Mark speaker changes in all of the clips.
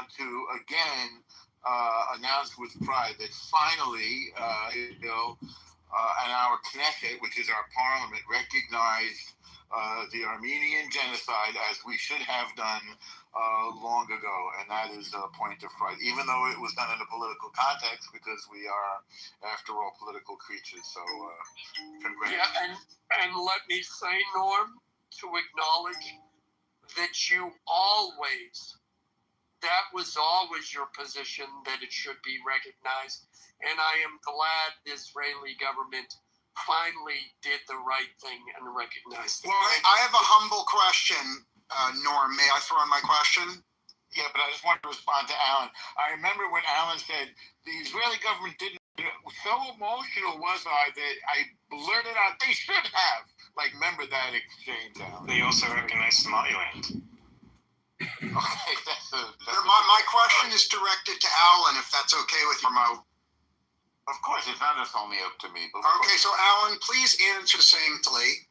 Speaker 1: want to again announce with pride that finally, and our Knesset, which is our parliament, recognized the Armenian genocide as we should have done long ago, and that is a point of pride, even though it was done in a political context, because we are, after all, political creatures. So, congratulations.
Speaker 2: Yeah, and let me say, Norm, to acknowledge that that was always your position, that it should be recognized, and I am glad the Israeli government finally did the right thing and recognized it.
Speaker 3: Well, I have a humble question, Norm. May I throw in my question?
Speaker 1: Yeah, but I just want to respond to Alan. I remember when Alan said the Israeli government didn't. So emotional was I that I blurted out, "They should have." Like, remember that exchange, Alan?
Speaker 4: They also recognized Somaliland.
Speaker 1: Okay,
Speaker 3: my question is directed to Alan, if that's okay with you, Mo.
Speaker 1: Of course, it's not just only up to me. But
Speaker 3: okay, so Alan, please answer succinctly.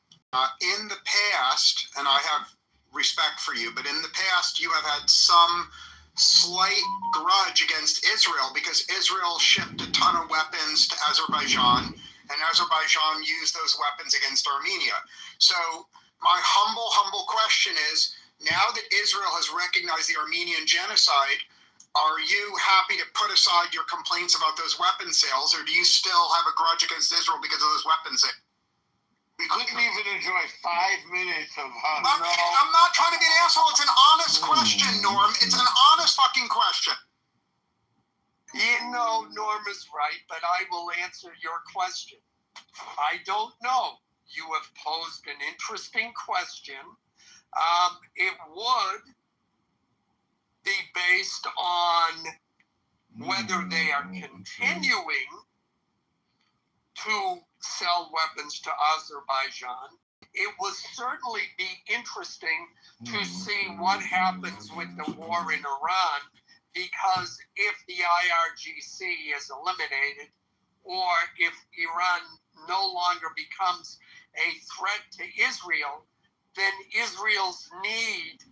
Speaker 3: In the past, and I have respect for you, but in the past you have had some slight grudge against Israel because Israel shipped a ton of weapons to Azerbaijan, and Azerbaijan used those weapons against Armenia. So my humble question is, now that Israel has recognized the Armenian genocide, are you happy to put aside your complaints about those weapon sales, or do you still have a grudge against Israel because of those weapon sales?
Speaker 1: We couldn't even enjoy 5 minutes of hugs.
Speaker 3: I'm not trying to be an asshole. It's an honest question, Norm. It's an honest fucking question.
Speaker 2: You know, Norm is right, but I will answer your question. I don't know. You have posed an interesting question. It would be based on whether they are continuing to sell weapons to Azerbaijan. It would certainly be interesting to see what happens with the war in Iran, because if the IRGC is eliminated, or if Iran no longer becomes a threat to Israel, then Israel's need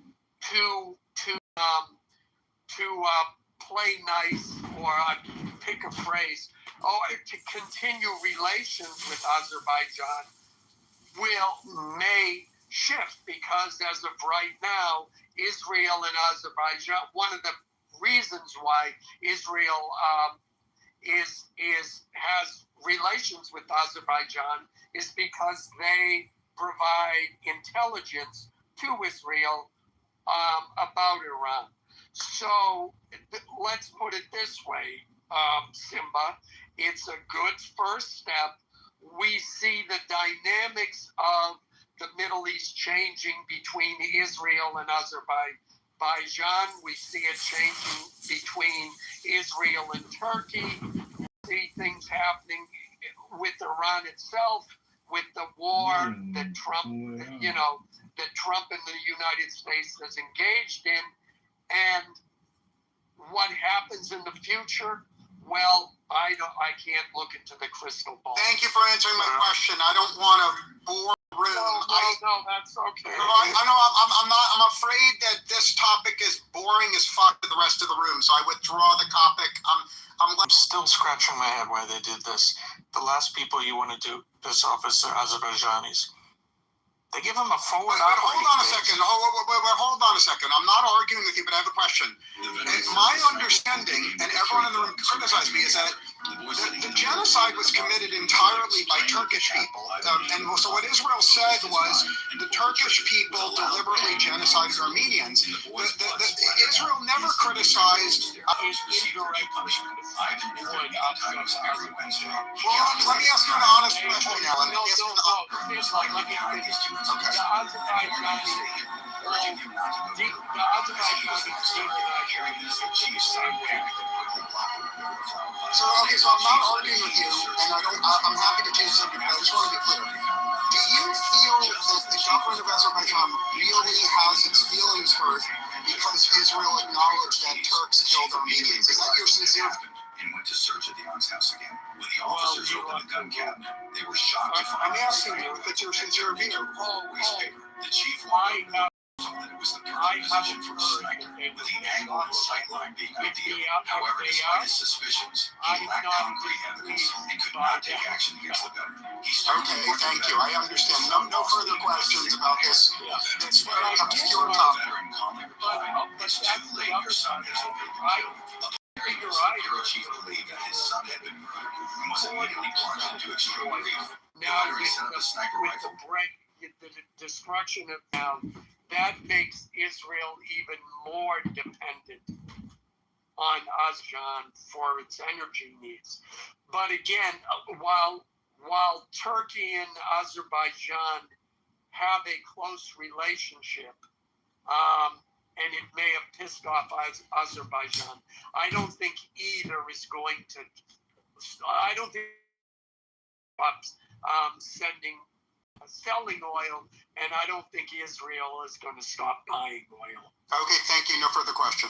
Speaker 2: to play nice, or pick a phrase, or to continue relations with Azerbaijan may shift, because as of right now, Israel and Azerbaijan, one of the reasons why Israel has relations with Azerbaijan is because they provide intelligence to Israel about Iran. So let's put it this way, Simba, it's a good first step. We see the dynamics of the Middle East changing between Israel and Azerbaijan. We see it changing between Israel and Turkey. We see things happening with Iran itself, with the war that Trump and the United States has engaged in. And what happens in the future? Well, I can't look into the crystal ball.
Speaker 3: Thank you for answering my question. I don't want to bore the room.
Speaker 2: No, that's okay.
Speaker 3: I know. I'm afraid that this topic is boring as fuck to the rest of the room, so I withdraw the topic. I'm
Speaker 4: still scratching my head why they did this. The last people you want to do this off is the Azerbaijanis. They give him a forward operating
Speaker 3: hold on a second. Hold on a second. I'm not arguing with you, but I have a question. And my understanding, and everyone in the room criticized me, is that the genocide was committed entirely by Turkish people. And so what Israel said was the Turkish people deliberately genocided Armenians. Israel never criticized. Well, let me ask you an honest question, Alan. So I'm not arguing with you, and I'm happy to change subject, but I just want to be clear. Do you feel that the government of Azerbaijan really has its feelings hurt because Israel acknowledged that Turks killed Armenians? Is that your sincere view?
Speaker 5: And went to search at the aunt's house again. When the officers opened the gun cabinet, they were shocked to find.
Speaker 3: I'm asking you if it's your sincere view.
Speaker 5: The chief that it was the
Speaker 2: I
Speaker 5: perfect
Speaker 2: haven't
Speaker 5: position for a
Speaker 2: heard
Speaker 5: sniper,
Speaker 2: that they
Speaker 5: with
Speaker 2: were
Speaker 5: the angle and sightline being
Speaker 2: If
Speaker 5: ideal.
Speaker 2: they are-
Speaker 5: However,
Speaker 2: if they
Speaker 5: despite
Speaker 2: are,
Speaker 5: his suspicions,
Speaker 2: I'm
Speaker 5: he lacked
Speaker 2: not
Speaker 5: concrete evidence and could
Speaker 2: by
Speaker 5: not take
Speaker 2: that.
Speaker 5: action against the veteran.
Speaker 3: Okay, thank you. I understand. No further questions about this. It's very obscure topic.
Speaker 5: Veteran calmly
Speaker 2: But,
Speaker 5: replied,
Speaker 2: but
Speaker 5: "It's
Speaker 2: that's
Speaker 5: too
Speaker 2: the
Speaker 5: late.
Speaker 2: other
Speaker 5: Your son
Speaker 2: side.
Speaker 5: has already been
Speaker 2: I
Speaker 5: killed."
Speaker 2: figure
Speaker 5: The
Speaker 2: I
Speaker 5: bureau chief believed that his son had been murdered and was immediately plunged into extreme grief.
Speaker 2: now
Speaker 5: veteran
Speaker 2: with
Speaker 5: set up a sniper
Speaker 2: the
Speaker 5: rifle.
Speaker 2: the destruction of town, that makes Israel even more dependent on Azerbaijan for its energy needs. But again, while Turkey and Azerbaijan have a close relationship, and it may have pissed off Azerbaijan, I don't think either is going to. I don't think selling oil, and I don't think Israel is going to stop buying oil.
Speaker 3: Okay, thank you. No further question.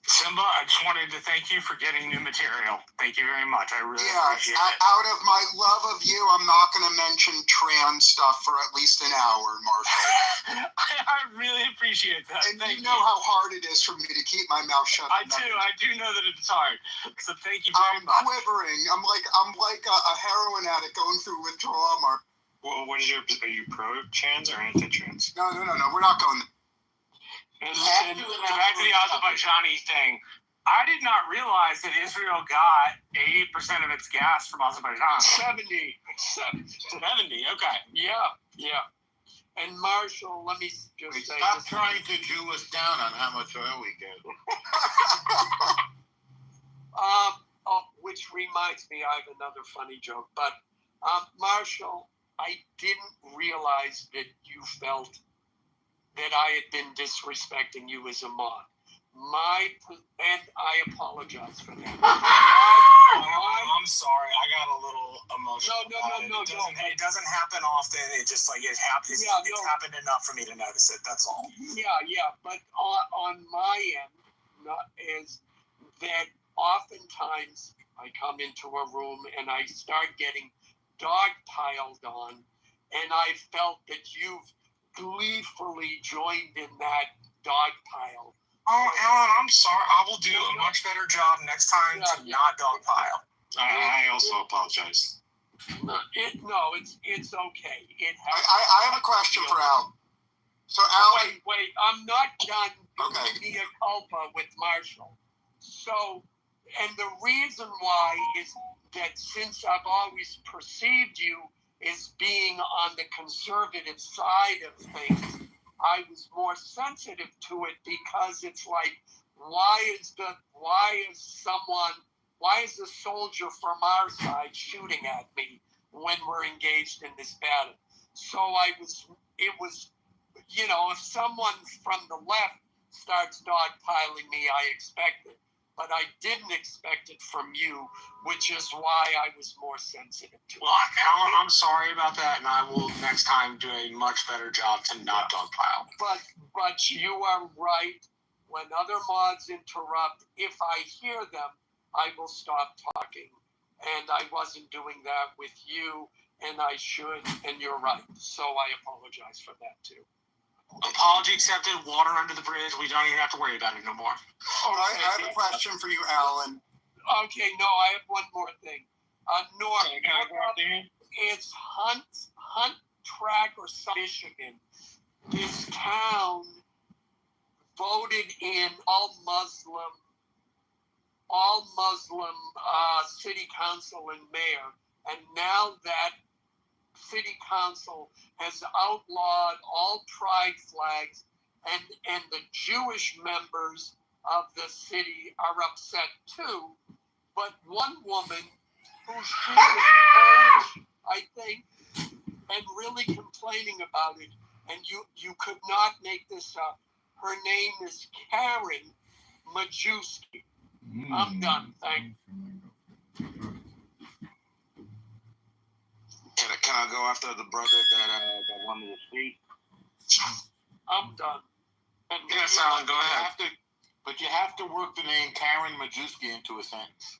Speaker 6: Simba, I just wanted to thank you for getting new material. Thank you very much. I really appreciate it.
Speaker 3: Out of my love of you, I'm not going to mention trans stuff for at least an hour, Marshall.
Speaker 6: I really appreciate that.
Speaker 3: And
Speaker 6: thank
Speaker 3: you know how hard it is for me to keep my mouth shut.
Speaker 6: I do know that it's hard. So thank you very
Speaker 3: I'm
Speaker 6: much.
Speaker 3: quivering. I'm like a heroin addict going through withdrawal, Mark.
Speaker 6: Well, are you pro-trans or anti-trans?
Speaker 3: No. We're not going.
Speaker 6: And back to the Azerbaijani thing. I did not realize that Israel got 80% of its gas from Azerbaijan.
Speaker 2: 70.
Speaker 6: 70, okay.
Speaker 2: Yeah. And Marshall, let me just say,
Speaker 1: Stop trying to Jew us down on how much oil we get.
Speaker 2: which reminds me, I have another funny joke. But Marshall, I didn't realize that you felt that I had been disrespecting you as a mod. And I apologize for that.
Speaker 6: I'm sorry. I got a little emotional.
Speaker 2: No.
Speaker 6: It doesn't happen often. It just it happens.
Speaker 2: Yeah,
Speaker 6: it's happened enough for me to notice it. That's all.
Speaker 2: Yeah. But on my end, is that oftentimes I come into a room and I start getting dogpiled on, and I felt that you've gleefully joined in that dogpile.
Speaker 6: Oh, Alan, I'm sorry. I will do a much better job next time to not dogpile. I also apologize.
Speaker 2: It's okay.
Speaker 3: I have a question for Al. So Al,
Speaker 2: wait, I'm not done.
Speaker 3: Okay.
Speaker 2: Mea culpa with Marshall. So, and the reason why is that since I've always perceived you as being on the conservative side of things, I was more sensitive to it because it's like, why is the soldier from our side shooting at me when we're engaged in this battle? So it was, if someone from the left starts dogpiling me, I expect it. But I didn't expect it from you, which is why I was more sensitive to it.
Speaker 6: Well, Alan, I'm sorry about that, and I will next time do a much better job to not dogpile.
Speaker 2: But you are right. When other mods interrupt, if I hear them, I will stop talking. And I wasn't doing that with you, and I should, and you're right. So I apologize for that too.
Speaker 6: Apology accepted, water under the bridge. We don't even have to worry about it no more.
Speaker 3: I have a question for you, Alan.
Speaker 2: Okay, no, I have one more thing. Norm,
Speaker 6: Can I go out there?
Speaker 2: it's Hunt Track or Michigan. This town voted in all Muslim city council and mayor, and now that city council has outlawed all pride flags, and the Jewish members of the city are upset too. But one woman who she was Polish, I think, and really complaining about it, and you could not make this up. Her name is Karen Majewski. I'm done. Thank you.
Speaker 4: Can I go after the brother that wanted to speak?
Speaker 2: I'm done. And
Speaker 6: Yes, Alan, go ahead.
Speaker 1: But you have to work the name Karen Majewski into a sentence.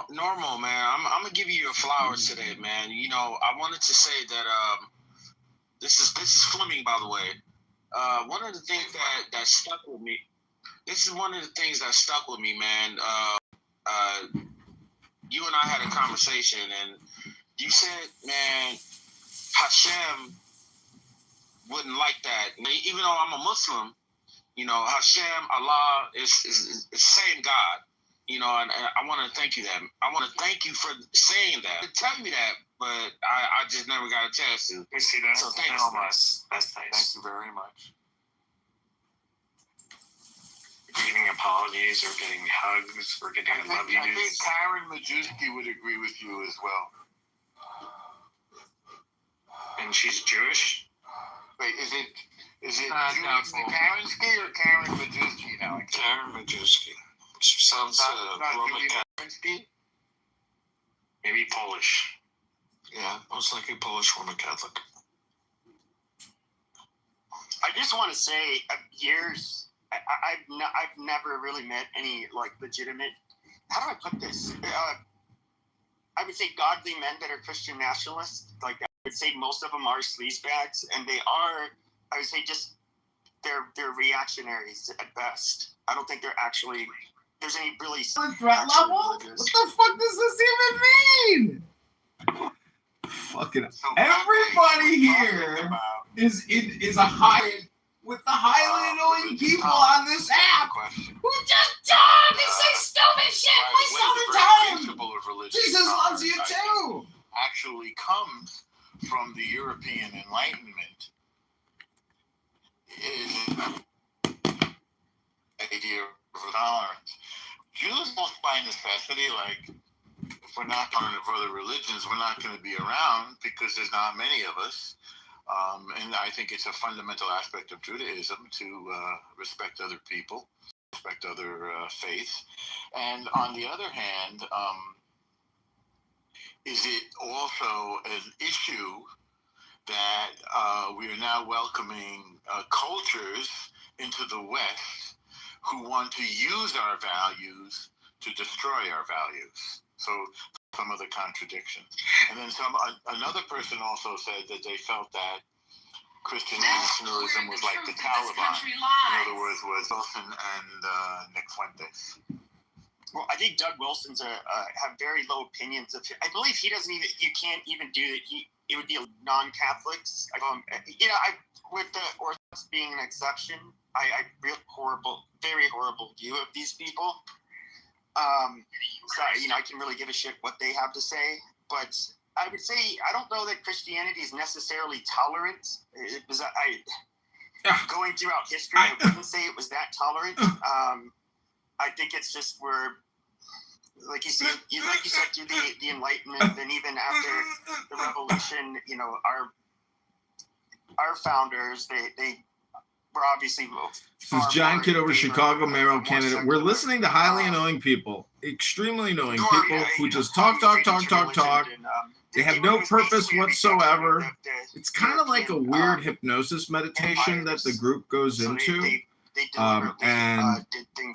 Speaker 7: Normal, man. I'm gonna give you your flowers today, man. You know, I wanted to say that this is Fleming, by the way. One of the things that stuck with me. This is one of the things that stuck with me, man. You and I had a conversation, and you said, man, Hashem wouldn't like that. Even though I'm a Muslim, you know, Hashem, Allah is the same God. You know, and I want to thank you that. I want to thank you for saying that. Tell me that, but I just never got a chance to.
Speaker 6: You see that?
Speaker 7: So thank you.
Speaker 6: That's nice.
Speaker 1: Thank you very much.
Speaker 6: Getting apologies or getting hugs or getting I love yous.
Speaker 1: I think Karen Majewski would agree with you as well.
Speaker 6: And she's Jewish?
Speaker 1: Wait, is it Karensky or Karen Majewski now?
Speaker 4: Karen Majewski. Sounds Roman Catholic.
Speaker 6: Maybe Polish.
Speaker 4: Yeah, most likely Polish Roman Catholic.
Speaker 8: I just want to say, I've never really met any like legitimate. How do I put this? I would say godly men that are Christian nationalists. Like I would say most of them are sleazebags, and they are. I would say just they're reactionaries at best. I don't think they're actually. There's any really
Speaker 9: threat level? What the fuck does this even mean? Fucking everybody here is a high with the highly annoying people on this app who just talk and say stupid shit waste all the time. Jesus loves you too.
Speaker 1: Actually comes from the European Enlightenment. Is idea of tolerance. Jews don't by necessity, like, if we're not tolerant of other religions, we're not going to be around because there's not many of us. And I think it's a fundamental aspect of Judaism to respect other people, respect other faiths. And on the other hand, is it also an issue that we are now welcoming cultures into the West who want to use our values to destroy our values? So some of the contradictions. And then another person also said that they felt that Christian nationalism was like the Taliban. In other words, was Wilson and Nick Fuentes.
Speaker 8: Well, I think Doug Wilson's have very low opinions of him. I believe he doesn't even. You can't even do it. It would be non-Catholics. With the Orthodox being an exception, I real horrible, very horrible view of these people. So, I can really give a shit what they have to say, but I would say I don't know that Christianity is necessarily tolerant. Going throughout history, I wouldn't say it was that tolerant. I think it's just where, like you said, through the Enlightenment, and even after the Revolution, our founders, they were obviously.
Speaker 9: This is John Kitover, Chicago mayoral candidate. We're listening to highly annoying people, extremely annoying people who just talk. They have no purpose whatsoever. It's kind of like a weird hypnosis meditation that the group goes into. And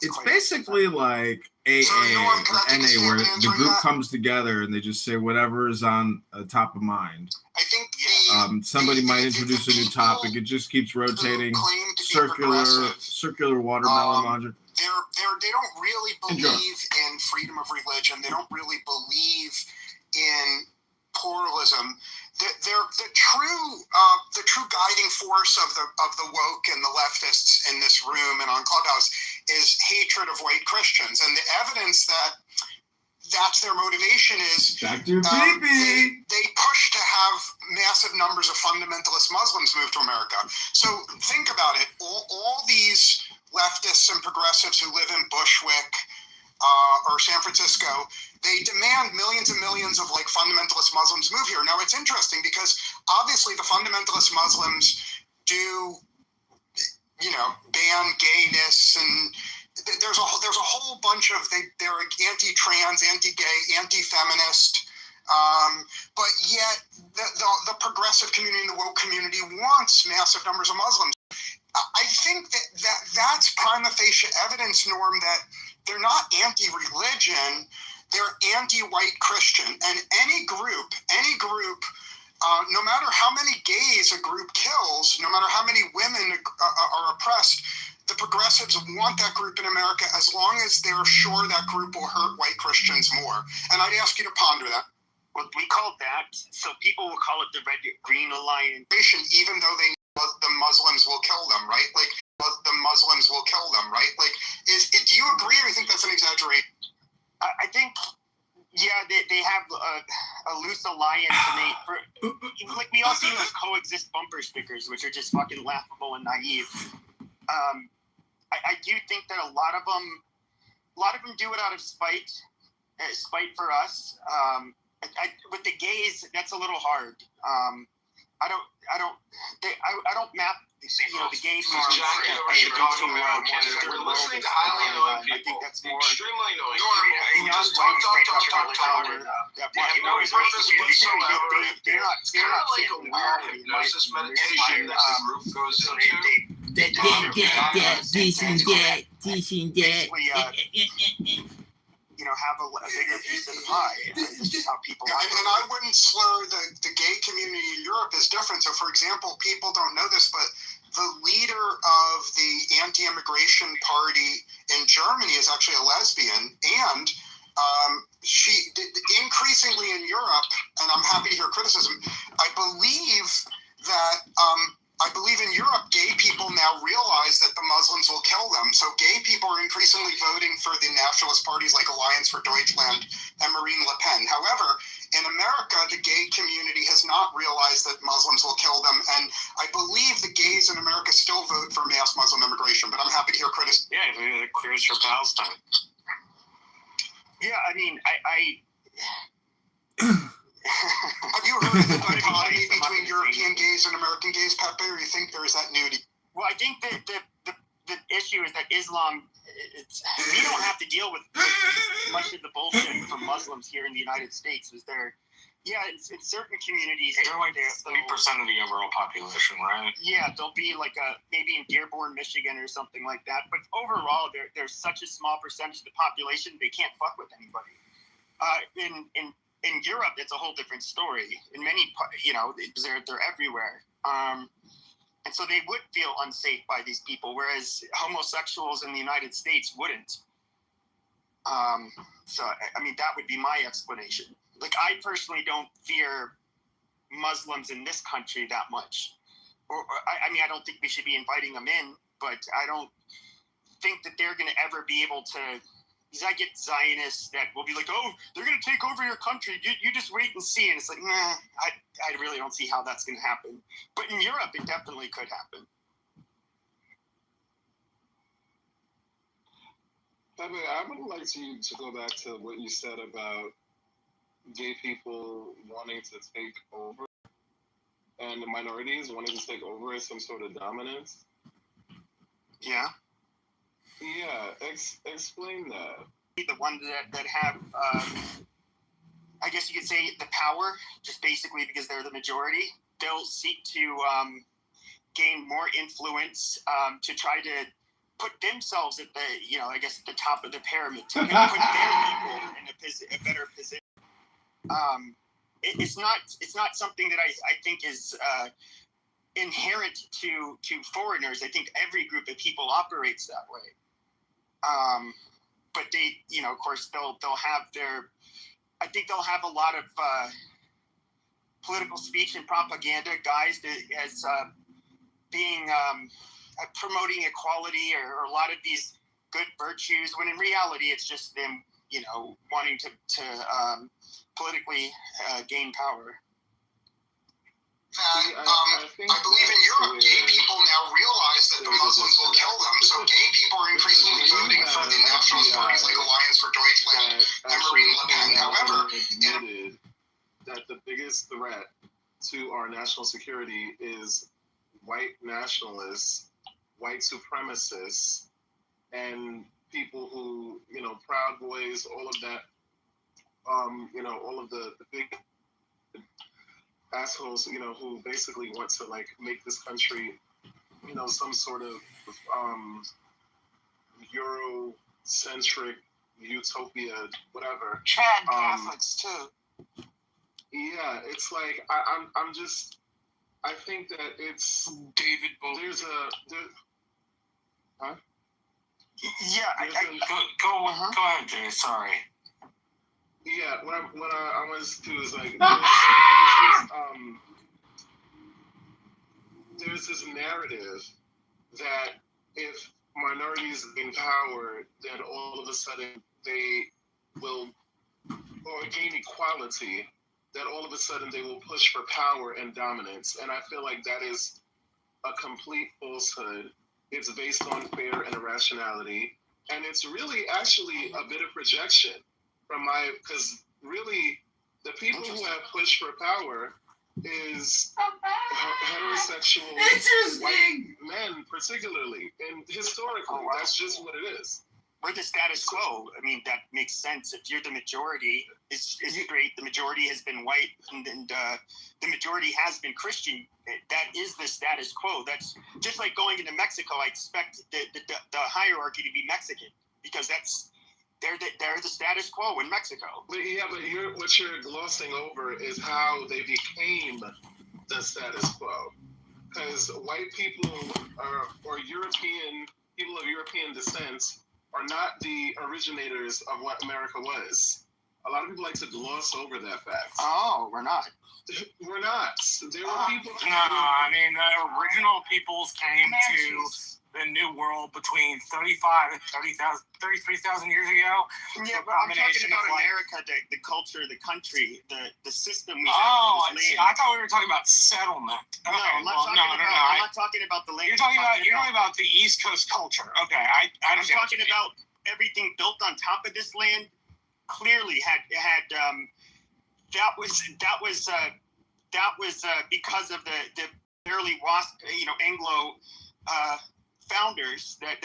Speaker 9: it's basically like AA or NA, where the group comes together and they just say whatever is on top of mind.
Speaker 3: I think
Speaker 9: somebody might introduce a new topic. It just keeps rotating. Circular watermelon logic.
Speaker 3: They don't really believe in freedom of religion. They don't really believe in pluralism. The true guiding force of the woke and the leftists in this room and on Clubhouse is hatred of white Christians, and the evidence that that's their motivation is they push to have massive numbers of fundamentalist Muslims move to America. So think about it. All these leftists and progressives who live in Bushwick or San Francisco, they demand millions and millions of fundamentalist Muslims move here. Now it's interesting because obviously the fundamentalist Muslims do, ban gayness, and there's a whole bunch of they're anti-trans, anti-gay, anti-feminist, but yet the progressive community and the woke community wants massive numbers of Muslims. I think that's prima facie evidence, Norm, that they're not anti-religion. they're anti-white Christian, and any group, no matter how many gays a group kills, no matter how many women are oppressed, the progressives want that group in America as long as they're sure that group will hurt white Christians more. And I'd ask you to ponder that.
Speaker 8: Well, we call that, so people will call it the Red-Green Alliance.
Speaker 3: Even though they know the Muslims will kill them, right? Like, the Muslims will kill them, right? Like, do you agree, or you think that's an exaggeration?
Speaker 8: I think, yeah, they have a loose alliance, and like, we also use coexist bumper stickers, which are just fucking laughable and naive. I do think that a lot of them do it out of spite for us. With the gays, that's a little hard. I don't map the gays.
Speaker 5: We're listening to highly annoying people.
Speaker 8: I think that's more
Speaker 5: extremely annoying.
Speaker 8: You just talk. They're not
Speaker 5: like a weird hypnosis meditation that the group goes into.
Speaker 8: Have a bigger piece of the pie. It's just how people
Speaker 3: and I wouldn't slur the gay community in Europe is different. So, for example, people don't know this, but the leader of the anti-immigration party in Germany is actually a lesbian, and she increasingly in Europe, and I'm happy to hear criticism, I believe in Europe, gay people now realize that the Muslims will kill them. So gay people are increasingly voting for the nationalist parties like Alliance for Deutschland and Marine Le Pen. However, in America, the gay community has not realized that Muslims will kill them. And I believe the gays in America still vote for mass Muslim immigration, but I'm happy to hear criticism.
Speaker 6: Yeah, the queers for Palestine.
Speaker 8: Yeah, I mean,
Speaker 3: Have you heard of the dichotomy between European gays and American gays, Pepe, or you think there is that nudity?
Speaker 8: Well, I think that the issue is that Islam, we don't have to deal with much of the bullshit from Muslims here in the United States. In certain communities.
Speaker 6: They're like 30% of the overall population, right?
Speaker 8: Yeah, they'll be like maybe in Dearborn, Michigan or something like that. But overall, there's such a small percentage of the population, they can't fuck with anybody. In Europe, it's a whole different story. In many, they're everywhere. And so they would feel unsafe by these people, whereas homosexuals in the United States wouldn't. So, I mean, that would be my explanation. Like, I personally don't fear Muslims in this country that much. I don't think we should be inviting them in, but I don't think that they're going to ever be able to. Because I get Zionists that will be like, oh, they're going to take over your country. You just wait and see. And it's like, nah, I really don't see how that's going to happen. But in Europe, it definitely could happen.
Speaker 10: Pepe, I would like to go back to what you said about gay people wanting to take over and the minorities wanting to take over as some sort of dominance.
Speaker 8: Yeah.
Speaker 10: Yeah, explain that.
Speaker 8: The ones that have, I guess you could say, the power, just basically because they're the majority, they'll seek to gain more influence to try to put themselves at the top of the pyramid, to put their people in a better position. It's not something that I think is inherent to foreigners. I think every group of people operates that way. But they, of course, they'll have I think they'll have a lot of political speech and propaganda guys as being promoting equality or a lot of these good virtues, when in reality it's just them, wanting to politically gain power.
Speaker 3: I believe in Europe, gay people now realize that the Muslims will kill them. So gay people are increasingly voting for the nationalist parties like Alliance for Deutschland and Marine Le Pen. However,
Speaker 10: admitted that the biggest threat to our national security is white nationalists, white supremacists, and people who, Proud Boys, all of that, all of the big assholes, who basically want to make this country, some sort of Eurocentric utopia, whatever.
Speaker 4: Chad Catholics too.
Speaker 10: Yeah, it's like I think that it's
Speaker 2: David Bowie.
Speaker 6: Go ahead, Jay. Sorry.
Speaker 10: Yeah, what I was to is like there's this narrative that if minorities gain power, then all of a sudden they will, or gain equality, that all of a sudden they will push for power and dominance. And I feel like that is a complete falsehood. It's based on fear and irrationality. And it's really actually a bit of projection because really the people who have pushed for power is heterosexual white men, particularly, and historically, that's just what it is.
Speaker 8: We're the status quo. I mean, that makes sense. If you're the majority, it's great. The majority has been white, and the majority has been Christian. That is the status quo. That's just like going into Mexico. I expect the hierarchy to be Mexican because they're the status quo in Mexico.
Speaker 10: But what you're glossing over is how they became the status quo. Because white people or European people of European descent are not the originators of what America was. A lot of people like to gloss over that fact.
Speaker 8: Oh, we're not.
Speaker 10: We're not. There were people.
Speaker 6: No, I mean the original peoples came to the New World between 35 and 33,000 years ago.
Speaker 8: Yeah, but I'm talking about America, the culture, the country, the system we have.
Speaker 6: Oh, see, I thought we were talking about settlement. Okay,
Speaker 8: I'm not talking about the land.
Speaker 6: You're talking about the East Coast culture. Okay, I'm
Speaker 8: talking about everything built on top of this land. Clearly had that was because of the barely lost Anglo founders that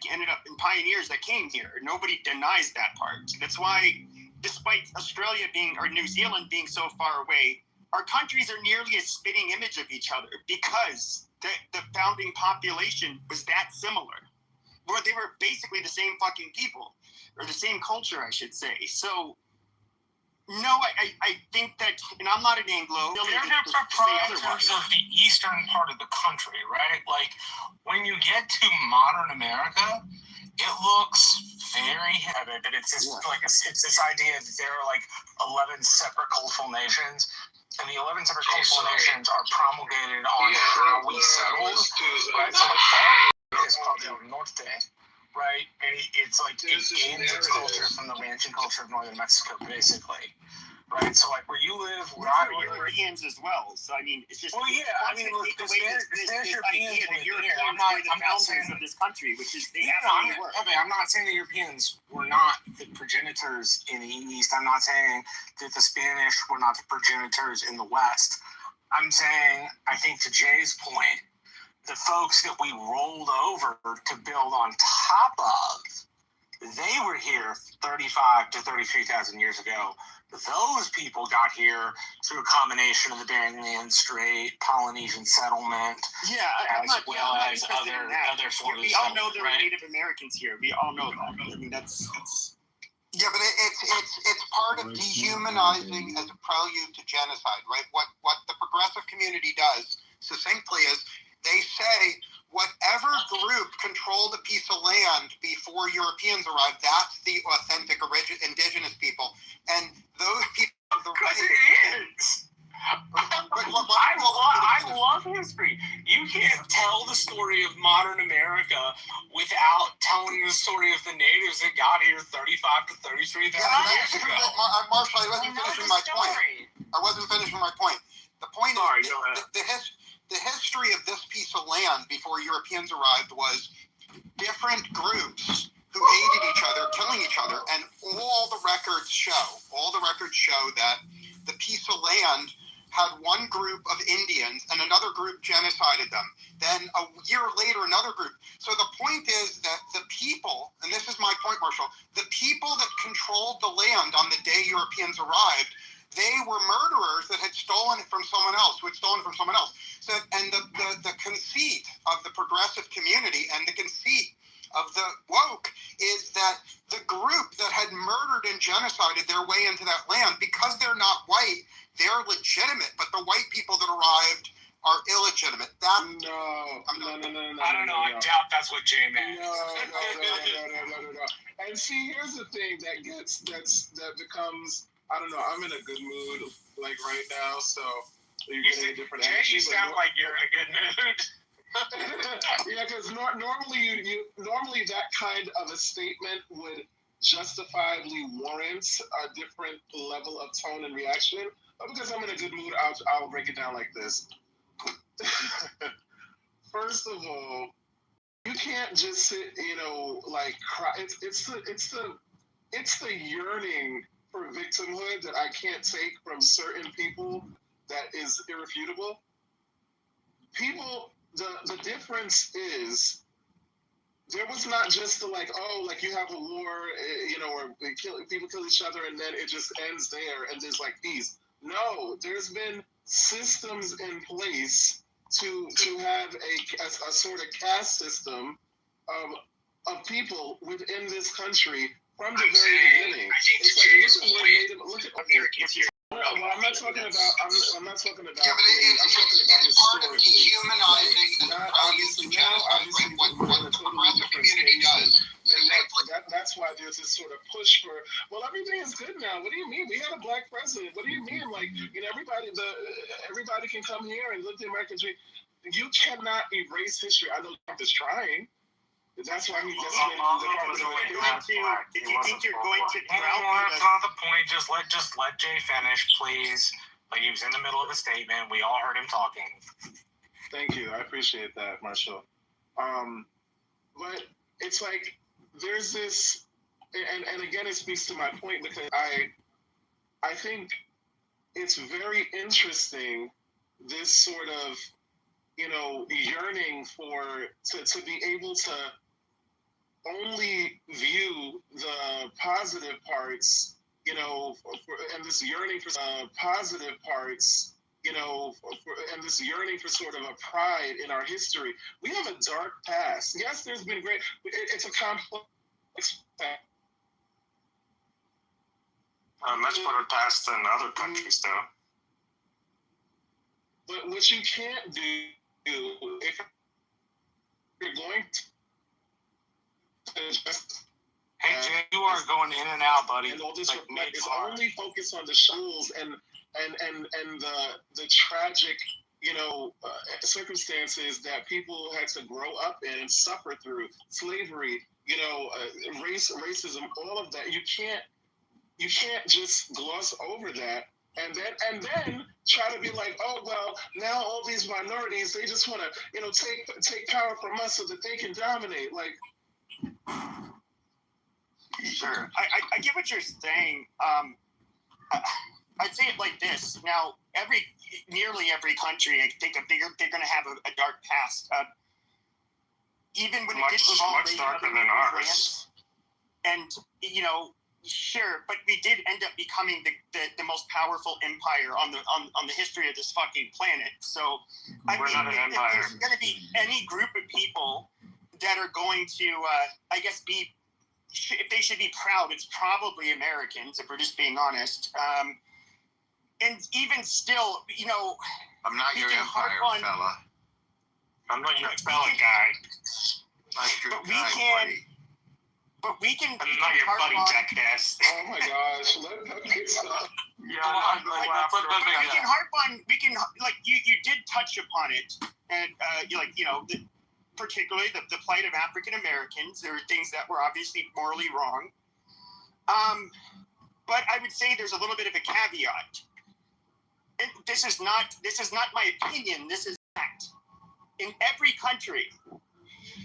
Speaker 8: ended up in pioneers that came here. Nobody denies that part. That's why, despite Australia or New Zealand being so far away, our countries are nearly a spitting image of each other because the founding population was that similar. Where they were basically the same fucking people, or the same culture, I should say. So, no, I think that, and I'm not an Anglo.
Speaker 6: They're the proprietors of the eastern part of the country, right? Like, when you get to modern America, it looks very heavy, but it's this it's this idea that there are like 11 separate cultural nations, and the 11 separate cultural nations are promulgated on how we settled, right? So is probably El Norte, right? And it's like it gains its culture from the ranching culture of northern Mexico, basically, right? So like where you live, where I live,
Speaker 8: Europeans as well. So I mean, it's just.
Speaker 6: Well, yeah, I mean, look, the Spanish Europeans were here. I'm not saying
Speaker 8: of this country, which is
Speaker 6: I'm not saying the Europeans were not the progenitors in the East. I'm not saying that the Spanish were not the progenitors in the West. I'm saying, I think to Jay's point, the folks that we rolled over to build on top of, they were here 35 to 33,000 years ago. Those people got here through a combination of the Bering Land Strait, Polynesian settlement, as well as other forms of settlement.
Speaker 8: We all know there are Native Americans here. We all know that. I mean, that's.
Speaker 3: Yeah, but it's part of dehumanizing as a prelude to genocide, right? What the progressive community does succinctly is they say whatever group controlled a piece of land before Europeans arrived, that's the authentic indigenous people. And those people...
Speaker 6: Because it is! I love history. You can't tell the story of modern America without telling the story of the natives that got here 35 to 33,000 years ago.
Speaker 3: Marshall, I wasn't finishing my point. The point is, the history of this piece of land before Europeans arrived was different groups who hated each other, killing each other, and all the records show that the piece of land had one group of Indians and another group genocided them. Then a year later, another group. So the point is that the people, and this is my point, Marshall, the people that controlled the land on the day Europeans arrived, they were murderers that had stolen it from someone else, So, and the conceit of the progressive community and the conceit of the woke is that the group that had murdered and genocided their way into that land, because they're not white, they're legitimate, but the white people that arrived are illegitimate.
Speaker 10: No. I
Speaker 6: don't know. I doubt that's what Jay meant.
Speaker 10: No. And see, here's the thing that becomes, I don't know, I'm in a good mood like right now, so you're getting a different energy.
Speaker 6: Jay, you sound like you're in a good mood.
Speaker 10: Yeah, because normally that kind of a statement would justifiably warrant a different level of tone and reaction. But because I'm in a good mood, I'll break it down like this. First of all, you can't just sit, like cry. It's the yearning for victimhood that I can't take from certain people that is irrefutable. People, the difference is there was not just the you have a war, or people kill each other and then it just ends there and there's like peace. No, there's been systems in place to have a sort of caste system of people within this country from the very beginning. It's like look at well, I'm not talking about. I'm not talking about.
Speaker 3: Yeah, but
Speaker 10: I'm talking about
Speaker 3: part of
Speaker 10: historically.
Speaker 3: dehumanizing
Speaker 10: Not obviously now. Obviously,
Speaker 3: what the progressive community does.
Speaker 10: That's why there's this sort of push for. Well, everything is good now. What do you mean? We had a black president. What do you mean? Like, everybody can come here and live the American dream. You cannot erase history. I know Trump is trying. That's why he just
Speaker 8: If you think you're going to
Speaker 6: That's not the point. Just let Jay finish, please. Like, he was in the middle of a statement. We all heard him talking.
Speaker 10: Thank you. I appreciate that, Marshall. But it's like there's this, and again, it speaks to my point because I think it's very interesting, this sort of, yearning to be able to only view the positive parts, and this yearning for positive parts, and this yearning for sort of a pride in our history. We have a dark past. Yes, there's been great. It's a complex past.
Speaker 6: Much better past than other countries, though.
Speaker 10: But what you can't do if you're going to just
Speaker 6: hey, Jay, you are going in and out, buddy.
Speaker 10: And all this it's only focused on the schools and the tragic, circumstances that people had to grow up in and suffer through, slavery, racism, all of that. You can't just gloss over that and then try to be like, oh well, now all these minorities, they just want to take power from us so that they can dominate. Like,
Speaker 8: sure, I get what you're saying. I'd say it like this. Now, nearly every country, I think they're going to have a dark past. Even when it didn't involve
Speaker 6: much darker than ours.
Speaker 8: And sure, but we did end up becoming the most powerful empire on the history of this fucking planet. So
Speaker 6: we're not an empire.
Speaker 8: If there's going to be any group of people that are going to, I guess, if they should be proud, it's probably Americans, if we're just being honest. And even still,
Speaker 1: I'm not your empire, fella.
Speaker 6: I'm not your fella guy.
Speaker 8: But we can.
Speaker 6: I'm not your buddy, jackass.
Speaker 10: Oh my gosh! Let stop.
Speaker 8: Yeah, we can harp on. We can you did touch upon it, and particularly the plight of African Americans. There are things that were obviously morally wrong. But I would say there's a little bit of a caveat. And this is not my opinion. This is fact. In every country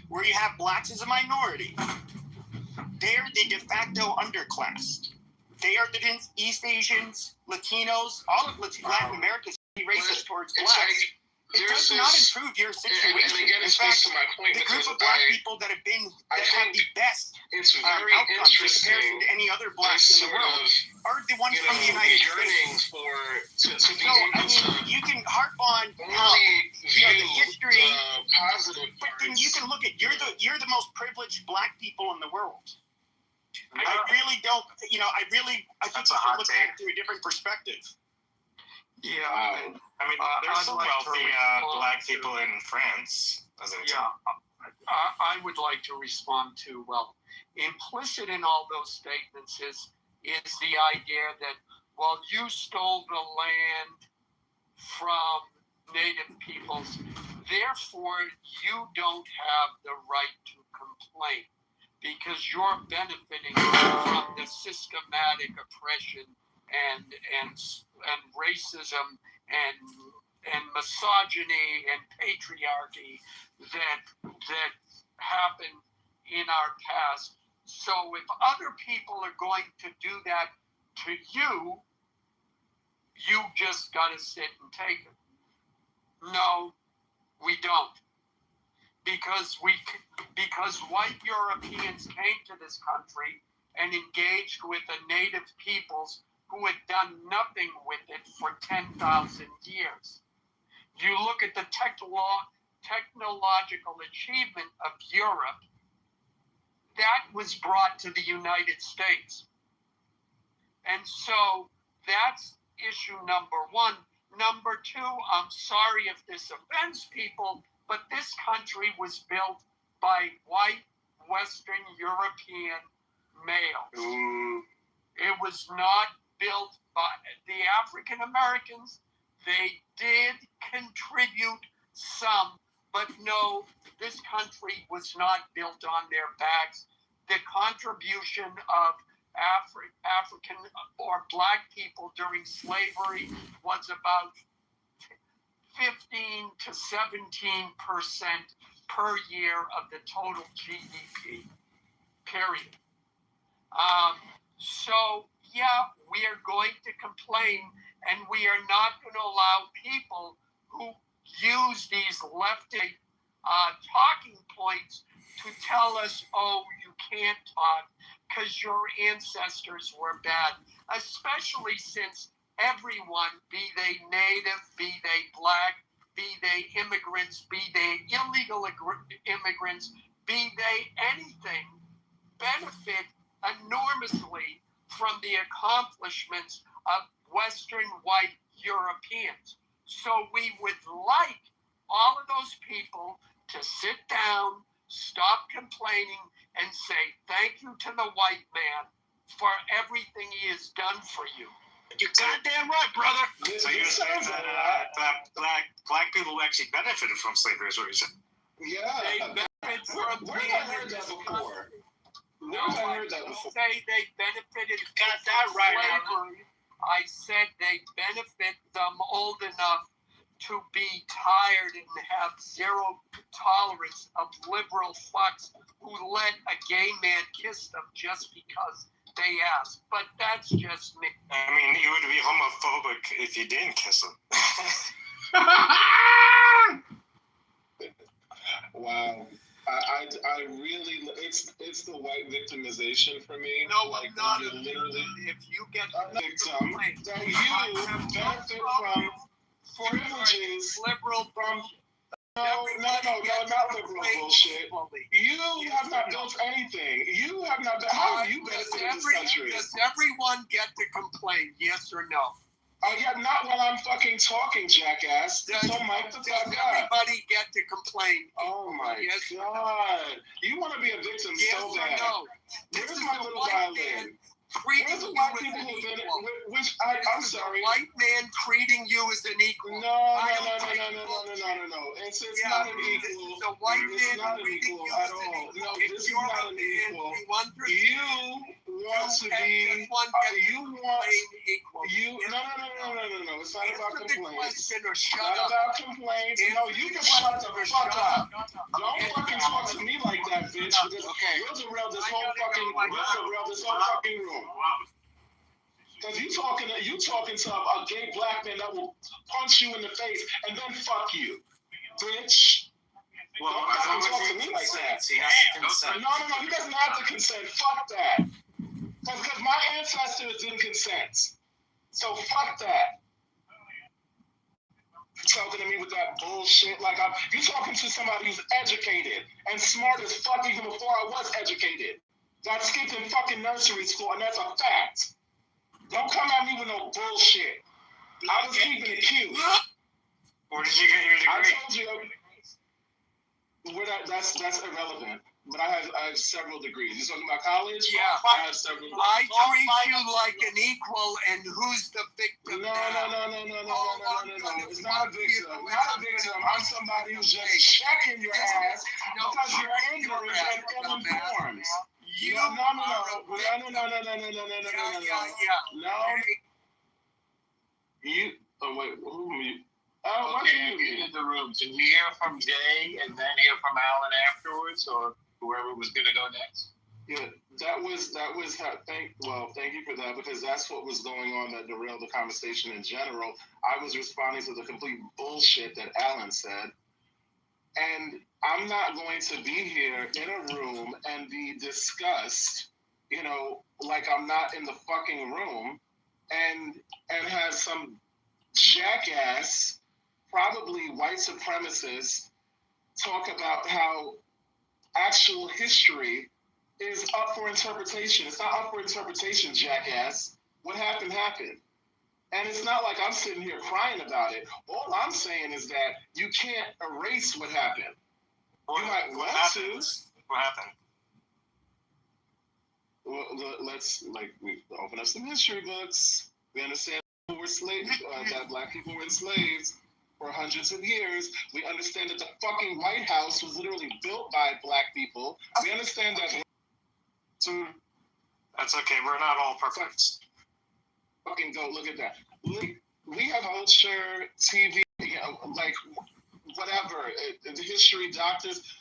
Speaker 8: where you have blacks as a minority, they're the de facto underclass. They are the East Asians, Latinos, all of Latin America is racist towards blacks. It does not improve your situation.
Speaker 10: And again, it speaks to my point.
Speaker 8: The group of black people that have the best outcomes in comparison to any other blacks in the world are the ones from the United States. You can harp on the history, but then you can look at you're the most privileged black people in the world. I really don't. I think you should look at it through a different perspective.
Speaker 6: Yeah, I mean, there's some wealthy black people in France, as an example.
Speaker 2: I would like to respond to, implicit in all those statements is the idea that, well, you stole the land from Native peoples, therefore you don't have the right to complain because you're benefiting from the systematic oppression and racism and misogyny and patriarchy that happened in our past. So if other people are going to do that to you, you just got to sit and take it. No, we don't. Because white Europeans came to this country and engaged with the native peoples who had done nothing with it for 10,000 years. You look at the technological achievement of Europe, that was brought to the United States. And so that's issue number one. Number two, I'm sorry if this offends people, but this country was built by white Western European males. It was not built by the African Americans. They did contribute some, but no, this country was not built on their backs. The contribution of African or black people during slavery was about 15 to 17% per year of the total GDP, period. So, yeah, we are going to complain, and we are not going to allow people who use these lefty talking points to tell us, oh, you can't talk because your ancestors were bad, especially since everyone, be they native, be they black, be they immigrants, be they illegal immigrants, be they anything, benefit enormously from the accomplishments of Western white Europeans. So we would like all of those people to sit down, stop complaining, and say thank you to the white man for everything he has done for you.
Speaker 8: You're goddamn right, brother.
Speaker 6: So you're saying that black people actually benefited from slavery, is what you're saying?
Speaker 10: Yeah.
Speaker 2: They benefit from
Speaker 10: Where have I heard that before?
Speaker 2: No, I didn't say they benefited
Speaker 8: Got that
Speaker 2: from
Speaker 8: right,
Speaker 2: slavery. I said they benefit them old enough to be tired and have zero tolerance of liberal fucks who let a gay man kiss them just because they asked. But that's just me.
Speaker 6: I mean, you would be homophobic if you didn't kiss them.
Speaker 10: Wow. I really, it's the white victimization for me.
Speaker 2: No,
Speaker 10: like,
Speaker 2: not
Speaker 10: you literally.
Speaker 2: if you get
Speaker 10: Victim that you benefit from privileges
Speaker 2: liberal
Speaker 10: from. No, not liberal bullshit. You have not built anything. You have not. How have you benefited this country?
Speaker 2: Does everyone get to complain? Yes or no?
Speaker 10: Yeah, not while I'm fucking talking, jackass. So mic the fuck up.
Speaker 2: Everybody get to complain?
Speaker 10: Oh my god. You want to be a victim so bad.
Speaker 2: No.
Speaker 10: Where's my little violin? Where's the white people who did it? Which I'm sorry.
Speaker 2: White man treating you as an equal.
Speaker 10: No. It's not an equal.
Speaker 2: The white
Speaker 10: it's
Speaker 2: man
Speaker 10: not an
Speaker 2: treating
Speaker 10: equal
Speaker 2: you
Speaker 10: at
Speaker 2: as an
Speaker 10: all.
Speaker 2: equal.
Speaker 10: No,
Speaker 2: If
Speaker 10: this is
Speaker 2: you're
Speaker 10: not
Speaker 2: a
Speaker 10: an
Speaker 2: man,
Speaker 10: equal.
Speaker 2: you understand.
Speaker 10: You want to be. You want.
Speaker 2: Equal.
Speaker 10: No. It's not about complaints.
Speaker 2: Or shut
Speaker 10: Not
Speaker 2: up.
Speaker 10: about complaints. No, you can shut the fuck up. Don't fucking talk to me like that, bitch. Because we'll derail this whole fucking room. Because you talking to a gay black man that will punch you in the face and then fuck you, bitch.
Speaker 6: Well,
Speaker 10: don't fucking talk to me like that.
Speaker 6: He has to consent.
Speaker 10: No, he doesn't have to consent. Fuck that. Because my ancestors didn't consent. So fuck that. talking to me with that bullshit. Like, you talking to somebody who's educated and smart as fuck even before I was educated. Got skipped in fucking nursery school, and that's a fact. Don't come at me with no bullshit. I was keeping it cute.
Speaker 6: Where did you get your degree?
Speaker 10: I told you. That's irrelevant. But I have several degrees. You talking about college?
Speaker 2: Yeah.
Speaker 10: I have several.
Speaker 2: I treat you like an equal, and who's the victim?
Speaker 10: No. It's not a victim. Not a victim. I'm somebody who's just checking your ass because you're ignorant and ill-informed. No. You. Oh wait. Who me?
Speaker 6: Okay, get in the room. Did we hear from Jay and then hear from Alan afterwards, or whoever was going to go next?
Speaker 10: Yeah, that was how. Thank you for that, because that's what was going on that derailed the conversation in general. I was responding to the complete bullshit that Alan said, and I'm not going to be here in a room and be discussed, like I'm not in the fucking room, and have some jackass, probably white supremacist, talk about how actual history is up for interpretation. It's not up for interpretation, jackass. What happened, happened. And it's not like I'm sitting here crying about it. All I'm saying is that you can't erase what happened. You might want to.
Speaker 6: What happened?
Speaker 10: Well, let's, we open up some history books. We understand who were slaves, that black people were enslaved for hundreds of years. We understand that the fucking White House was literally built by black people. We understand that.
Speaker 6: That's okay. We're not all perfect.
Speaker 10: Fucking go look at that. We have culture, TV, whatever. The history, doctors.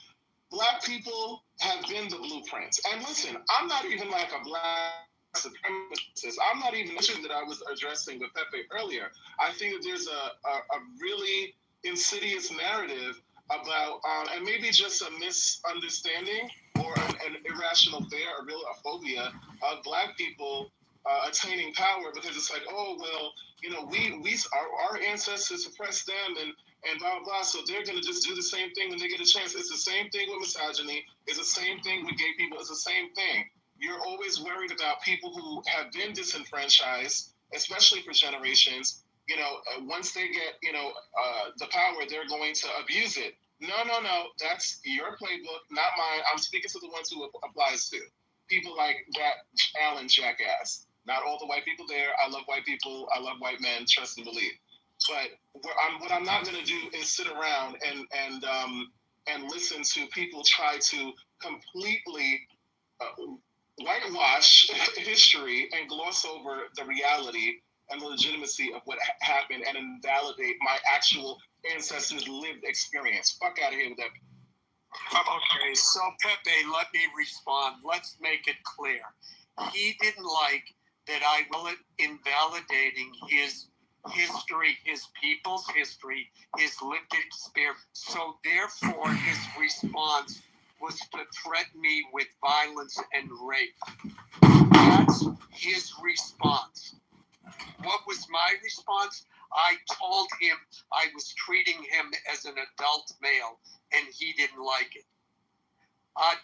Speaker 10: Black people have been the blueprints. And listen, I'm not even like a black supremacist. I'm not even mentioning that I was addressing with Pepe earlier. I think that there's a really insidious narrative about, and maybe just a misunderstanding or an irrational fear, a phobia of black people attaining power, because it's like, oh, well, our ancestors suppressed them and blah, blah, so they're going to just do the same thing when they get a chance. It's the same thing with misogyny. It's the same thing with gay people. It's the same thing. You're always worried about people who have been disenfranchised, especially for generations. Once they get, the power, they're going to abuse it. No. That's your playbook, not mine. I'm speaking to the ones who it applies to. People like that Alan jackass. Not all the white people there. I love white people. I love white men. Trust and believe. But what I'm not going to do is sit around and listen to people try to completely whitewash history and gloss over the reality and the legitimacy of what happened and invalidate my actual ancestors' lived experience. Fuck out of here with that.
Speaker 2: Okay, so Pepe, let me respond. Let's make it clear. He didn't like that I was invalidating his history, his people's history, his lived experience. So therefore, his response was to threaten me with violence and rape. That's his response. What was my response? I told him I was treating him as an adult male, and he didn't like it.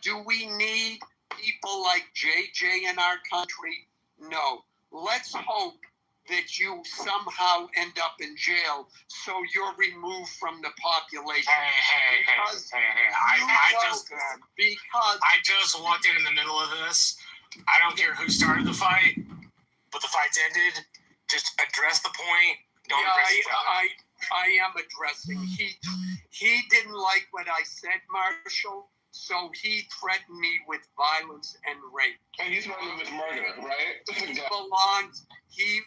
Speaker 2: Do we need people like JJ in our country? No. Let's hope that you I
Speaker 6: just walked in the middle of this. I don't care who started the fight, but the fight's ended. Just address the point. Don't address each other.
Speaker 2: I am addressing. He didn't like what I said, Marshall, so he threatened me with violence and rape.
Speaker 10: And he's threatened with murder, right?
Speaker 2: He belongs.
Speaker 6: If you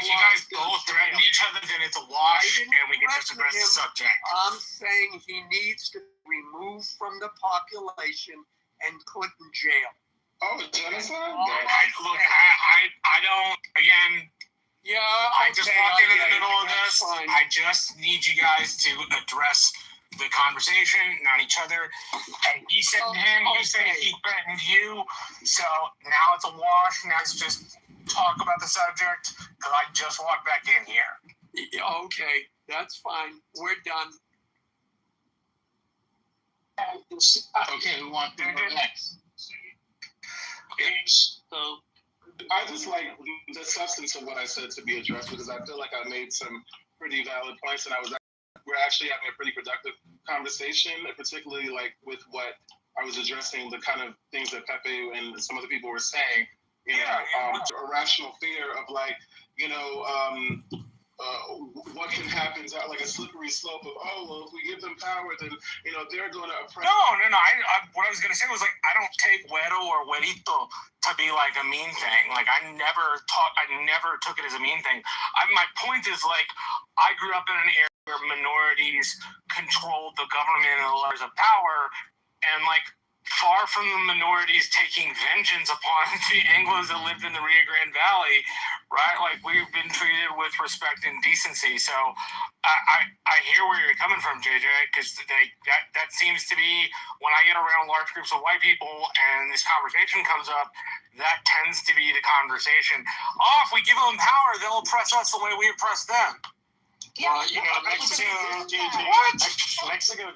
Speaker 6: guys both threaten each other, then it's a wash, and we can just address the subject.
Speaker 2: I'm saying he needs to be removed from the population and put in jail.
Speaker 10: Oh, genocide?
Speaker 6: I don't, again...
Speaker 2: Yeah,
Speaker 6: I just walked in the middle of this. Fine. I just need you guys to address the conversation, not each other. And he said to him, you said he threatened you. So now it's a wash. Now it's just talk about the subject, because I just walked back in here.
Speaker 2: Okay, That's fine. We're done.
Speaker 10: Okay, who wants to go next? So I just like the substance of what I said to be addressed because I feel like I made some pretty valid points, and we're actually having a pretty productive conversation, particularly like with what I was addressing, the kind of things that Pepe and some other people were saying. A rational fear of like, what can happen, like a slippery slope of, oh, well, if we give them power, then, they're going to oppress.
Speaker 6: No. What I was going to say was, like, I don't take huero or huerito to be, like, a mean thing. Like, I never took it as a mean thing. My point is, like, I grew up in an area where minorities controlled the government and the levers of power, and, like, far from the minorities taking vengeance upon the Anglos that lived in the Rio Grande Valley, right? Like, we've been treated with respect and decency. So I hear where you're coming from, JJ, because that seems to be, when I get around large groups of white people and this conversation comes up, that tends to be the conversation. Oh, if we give them power, they'll oppress us the way we oppress them.
Speaker 8: Well, Mexico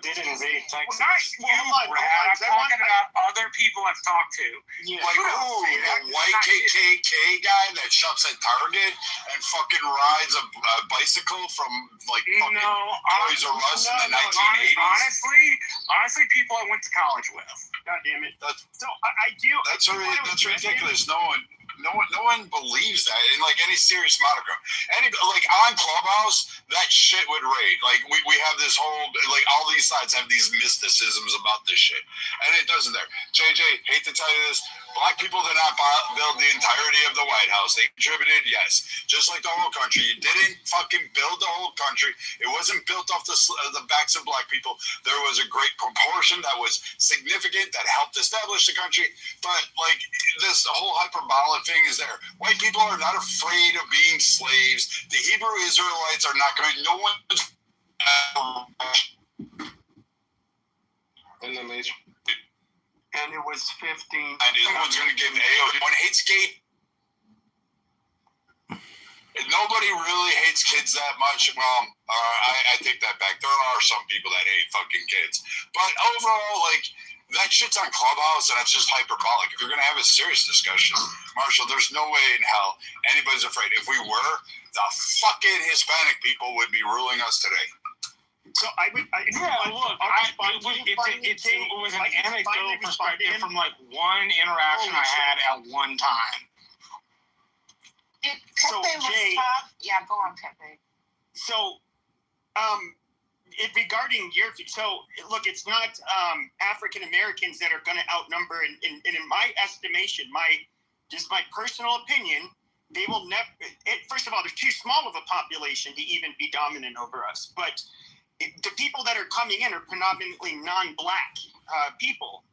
Speaker 8: did invade Texas.
Speaker 6: I'm talking about other people I've talked to.
Speaker 1: Yeah. Like, the white KKK guy that shops at Target and fucking rides a bicycle from, like, fucking Toys R Us in the 1980s?
Speaker 6: Honestly, people I went to college with.
Speaker 8: God damn it.
Speaker 1: That's ridiculous. No one believes that in like any serious monochrome. Like on Clubhouse, that shit would raid. Like we have this whole, like, all these sides have these mysticisms about this shit, and it doesn't there. JJ, hate to tell you this, black people did not build the entirety of the White House. They contributed, yes, just like the whole country. You didn't fucking build the whole country. It wasn't built off the backs of black people. There was a great proportion that was significant that helped establish the country, but like this whole hyperbolic thing is there. White people are not afraid of being slaves. The Hebrew Israelites are not going. No one's
Speaker 10: in the major.
Speaker 2: And it was 15.
Speaker 1: And no one's going to give one hates gay. Nobody really hates kids that much. Well, I take that back. There are some people that hate fucking kids, but overall, like, that shit's on Clubhouse, and it's just hyperbolic. If you're going to have a serious discussion, Marshall, there's no way in hell anybody's afraid. If we were, the fucking Hispanic people would be ruling us today.
Speaker 6: So it was an anecdotal perspective from, like, one interaction I had at one time.
Speaker 11: Go on, Pepe.
Speaker 8: So, regarding look, it's not African Americans that are going to outnumber, and in my estimation, my personal opinion, they will never. First of all, they're too small of a population to even be dominant over us. But the people that are coming in are predominantly non-black people.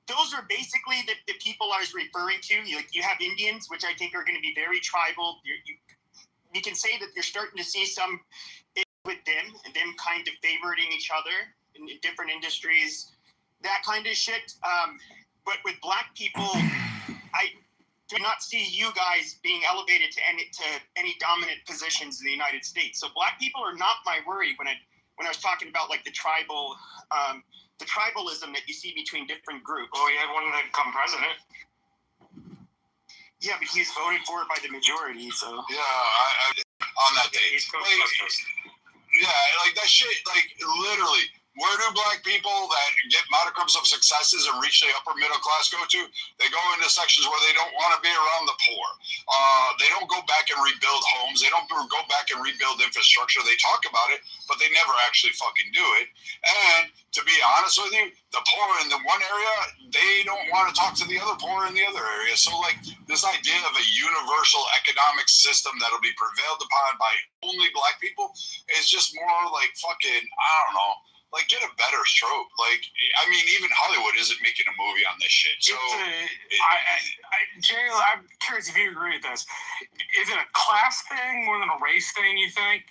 Speaker 8: Those are basically the people I was referring to. You have Indians, which I think are going to be very tribal. You can say that you're starting to see some with them, and them kind of favoriting each other in different industries, that kind of shit. But with black people, I do not see you guys being elevated to any dominant positions in the United States. So black people are not my worry when I was talking about, like, the tribalism that you see between different groups.
Speaker 6: Oh, he had one that become president.
Speaker 8: Yeah, but he's voted for it by the majority, so.
Speaker 1: Yeah, I on that day. Like that shit, like, literally, where do black people that get modicums of successes and reach the upper middle class go to? They go into sections where they don't want to be around the poor. They don't go back and rebuild homes. They don't go back and rebuild infrastructure. They talk about it, but they never actually fucking do it. And to be honest with you, the poor in the one area, they don't want to talk to the other poor in the other area. So, like, this idea of a universal economic system that'll be prevailed upon by only black people is just more like fucking, I don't know. Like, get a better trope. Like, I mean, even Hollywood isn't making a movie on this shit. So,
Speaker 6: Jay, I'm curious if you agree with this. Is it a class thing more than a race thing, you think?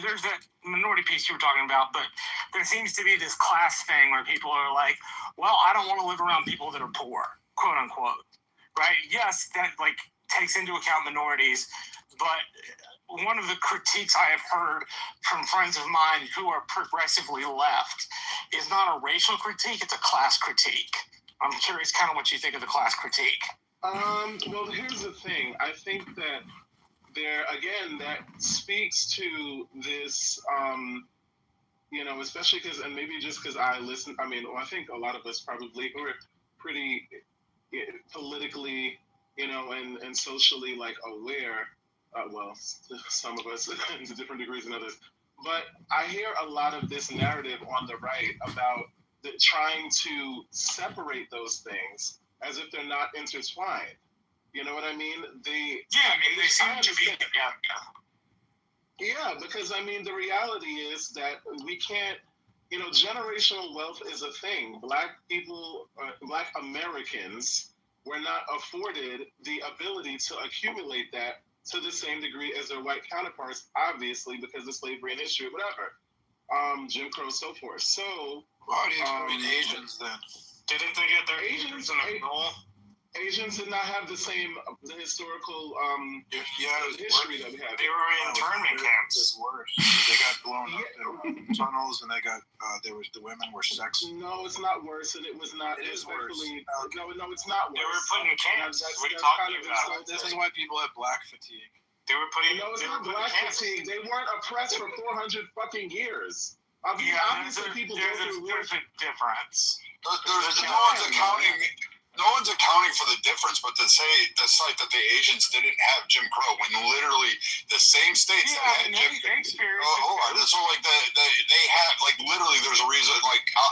Speaker 6: There's that minority piece you were talking about, but there seems to be this class thing where people are like, well, I don't want to live around people that are poor, quote unquote. Right? Yes, that, like, takes into account minorities, but one of the critiques I have heard from friends of mine who are progressively left is not a racial critique, it's a class critique. I'm curious kind of what you think of the class critique.
Speaker 10: Well, here's the thing. I think that that speaks to this, especially because, and maybe just because I listen, I think a lot of us probably who are pretty politically, and socially like aware, well, some of us to different degrees than others, but I hear a lot of this narrative on the right about trying to separate those things as if they're not intertwined. You know what I mean?
Speaker 6: They seem to be.
Speaker 10: Yeah, because the reality is that we can't. Generational wealth is a thing. Black people, Black Americans, were not afforded the ability to accumulate that to the same degree as their white counterparts, obviously, because of slavery and history, whatever. Jim Crow, so forth. So,
Speaker 4: why do you mean Asians then? Didn't they get their Asians in a goal?
Speaker 10: Asians did not have the same historical history that we have.
Speaker 4: They were in internment camps.
Speaker 12: It's worse. They got blown up. They were in tunnels, and they got the women were sex.
Speaker 10: No, it's not worse, and it was not.
Speaker 12: It is worse.
Speaker 10: No, it's not worse.
Speaker 4: They were put in camps. What are you talking about?
Speaker 12: This is why people have black fatigue.
Speaker 4: They were putting.
Speaker 10: No, it's not black fatigue. They weren't oppressed for 400 fucking years. Obviously, people go through.
Speaker 6: There's a difference.
Speaker 13: No one's accounting for the difference, but to cite that the Asians didn't have Jim Crow when literally the same states that had Jim Crow. Hold on. So they had literally there's a reason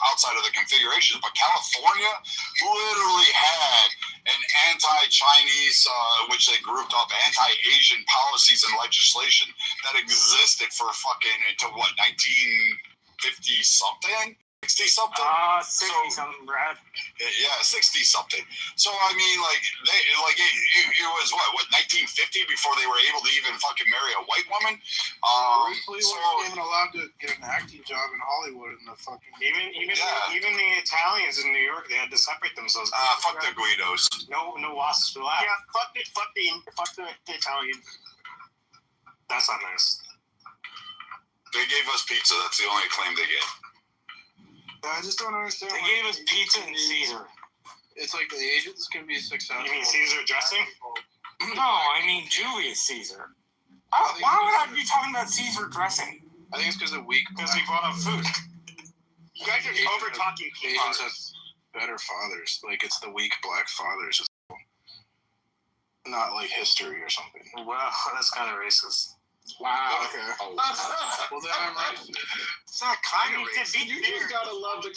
Speaker 13: outside of the configurations, but California literally had an anti-Chinese, which they grouped up anti-Asian policies and legislation that existed for fucking until 1950 something. 60-something?
Speaker 6: 60-something, Brad.
Speaker 13: Yeah, 60-something. So, it was, 1950 before they were able to even fucking marry a white woman?
Speaker 12: Bruce Lee wasn't even allowed to get an acting job in Hollywood in the fucking...
Speaker 4: Even the Italians in New York, they had to separate themselves.
Speaker 13: Fuck the Guidos.
Speaker 4: No wasps allowed.
Speaker 8: Yeah, fuck the Italians.
Speaker 4: That's not nice.
Speaker 13: They gave us pizza. That's the only claim they get.
Speaker 12: I just don't understand.
Speaker 6: They gave us pizza and Caesar.
Speaker 12: It's like the Asians can be successful.
Speaker 4: You mean Caesar dressing?
Speaker 6: No, I mean Julius Caesar. Why would I be talking about Caesar dressing?
Speaker 12: I think it's because of weak.
Speaker 4: Because we brought up food.
Speaker 8: You guys are over talking people.
Speaker 12: Asians have better fathers. It's the weak black fathers. Not like history or something.
Speaker 4: Well, that's kind of racist.
Speaker 10: Wow.
Speaker 12: Okay. Well, then I'm racist.
Speaker 4: It's not kind of racist.
Speaker 10: You just gotta love the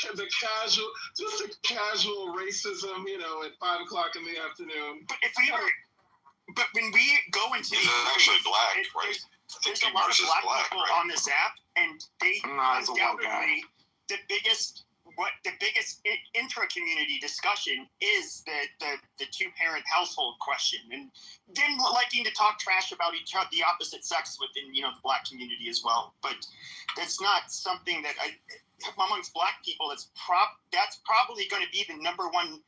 Speaker 10: casual racism, at 5 o'clock in the afternoon.
Speaker 8: But when we go into
Speaker 13: these, actually black, right?
Speaker 8: There's a lot of black people on this app, and they undoubtedly the biggest intra-community discussion is the two-parent household question, and then liking to talk trash about the opposite sex within the black community as well. But that's not something that amongst black people that's probably going to be the number one.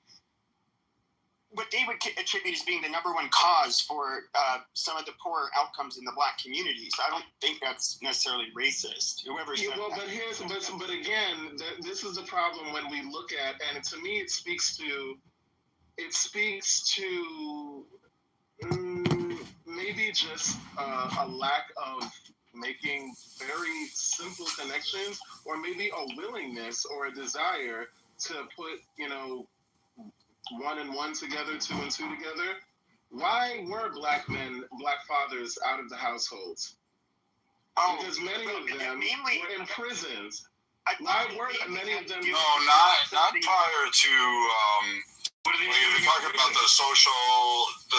Speaker 8: What they would attribute as being the number one cause for some of the poor outcomes in the black community. So I don't think that's necessarily racist. Whoever's
Speaker 10: but again, this is the problem when we look at, and to me, it speaks to maybe just a lack of making very simple connections, or maybe a willingness or a desire to put, 1 and 1 together, 2 and 2 together. Why were black fathers out of the households? Because many of them were in prisons. Why were many of them?
Speaker 13: No, not prior to. You're talking about the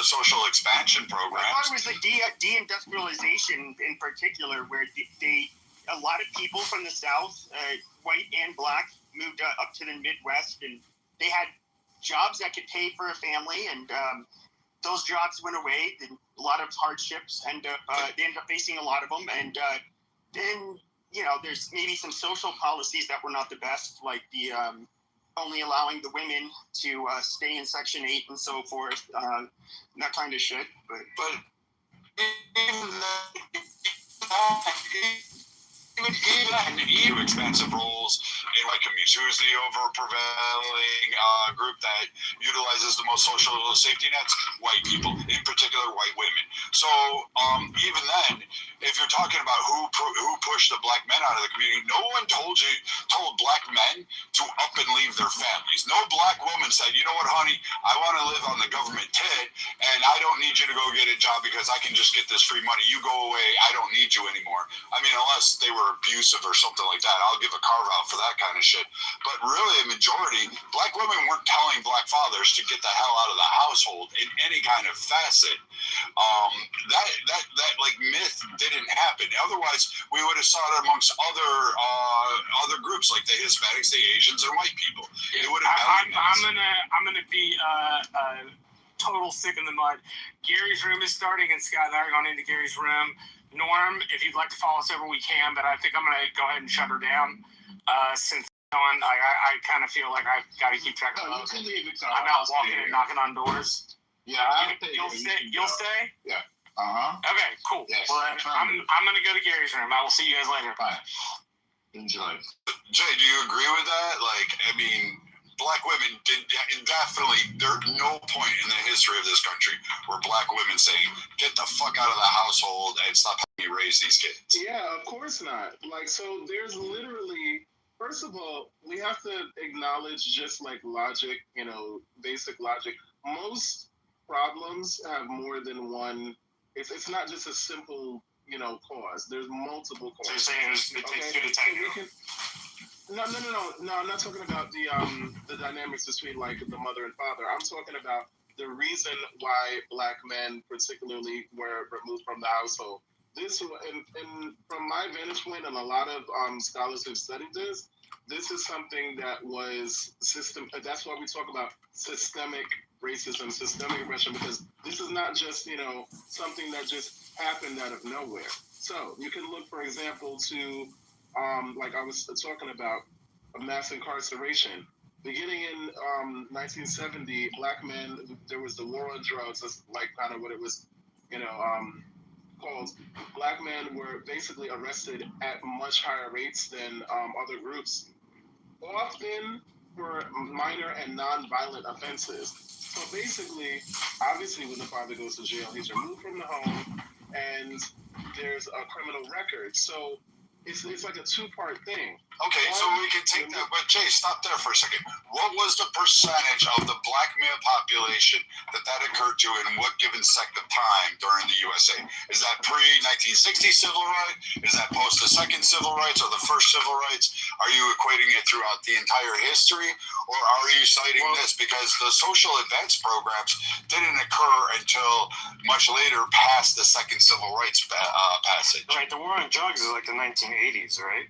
Speaker 13: social expansion programs.
Speaker 8: I thought it was the deindustrialization in particular, where a lot of people from the South, white and black, moved up to the Midwest, and they had jobs that could pay for a family, and those jobs went away. A lot of hardships, and they ended up facing a lot of them. And then there's maybe some social policies that were not the best, like the only allowing the women to stay in Section 8 and so forth, that kind of shit. But
Speaker 13: even expensive roles in white communities. Who's the over prevailing group that utilizes the most social safety nets? White people, in particular white women. So even then, if you're talking about who pushed the black men out of the community, no one told black men to up and leave their families. No black woman said, you know what, honey, I want to live on the government tit, and I don't need you to go get a job because I can just get this free money. You go away. I don't need you anymore. I mean, unless they were abusive or something like that, I'll give a carve out for that kind of shit. But really, a majority, black women weren't telling black fathers to get the hell out of the household in any kind of facet. That like myth didn't happen. Otherwise, we would have saw it amongst other groups like the Hispanics, the Asians, and white people. It would have.
Speaker 6: I'm gonna be total sick in the mud. Gary's room is starting, and Scott and I are going into Gary's room. Norm, if you'd like to follow us over, we can, but I think I'm going to go ahead and shut her down since I kind of feel like I've got to keep track of those. I'm out walking and knocking on doors.
Speaker 1: Yeah,
Speaker 6: You'll stay?
Speaker 1: Yeah.
Speaker 6: Okay, cool.
Speaker 1: Yes,
Speaker 6: well, I'm going to go to Gary's room. I will see you guys later.
Speaker 1: Bye. Enjoy.
Speaker 13: Jay, do you agree with that? Like, I mean, black women did definitely. There's no point in the history of this country where black women say, "Get the fuck out of the household and stop having me raise these kids."
Speaker 10: Yeah, of course not. Like, so there's literally. First of all, we have to acknowledge just like logic, basic logic. Most problems have more than one. It's not just a simple, cause. There's multiple causes.
Speaker 6: So you're saying it takes two to tango?
Speaker 10: No. I'm not talking about the dynamics between like the mother and father. I'm talking about the reason why black men, particularly, were removed from the household. This, and from my vantage point, and a lot of scholars who've studied this is something that was That's why we talk about systemic racism, systemic oppression, because this is not just something that just happened out of nowhere. So you can look, for example, to like I was talking about mass incarceration. Beginning in 1970, black men, there was the war on drugs. That's like kind of what it was, called. Black men were basically arrested at much higher rates than other groups, often for minor and non-violent offenses. So basically, obviously, when the father goes to jail, he's removed from the home, and there's a criminal record. So it's like a two-part thing.
Speaker 13: Okay, so we can take that, but Jay, stop there for a second. What was the percentage of the black male population that occurred to in what given sect of time during the USA? Is that pre-1960 civil rights? Is that post the second civil rights or the first civil rights? Are you equating it throughout the entire history, or are you citing this because the social advance programs didn't occur until much later past the second civil rights passage?
Speaker 14: Right, the war on drugs is like the 1980s, right?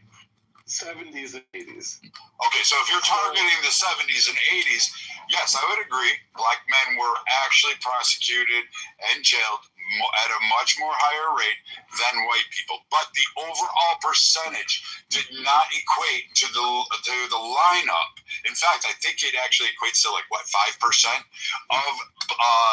Speaker 10: 70s and 80s.
Speaker 13: Okay, so if you're targeting the 70s and 80s, yes, I would agree. Black men were actually prosecuted and jailed at a much more higher rate than white people. But the overall percentage did not equate to the lineup. In fact, I think it actually equates to 5% of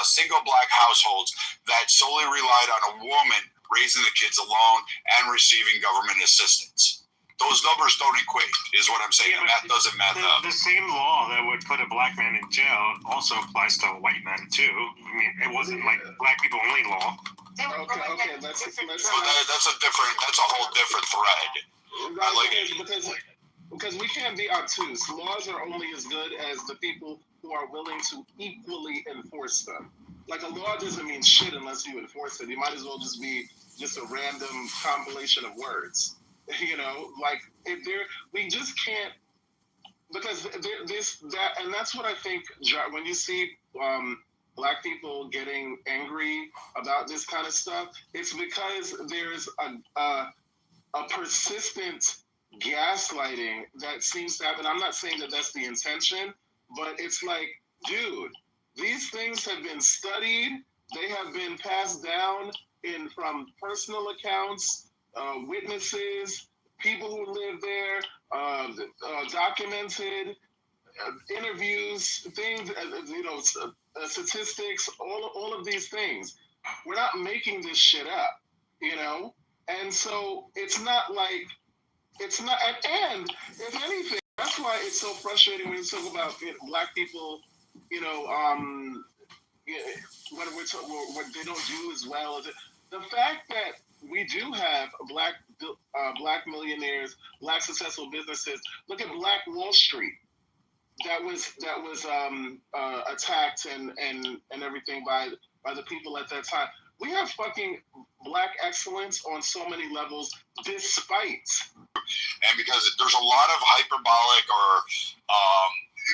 Speaker 13: single black households that solely relied on a woman raising the kids alone and receiving government assistance. Those numbers don't equate, is what I'm saying. The math doesn't math up.
Speaker 14: The same law that would put a black man in jail also applies to white men too. I mean, it wasn't like black people only law.
Speaker 10: Okay, that's a
Speaker 13: different. That's a whole different thread.
Speaker 10: Because we can't be obtuse. Laws are only as good as the people who are willing to equally enforce them. Like, a law doesn't mean shit unless you enforce it. It might as well just be just a random compilation of words. We just can't, because and that's what I think when you see black people getting angry about this kind of stuff, it's because there's a persistent gaslighting that seems to happen. I'm not saying that that's the intention, but it's like, dude, these things have been studied. They have been passed down from personal accounts, witnesses, people who live there, documented interviews, things, statistics, all of these things. We're not making this shit up, you know? And so it's not like, it's not, and if anything, that's why it's so frustrating when you talk about black people, you know, what they don't do as well as it. The fact that we do have black millionaires, black successful businesses. Look at Black Wall Street. That was attacked and everything by the people at that time. We have fucking black excellence on so many levels, despite.
Speaker 13: And because there's a lot of hyperbolic or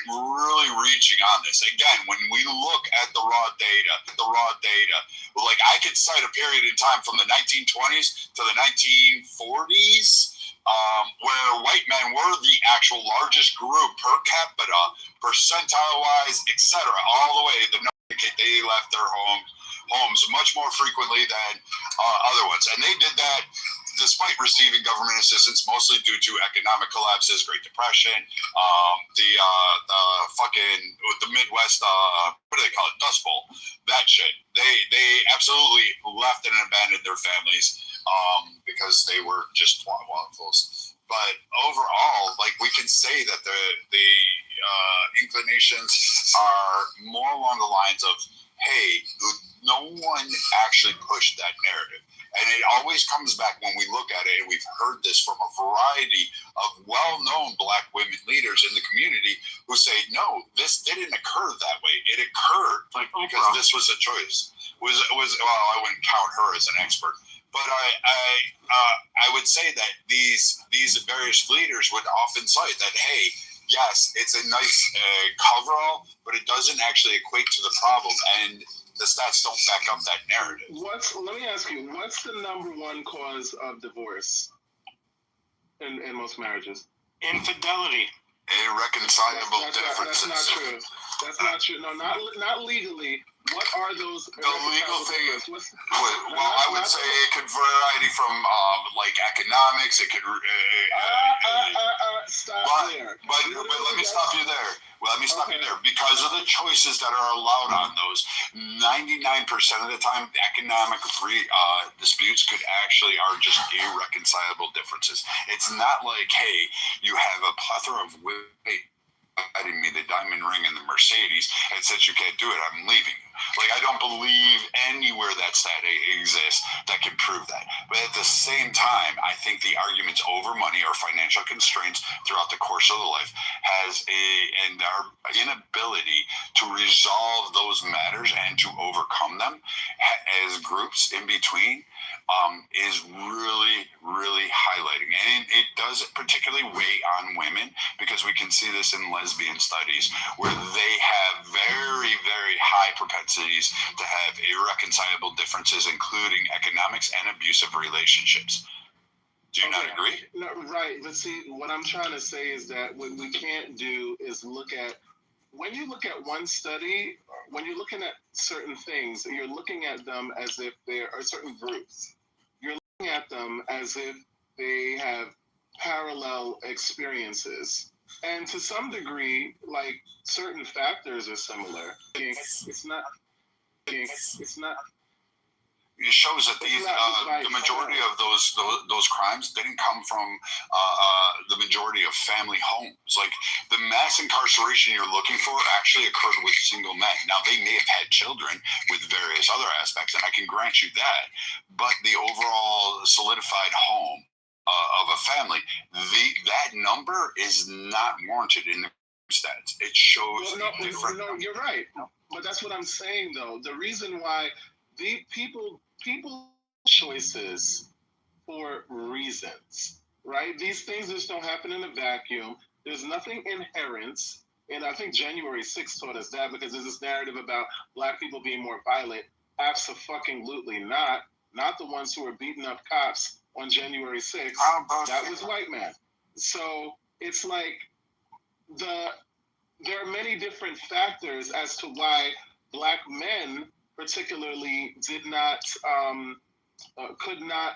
Speaker 13: really reaching on this. Again, when we look at the raw data, like I could cite a period in time from the 1920s to the 1940s. Where white men were the actual largest group per capita, percentile-wise, etc. All the way, they left their homes much more frequently than other ones, and they did that despite receiving government assistance, mostly due to economic collapses, Great Depression, the Midwest, what do they call it, Dust Bowl, that shit. They absolutely left and abandoned their families because they were just waffles. But overall, like we can say that the inclinations are more along the lines of, hey, no one actually pushed that narrative. And it always comes back when we look at it, and we've heard this from a variety of well-known black women leaders in the community who say, no, this didn't occur that way. It occurred because this was a choice. Well, I wouldn't count her as an expert. But I would say that these various leaders would often cite that, hey, yes, it's a nice coverall, but it doesn't actually equate to the problem, and the stats don't back up that narrative.
Speaker 10: Let me ask you, what's the number one cause of divorce in most marriages?
Speaker 14: Infidelity.
Speaker 13: Irreconcilable differences.
Speaker 10: That's not true. That's not true. No, not legally. What are those?
Speaker 13: The legal thing is, I would say it could vary from like economics. It could.
Speaker 10: Stop there.
Speaker 13: But let me stop you there. Because of the choices that are allowed on those, 99% of the time, economic disputes are just irreconcilable differences. It's not like, hey, you have a plethora of providing me the diamond ring and the Mercedes, and since you can't do it, I'm leaving. Like, I don't believe anywhere that exists that can prove that. But at the same time, I think the arguments over money or financial constraints throughout the course of the life and our inability to resolve those matters and to overcome them as groups in between is really, really highlighting. And it does particularly weigh on women, because we can see this in lesbian studies where they have very, very high propensities to have irreconcilable differences, including economics and abusive relationships. Do you not agree?
Speaker 10: No, right. But see, what I'm trying to say is that what we can't do is when you look at one study, when you're looking at certain things, you're looking at them as if there are certain groups. You're looking at them as if they have parallel experiences. And to some degree, like, certain factors are similar. It's not.
Speaker 13: It shows that the majority of those crimes didn't come from the majority of family homes. Like, the mass incarceration you're looking for actually occurred with single men. Now, they may have had children with various other aspects, and I can grant you that. But the overall solidified home of a family, that number is not warranted in the stats. It shows different.
Speaker 10: No, you're right. But that's what I'm saying, though. The reason why the people choices for reasons, right? These things just don't happen in a vacuum. There's nothing inherent. And I think January 6th taught us that, because there's this narrative about black people being more violent. Abso-fucking-lutely not. Not the ones who were beating up cops on January 6th. That was white men. So it's like there are many different factors as to why black men particularly could not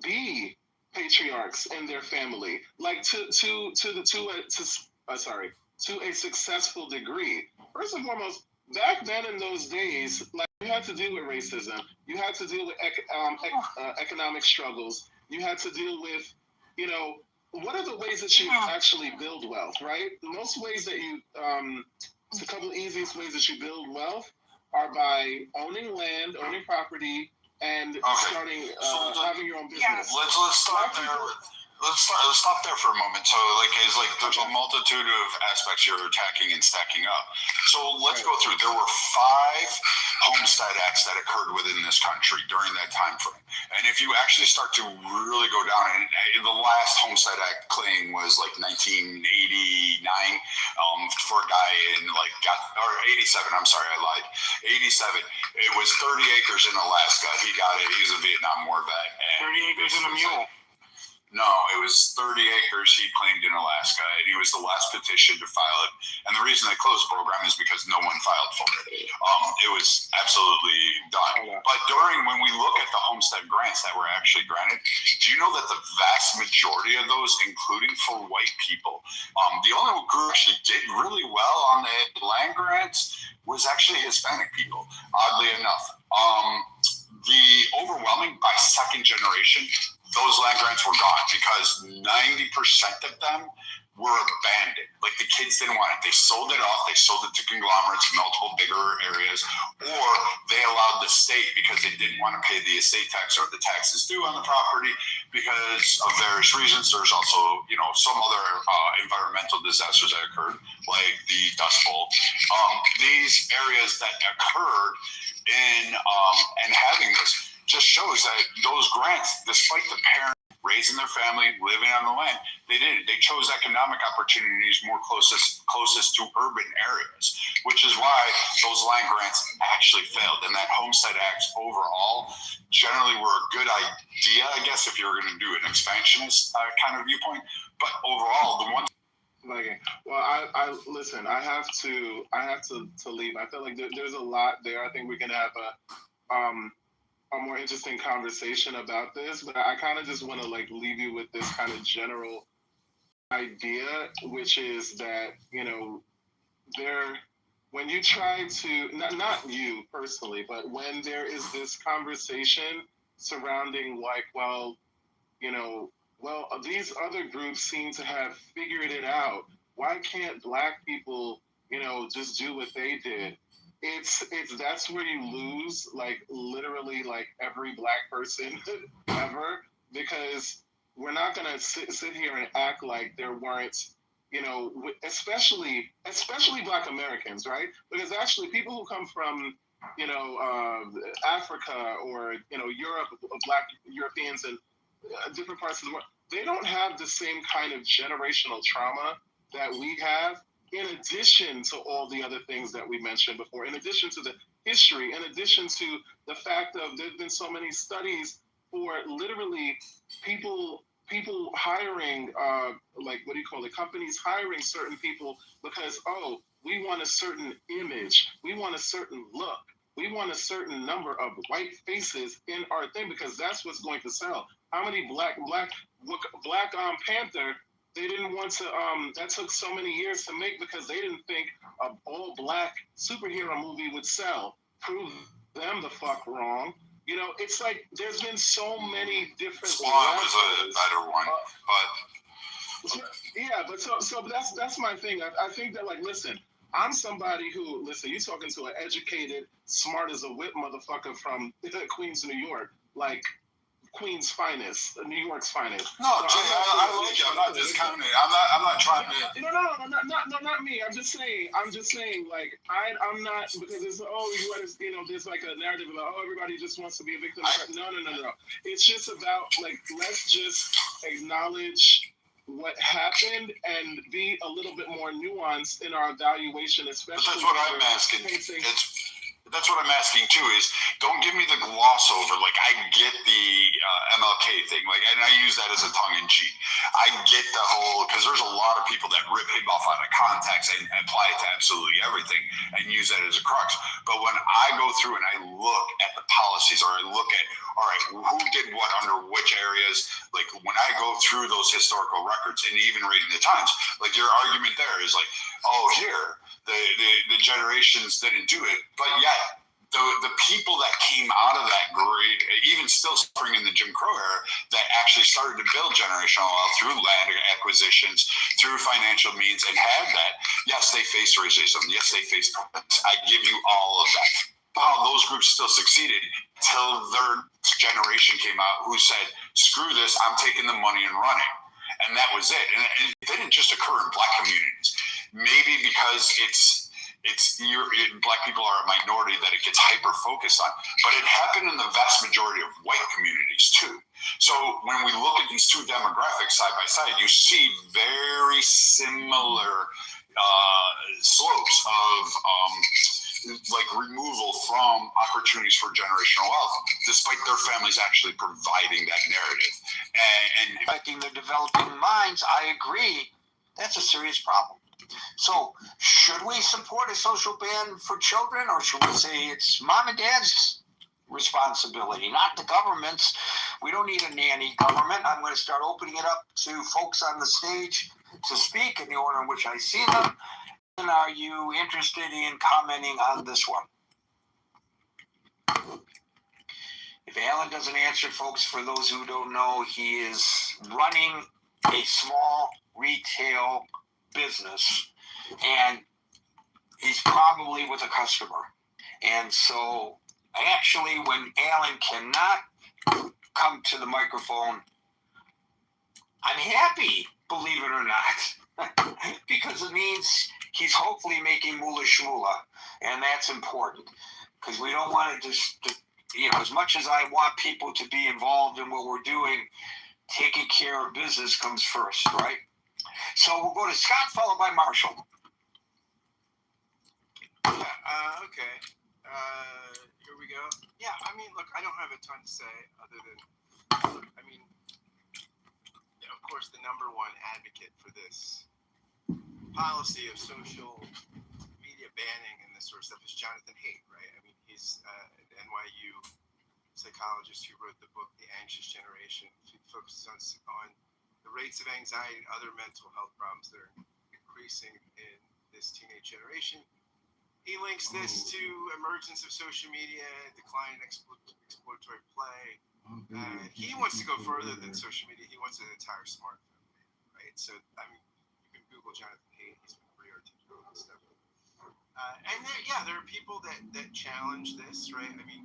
Speaker 10: be patriarchs in their family, like to a successful degree. First and foremost, back then in those days, like you had to deal with racism, you had to deal with economic struggles, you had to deal with, you know, what are the ways that you actually build wealth, right? Most ways that you, it's a couple of easiest ways that you build wealth are by owning land, owning property, and starting having your own business.
Speaker 13: Let's start there. Let's stop there for a moment. So, there's a multitude of aspects you're attacking and stacking up. So let's go through. There were 5 homestead acts that occurred within this country during that time frame. And if you actually start to really go down, and the last homestead act claim was like 1989 for a guy in or 87. I'm sorry, I lied. 87. It was 30 acres in Alaska. He got it. He's a Vietnam War vet.
Speaker 14: 30 acres and a mule.
Speaker 13: No, it was 30 acres he claimed in Alaska, and he was the last petition to file it. And the reason they closed the program is because no one filed for it. It was absolutely done. But when we look at the homestead grants that were actually granted, do you know that the vast majority of those, including for white people, the only group actually did really well on the land grants was actually Hispanic people, oddly enough. The overwhelming by second generation, those land grants were gone because 90% of them were abandoned. Like the kids didn't want it. They sold it off. They sold it to conglomerates, multiple bigger areas, or they allowed the state because they didn't want to pay the estate tax or the taxes due on the property because of various reasons. There's also, some other environmental disasters that occurred, like the Dust Bowl. These areas that occurred and having this just shows that those grants, despite the parents raising their family, living on the land, they didn't. They chose economic opportunities more closest to urban areas, which is why those land grants actually failed. And that Homestead Act overall generally were a good idea, I guess, if you were going to do an expansionist kind of viewpoint. But overall, the one.
Speaker 10: Well, I listen. I have to leave. I feel like there's a lot there. I think we can have a more interesting conversation about this, but I kind of just want to leave you with this kind of general idea, which is that when you try to not you personally, but when there is this conversation surrounding these other groups seem to have figured it out. Why can't Black people just do what they did? It's that's where you lose literally every Black person ever, because we're not gonna sit here and act like there weren't, especially Black Americans, right? Because actually people who come from Africa or Europe, Black Europeans and different parts of the world, they don't have the same kind of generational trauma that we have, in addition to all the other things that we mentioned before, in addition to the history, in addition to the fact of there's been so many studies for literally people hiring, companies hiring certain people because, we want a certain image, we want a certain look, we want a certain number of white faces in our thing because that's what's going to sell. How many Black Panther? They didn't want to. That took so many years to make because they didn't think an all-Black superhero movie would sell. Prove them the fuck wrong. It's like there's been so many different.
Speaker 13: Spawn was a better one,
Speaker 10: but so that's my thing. I think that listen. I'm somebody who, you're talking to an educated, smart as a whip motherfucker from Queens, New York, Queens' finest, New York's finest.
Speaker 13: No, Jay, I like you. I'm not discounting it. I'm not trying to.
Speaker 10: No, not me. I'm just saying. I'm not because it's there's a narrative about everybody just wants to be a victim. No. It's just about let's just acknowledge what happened and be a little bit more nuanced in our evaluation, especially.
Speaker 13: But that's what I'm asking. That's what I'm asking too. Is don't give me the gloss over. I get the MLK thing, and I use that as a tongue in cheek. I get the whole because there's a lot of people that rip him off out of context and apply it to absolutely everything and use that as a crux. But when I go through and I look at the policies, or I look at who did what under which areas, when I go through those historical records and even reading the Times, your argument there is here. the generations didn't do it, but yet the people that came out of that grade, even still suffering in the Jim Crow era, that actually started to build generational wealth through land acquisitions, through financial means, and had that. Yes, they faced racism. Yes, they faced. I give you all of that. Wow, those groups still succeeded till their generation came out who said, "Screw this! I'm taking the money and running." And that was it. And it didn't just occur in Black communities. Maybe because Black people are a minority that it gets hyper focused on, but it happened in the vast majority of white communities too. So when we look at these two demographics side by side, you see very similar slopes of like removal from opportunities for generational wealth, despite their families actually providing that narrative. And
Speaker 15: affecting their developing minds, I agree, that's a serious problem. So, should we support a social ban for children, or should we say it's mom and dad's responsibility, not the government's? We don't need a nanny government. I'm going to start opening it up to folks on the stage to speak in the order in which I see them. And are you interested in commenting on this one? If Alan doesn't answer, folks, for those who don't know, he is running a small retail business, and he's probably with a customer. And so actually, when Alan cannot come to the microphone, I'm happy, believe it or not, because it means he's hopefully making moolah shmoolah, and that's important, because we don't want to just, as much as I want people to be involved in what we're doing, taking care of business comes first, right? So we'll go to Scott, followed by Marshall.
Speaker 16: Okay. Here we go. Yeah, I mean, look, I don't have a ton to say other than, I mean, of course, the number one advocate for this policy of social media banning and this sort of stuff is Jonathan Haidt, right? I mean, he's an NYU psychologist who wrote the book The Anxious Generation. He focuses on the rates of anxiety and other mental health problems that are increasing in this teenage generation. He links this to emergence of social media, decline in exploratory play. He wants to go further than social media. He wants an entire smartphone, right? So, I mean, you can Google Jonathan Haidt. He's been pretty articulate and stuff. And there are people that challenge this, right? I mean,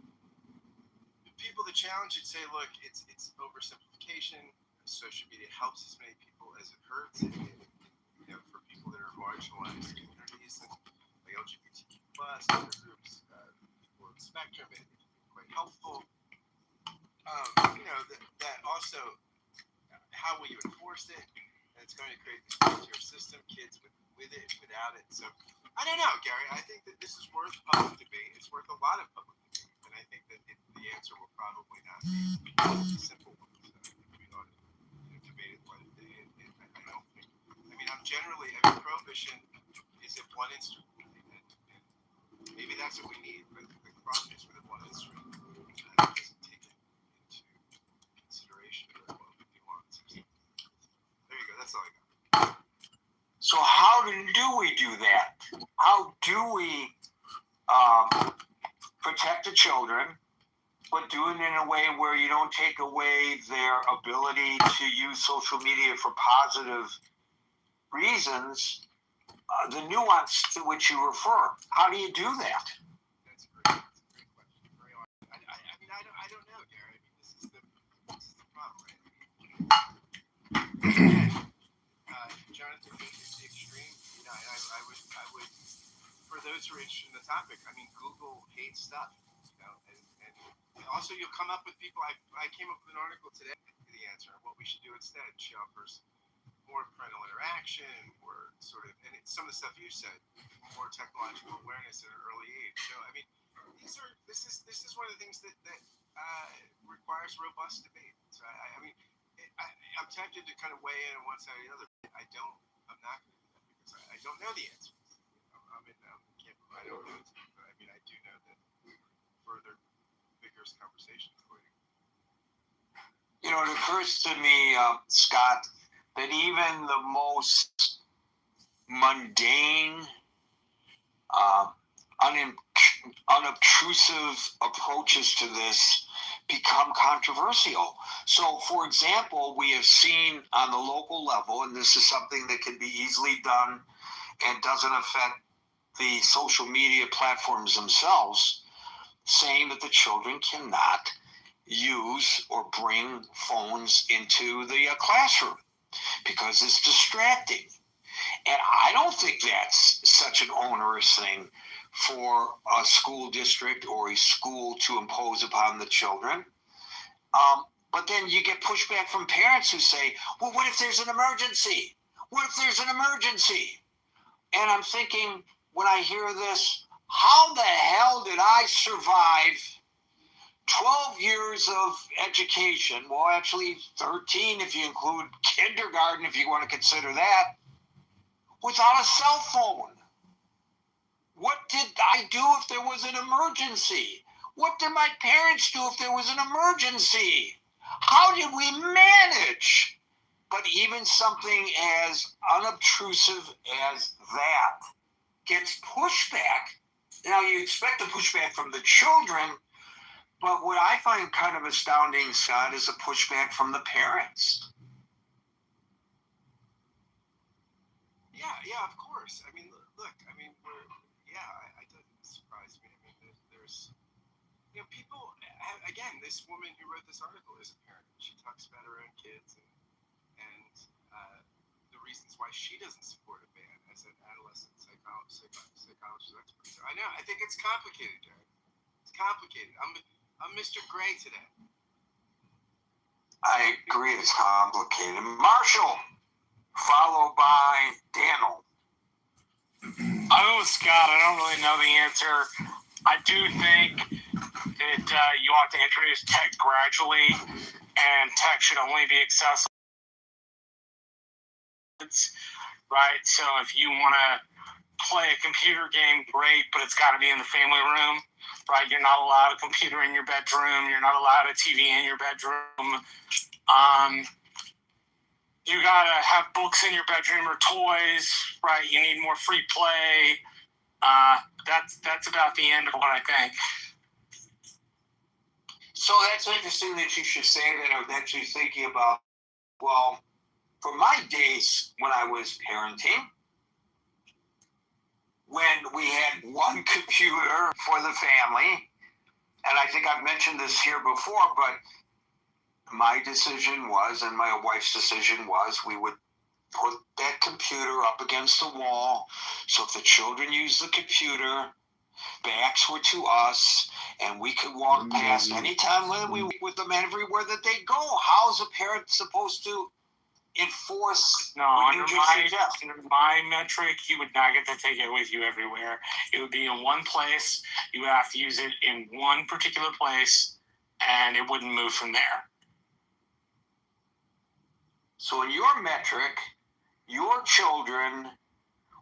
Speaker 16: people that challenge it say, look, it's oversimplification. Social media helps as many people as it hurts. For people that are marginalized communities and like LGBTQ plus, other groups, people on the spectrum, it can be quite helpful. That also, how will you enforce it? And it's going to create this two-tier system, kids with it, without it. So, I don't know, Gary. I think that this is worth public debate. It's worth a lot of public debate. And I think that the answer will probably not be a simple one. So we ought to debate it one day. I don't think. I mean, prohibition is a one instrument. And maybe that's what we need. But the problem is with a one instrument. It doesn't take it into consideration what we want. There you go. That's all I got.
Speaker 15: So how do we do that? How do we protect the children, but do it in a way where you don't take away their ability to use social media for positive reasons? The nuance to which you refer. How do you do that?
Speaker 16: That's a great question. Very hard. I mean, I don't know, Gary. I mean, this is the problem, right? Jonathan is the extreme. You know, I would, for those who are interested in the topic, I mean, Google hates stuff. You know, and also you'll come up with people. I came up with an article today. The answer on what we should do instead. She offers more parental interaction, more sort of, and it's some of the stuff you said, more technological awareness at an early age. So, I mean, this is one of the things that requires robust debate. So, I'm tempted to kind of weigh in on one side or the other. I'm not going to do that because I don't know the answer. I don't know. But I mean, I do know that further vigorous conversation is going to.
Speaker 15: You know, it occurs to me, Scott, that even the most mundane unobtrusive approaches to this become controversial. So, for example, we have seen on the local level, and this is something that can be easily done and doesn't affect the social media platforms themselves, saying that the children cannot use or bring phones into the classroom because it's distracting. And I don't think that's such an onerous thing for a school district or a school to impose upon the children. But then you get pushback from parents who say, well, what if there's an emergency? What if there's an emergency? And I'm thinking, when I hear this, how the hell did I survive 12 years of education? Well, actually 13 if you include kindergarten, if you want to consider that, without a cell phone. What did I do if there was an emergency? What did my parents do if there was an emergency? How did we manage? But even something as unobtrusive as that gets pushback. Now, you expect the pushback from the children, but what I find kind of astounding, Scott, is a pushback from the parents.
Speaker 16: Yeah, of course. I mean, look, it doesn't surprise me. I mean, there's people, again, this woman who wrote this article is a parent. She talks about her own kids and the reasons why she doesn't support a ban as an adolescent psychologist expert. So I know, I think it's complicated, Jared. It's complicated. I'm Mr. Gray today.
Speaker 15: I agree, it's complicated. Marshall, followed by Daniel.
Speaker 6: I go with Scott. I don't really know the answer. I do think that you ought to introduce tech gradually, and tech should only be accessible. Right? So if you want to play a computer game, great, but it's got to be in the family room. Right? You're not allowed a computer in your bedroom. You're not allowed a TV in your bedroom. You got to have books in your bedroom or toys, right? You need more free play. That's about the end of what I think.
Speaker 15: So that's interesting that you should say that. I was actually thinking about, well, for my days when I was parenting, when we had one computer for the family, and I think I've mentioned this here before, but my decision was, and my wife's decision was, we would put that computer up against the wall, so if the children used the computer, backs were to us, and we could walk past anytime we with them everywhere that they go. How is a parent supposed to enforce?
Speaker 6: No, under my metric, you would not get to take it with you everywhere. It would be in one place. You would have to use it in one particular place, and it wouldn't move from there.
Speaker 15: So in your metric, your children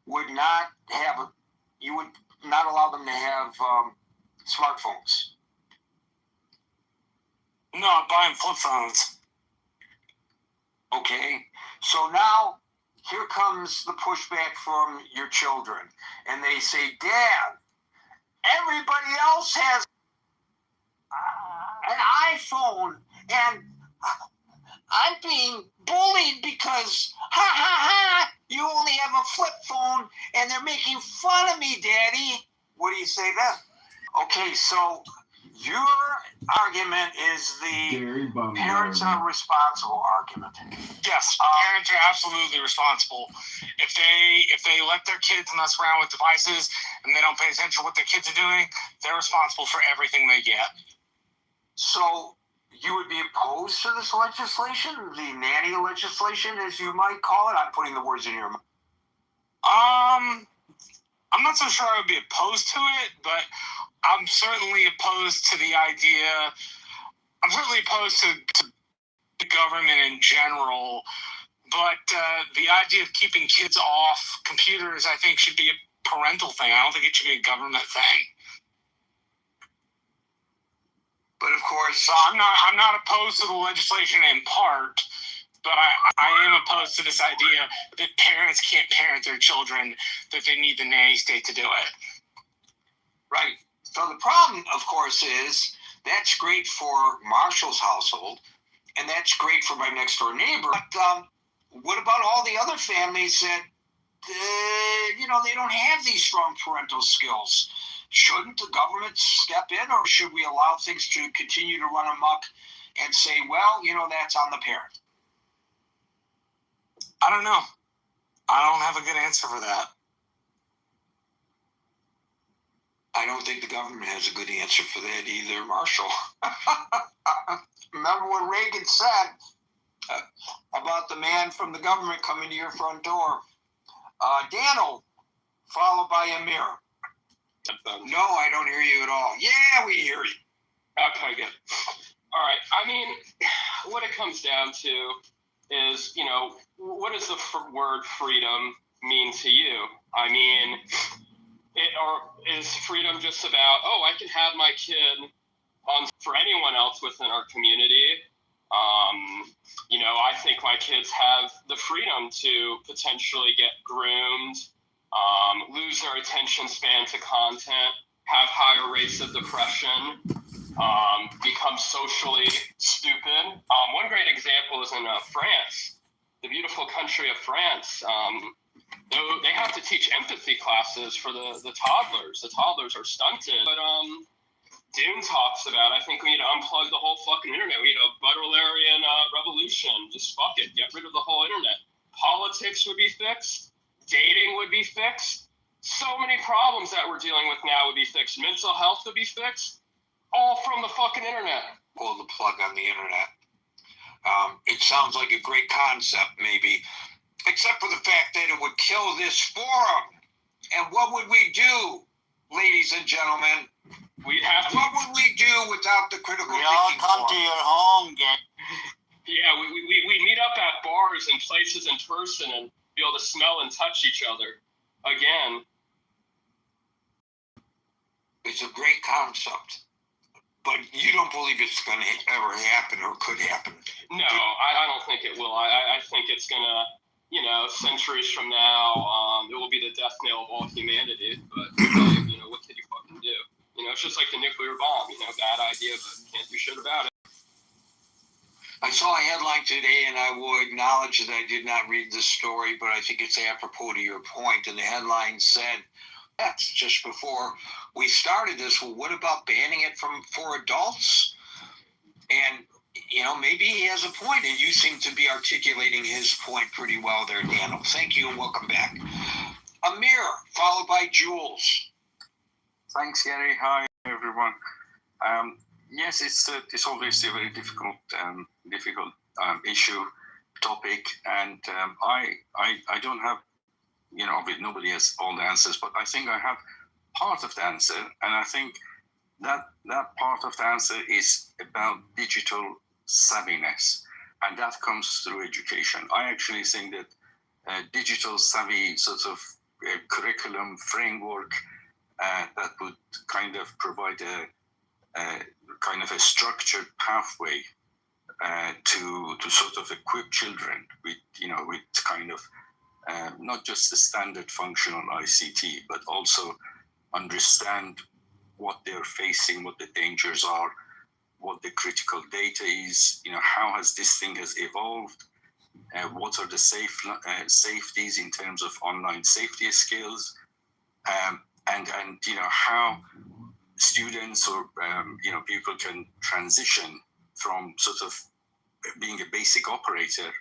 Speaker 15: would not have, you would not allow them to have smartphones.
Speaker 6: No, I'm buying flip phones.
Speaker 15: Okay, so now here comes the pushback from your children. And they say, Dad, everybody else has an iPhone, and I'm being bullied because, you only have a flip phone, and they're making fun of me, Daddy. What do you say then? Okay, so your argument is the parents are responsible argument.
Speaker 6: Yes, parents are absolutely responsible. If they let their kids mess around with devices and they don't pay attention to what their kids are doing, they're responsible for everything they get.
Speaker 15: So you would be opposed to this legislation, the nanny legislation, as you might call it? I'm putting the words in your mouth.
Speaker 6: I'm not so sure I would be opposed to it, but I'm certainly opposed to the idea. I'm certainly opposed to the government in general, but the idea of keeping kids off computers, I think, should be a parental thing. I don't think it should be a government thing.
Speaker 15: But of course,
Speaker 6: so I'm not opposed to the legislation in part, but I am opposed to this idea that parents can't parent their children, that they need the nanny state to do it.
Speaker 15: Right. So the problem, of course, is that's great for Marshall's household, and that's great for my next door neighbor. But what about all the other families that, they don't have these strong parental skills? Shouldn't the government step in, or should we allow things to continue to run amok and say, well, that's on the parent?
Speaker 6: I don't know. I don't have a good answer for that.
Speaker 15: I don't think the government has a good answer for that either, Marshall. Remember what Reagan said about the man from the government coming to your front door? Daniel, followed by Amir. No, I don't hear you at all. Yeah, we hear you.
Speaker 17: Okay, good. All right. I mean, what it comes down to is, what does the word freedom mean to you? I mean, or is freedom just about, I can have my kid for anyone else within our community? I think my kids have the freedom to potentially get groomed, lose their attention span to content, have higher rates of depression, become socially stupid. One great example is in France, the beautiful country of France. They have to teach empathy classes for the toddlers. The toddlers are stunted. But Dune talks about, I think we need to unplug the whole fucking internet. We need a Butlerian revolution. Just fuck it. Get rid of the whole internet. Politics would be fixed. Dating would be fixed. So many problems that we're dealing with now would be fixed. Mental health would be fixed. All from the fucking internet.
Speaker 15: Pull the plug on the internet. It sounds like a great concept, maybe, except for the fact that it would kill this forum. And what would we do, ladies and gentlemen?
Speaker 17: We'd have to.
Speaker 15: What would we do without the critical thinking?
Speaker 8: We all come to your home,
Speaker 17: Yeah, we meet up at bars and places in person and be able to smell and touch each other again.
Speaker 15: It's a great concept, but you don't believe it's going to ever happen or could happen.
Speaker 17: No, I don't think it will. I think it's going to, centuries from now, it will be the death knell of all humanity. But, what can you fucking do? It's just like the nuclear bomb, bad idea, but can't do shit about it.
Speaker 15: I saw a headline today, and I will acknowledge that I did not read this story, but I think it's apropos to your point. And the headline said, that's just before we started this, well, what about banning it for adults? And, maybe he has a point, and you seem to be articulating his point pretty well there, Daniel. Thank you, and welcome back. Amir, followed by Jules.
Speaker 18: Thanks, Gary. Hi, everyone. Yes, it's obviously a very difficult issue, topic, and I don't have, nobody has all the answers, but I think I have part of the answer, and I think that part of the answer is about digital savviness, and that comes through education. I actually think that digital savvy sort of curriculum framework that would kind of provide a kind of a structured pathway to sort of equip children with kind of not just the standard functional ICT, but also understand what they're facing, what the dangers are, what the critical data is, how has this thing has evolved, what are the safeties in terms of online safety skills, and how students or people can transition from sort of being a basic operator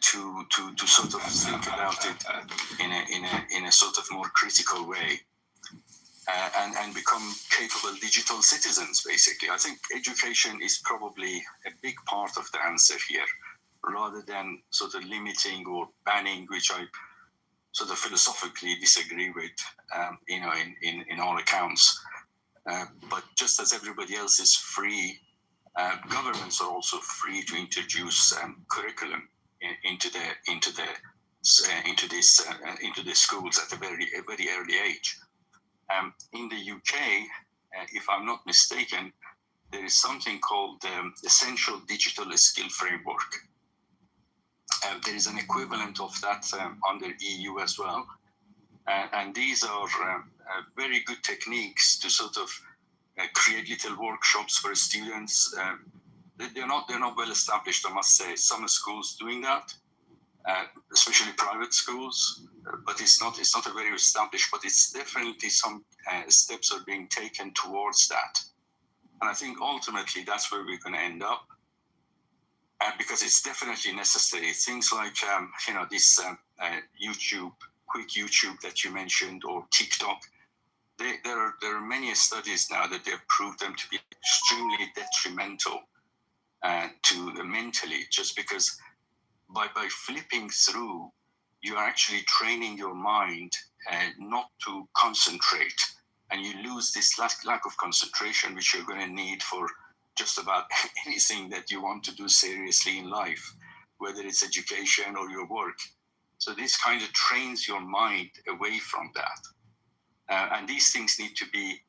Speaker 18: to sort of think about it in a sort of more critical way, and become capable digital citizens. Basically, I think education is probably a big part of the answer here, rather than sort of limiting or banning, which I sort of philosophically disagree with, in all accounts. But just as everybody else is free, governments are also free to introduce curriculum into the schools at a very early age. In the UK, if I'm not mistaken, there is something called the Essential Digital Skill Framework. There is an equivalent of that under EU as well. And these are very good techniques to sort of create little workshops for students. They're not well established, I must say. Some schools doing that, especially private schools, but it's not a very established. But it's definitely some steps are being taken towards that, and I think ultimately that's where we're going to end up, because it's definitely necessary. Things like this YouTube, quick YouTube that you mentioned, or TikTok. There are many studies now that they've proved them to be extremely detrimental to the mentally, just because by flipping through, you are actually training your mind not to concentrate, and you lose this lack of concentration, which you're going to need for just about anything that you want to do seriously in life, whether it's education or your work. So this kind of trains your mind away from that, and these things need to be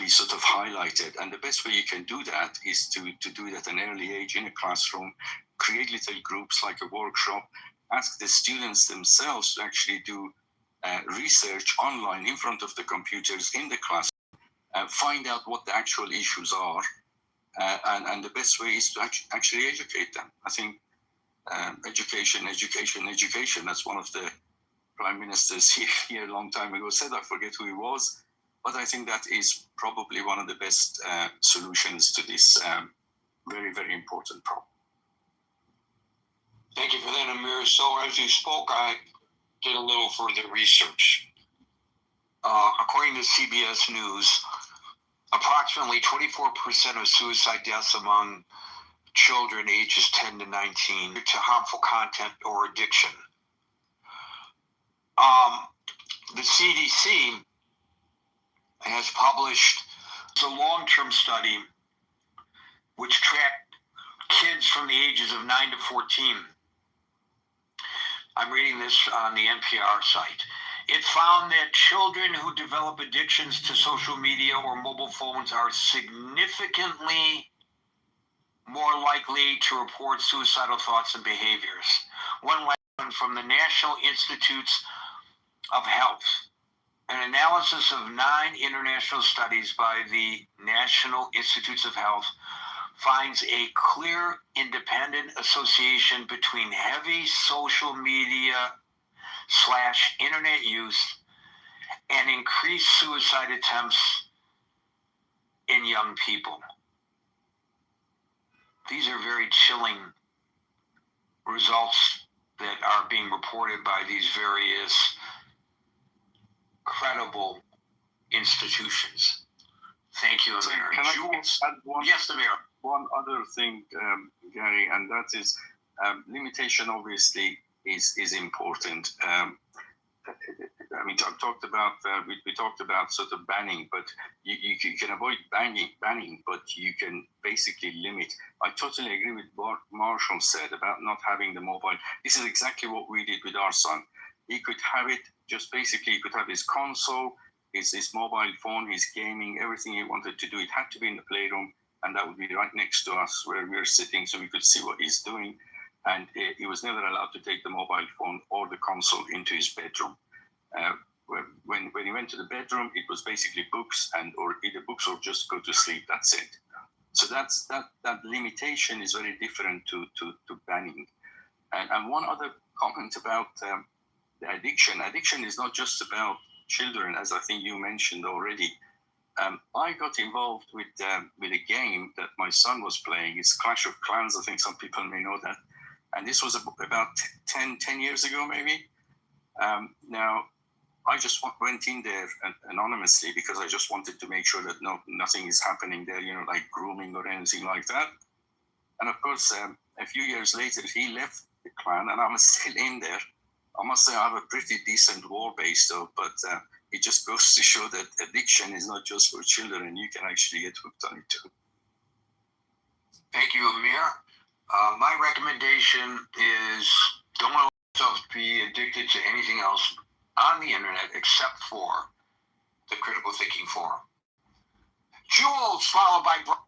Speaker 18: sort of highlighted. And the best way you can do that is to do it at an early age in a classroom, create little groups like a workshop, ask the students themselves to actually do research online in front of the computers in the class, find out what the actual issues are, and the best way is to actually educate them. I think education. That's one of the prime ministers here a long time ago said. I forget who he was, but I think that is probably one of the best solutions to this very, very important problem.
Speaker 15: Thank you for that, Amir. So as you spoke, I did a little further research. According to CBS News, approximately 24% of suicide deaths among children ages 10 to 19 due to harmful content or addiction. The CDC has published a long-term study which tracked kids from the ages of 9 to 14. I'm reading this on the NPR site. It found that children who develop addictions to social media or mobile phones are significantly more likely to report suicidal thoughts and behaviors. One lesson from the National Institutes of Health. An analysis of 9 international studies by the National Institutes of Health finds a clear independent association between heavy social media / internet use and increased suicide attempts in young people. These are very chilling results that are being reported by these various credible institutions. Thank you, Amir.
Speaker 18: Can I add one?
Speaker 15: Yes, Amir.
Speaker 18: One other thing, Gary, and that is limitation. Obviously, is important. I mean, I talked about we talked about sort of banning, but you can avoid banning, but you can basically limit. I totally agree with what Marshall said about not having the mobile. This is exactly what we did with our son. He could have it, just basically he could have his console, his mobile phone, his gaming, everything he wanted to do. It had to be in the playroom, and that would be right next to us where we were sitting, so we could see what he's doing. And he was never allowed to take the mobile phone or the console into his bedroom. When he went to the bedroom, it was basically books, or either books or just go to sleep. That's it. So that limitation is very different to banning. And one other comment about the addiction. Addiction is not just about children, as I think you mentioned already. I got involved with a game that my son was playing. It's Clash of Clans. I think some people may know that. And this was about 10 years ago, maybe. Now, I just went in there anonymously because I just wanted to make sure that nothing is happening there, like grooming or anything like that. And of course, a few years later, he left the clan, and I'm still in there. I must say I have a pretty decent war base, though, but it just goes to show that addiction is not just for children, and you can actually get hooked on it too.
Speaker 15: Thank you, Amir. My recommendation is don't allow yourself to be addicted to anything else on the internet except for the Critical Thinking Forum. Jules, followed by Brian.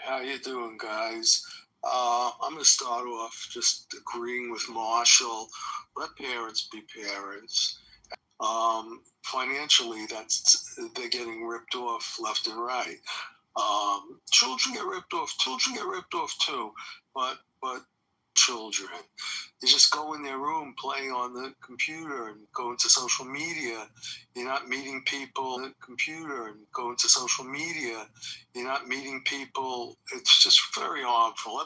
Speaker 19: How you doing, guys? I'm going to start off just agreeing with Marshall. Let parents be parents. Financially, they're getting ripped off left and right. Children get ripped off. Children get ripped off too, but children, they just go in their room, play on the computer, and go into social media. You're not meeting people on the computer and go into social media. You're not meeting people. It's just very harmful.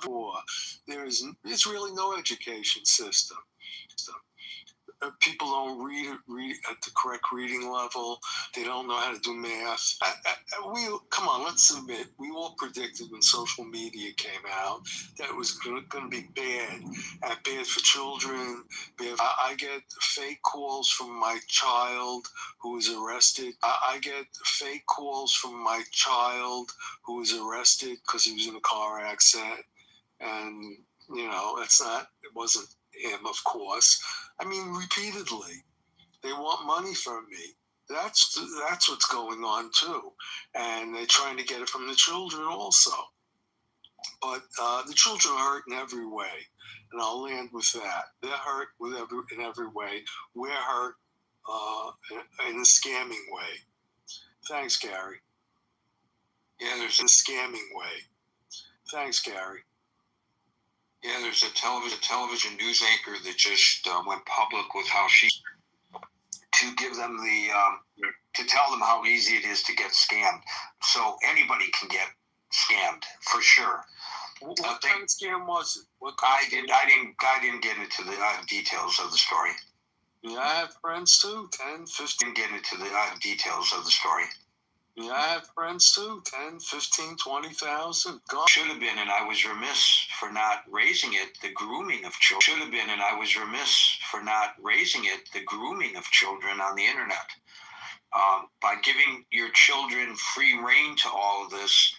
Speaker 19: There's really no education system. People don't read at the correct reading level. They don't know how to do math. Come on, let's admit, we all predicted when social media came out that it was going to be bad for children. I get fake calls from my child who was arrested. I get fake calls from my child who was arrested because he was in a car accident. And, it wasn't him, of course. I mean, repeatedly, they want money from me. That's what's going on too, and they're trying to get it from the children also. But the children are hurt in every way, and I'll land with that. They're hurt in every way. We're hurt in a scamming way. Thanks, Gary. Yeah, there's a scamming way. Thanks, Gary. Yeah, there's a television news anchor that just went public with how she to give them to tell them how easy it is to get scammed. So anybody can get scammed for sure. What kind of scam was it? I didn't get into the details of the story. Yeah, I have friends too. 10, 15. Get into the details of the story. Yeah, I have friends too. 10, 15, 20,000. Should have been, and I was remiss for not raising it, the grooming of children. Should have been, and I was remiss for not raising it, the grooming of children on the internet. By giving your children free reign to all of this,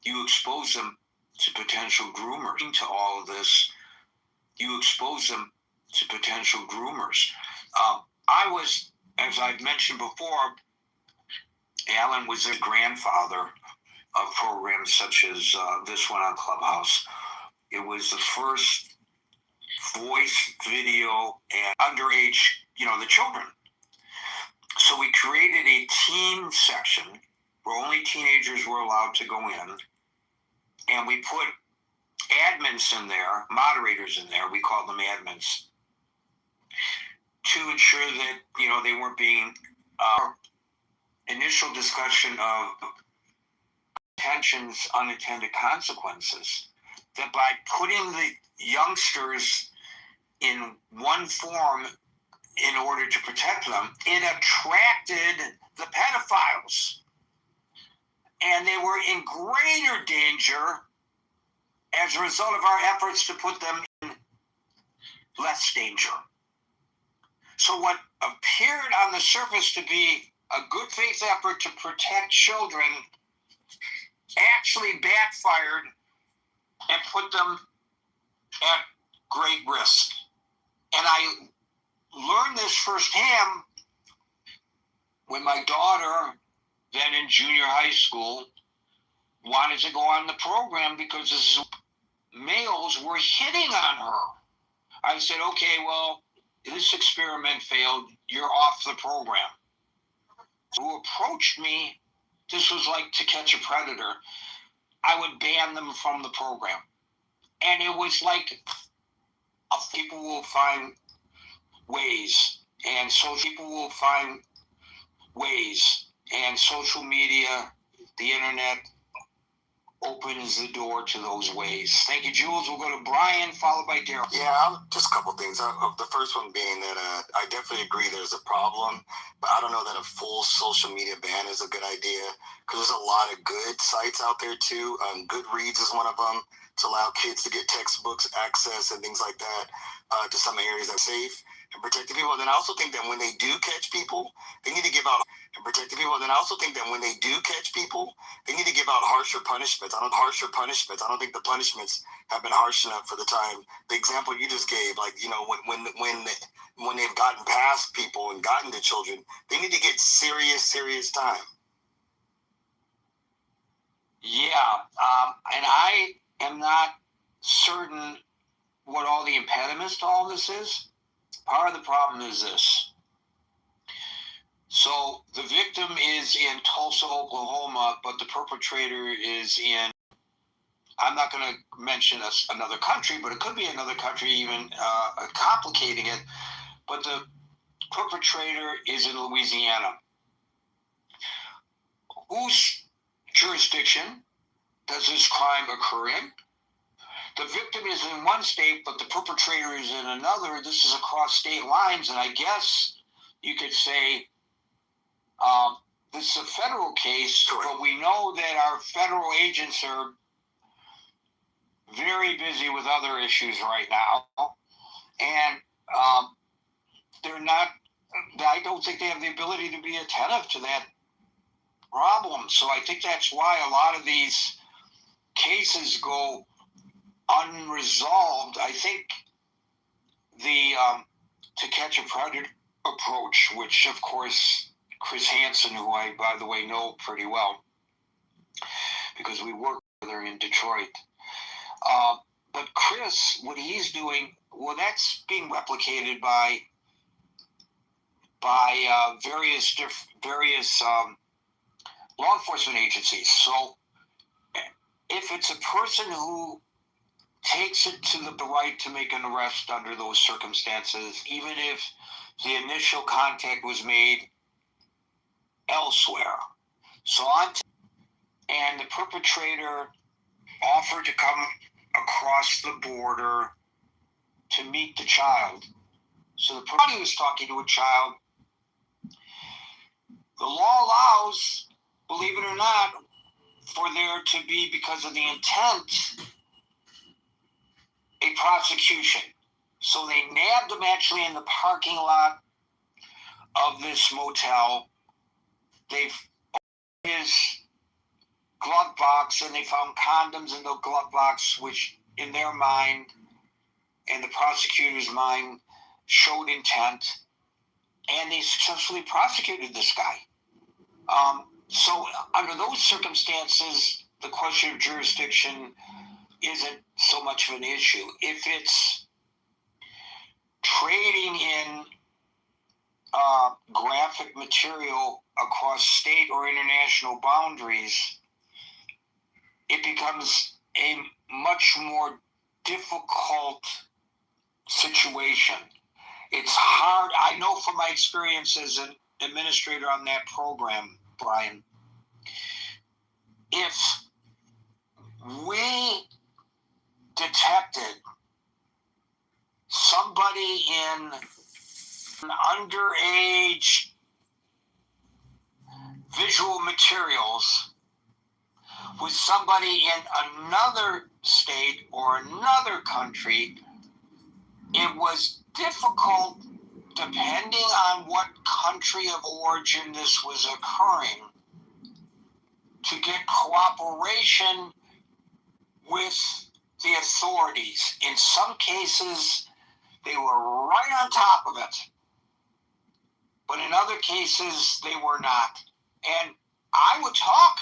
Speaker 19: you expose them to potential groomers. To all of this, you expose them to potential groomers. I was, as I've mentioned before, Alan was the grandfather of programs such as this one on Clubhouse. It was the first voice, video, and underage, the children. So we created a teen section where only teenagers were allowed to go in. And we put admins in there, moderators in there, we called them admins, to ensure that, they weren't being... initial discussion of tensions, unintended consequences, that by putting the youngsters in one form in order to protect them, it attracted the pedophiles. And they were in greater danger as a result of our efforts to put them in less danger. So what appeared on the surface to be a good faith effort to protect children actually backfired and put them at great risk. And I learned this firsthand when my daughter, then in junior high school, wanted to go on the program because males were hitting on her. I said, okay, well, this experiment failed. You're off the program. Who approached me, this was like To Catch a Predator, I would ban them from the program. And it was like people will find ways, and so people will find ways, and social media, the internet opens the door to those ways. Thank you, Jules. We'll go to Brian, followed by Daryl.
Speaker 20: Yeah, just a couple things. The first one being that I definitely agree there's a problem, but I don't know that a full social media ban is a good idea because there's a lot of good sites out there too. Goodreads is one of them to allow kids to get textbooks access and things like that to some areas that are safe and protecting people. And then I also think that when they do catch people, they need to give out and protecting people. And then I also think that when they do catch people, they need to give out harsher punishments. I don't think the punishments have been harsh enough for the time. The example you just gave, like, when they've gotten past people and gotten to children, they need to get serious time.
Speaker 15: Yeah, and I am not certain what all the impediments to all this is. Part of the problem is this. So the victim is in Tulsa, Oklahoma, but the perpetrator is in, I'm not going to mention another country, but it could be another country, even complicating it. But the perpetrator is in Louisiana. Whose jurisdiction does this crime occur in? The victim is in one state, but the perpetrator is in another. This is across state lines, and I guess you could say this is a federal case, but we know that our federal agents are very busy with other issues right now, and they're not, I don't think they have the ability to be attentive to that problem. So I think that's why a lot of these cases go unresolved. I think the To Catch a Predator approach, which of course Chris Hansen, who I, by the way, know pretty well because we work together in Detroit. But Chris, what he's doing, well, that's being replicated by various law enforcement agencies. So if it's a person who takes it to the right to make an arrest under those circumstances, even if the initial contact was made elsewhere. So and the perpetrator offered to come across the border to meet the child. So the person was talking to a child. The law allows, believe it or not, for there to be, because of the intent, a prosecution. So they nabbed him actually in the parking lot of this motel. They've opened his glove box and they found condoms in the glove box, which in their mind and the prosecutor's mind showed intent, and they successfully prosecuted this guy. So under those circumstances, the question of jurisdiction isn't so much of an issue. If it's trading in graphic material across state or international boundaries, it becomes a much more difficult situation. It's hard. I know from my experience as an administrator on that program, Brian, if we detected somebody in underage visual materials with somebody in another state or another country, it was difficult, depending on what country of origin this was occurring, to get cooperation with the authorities. In some cases, they were right on top of it, but in other cases, they were not. And I would talk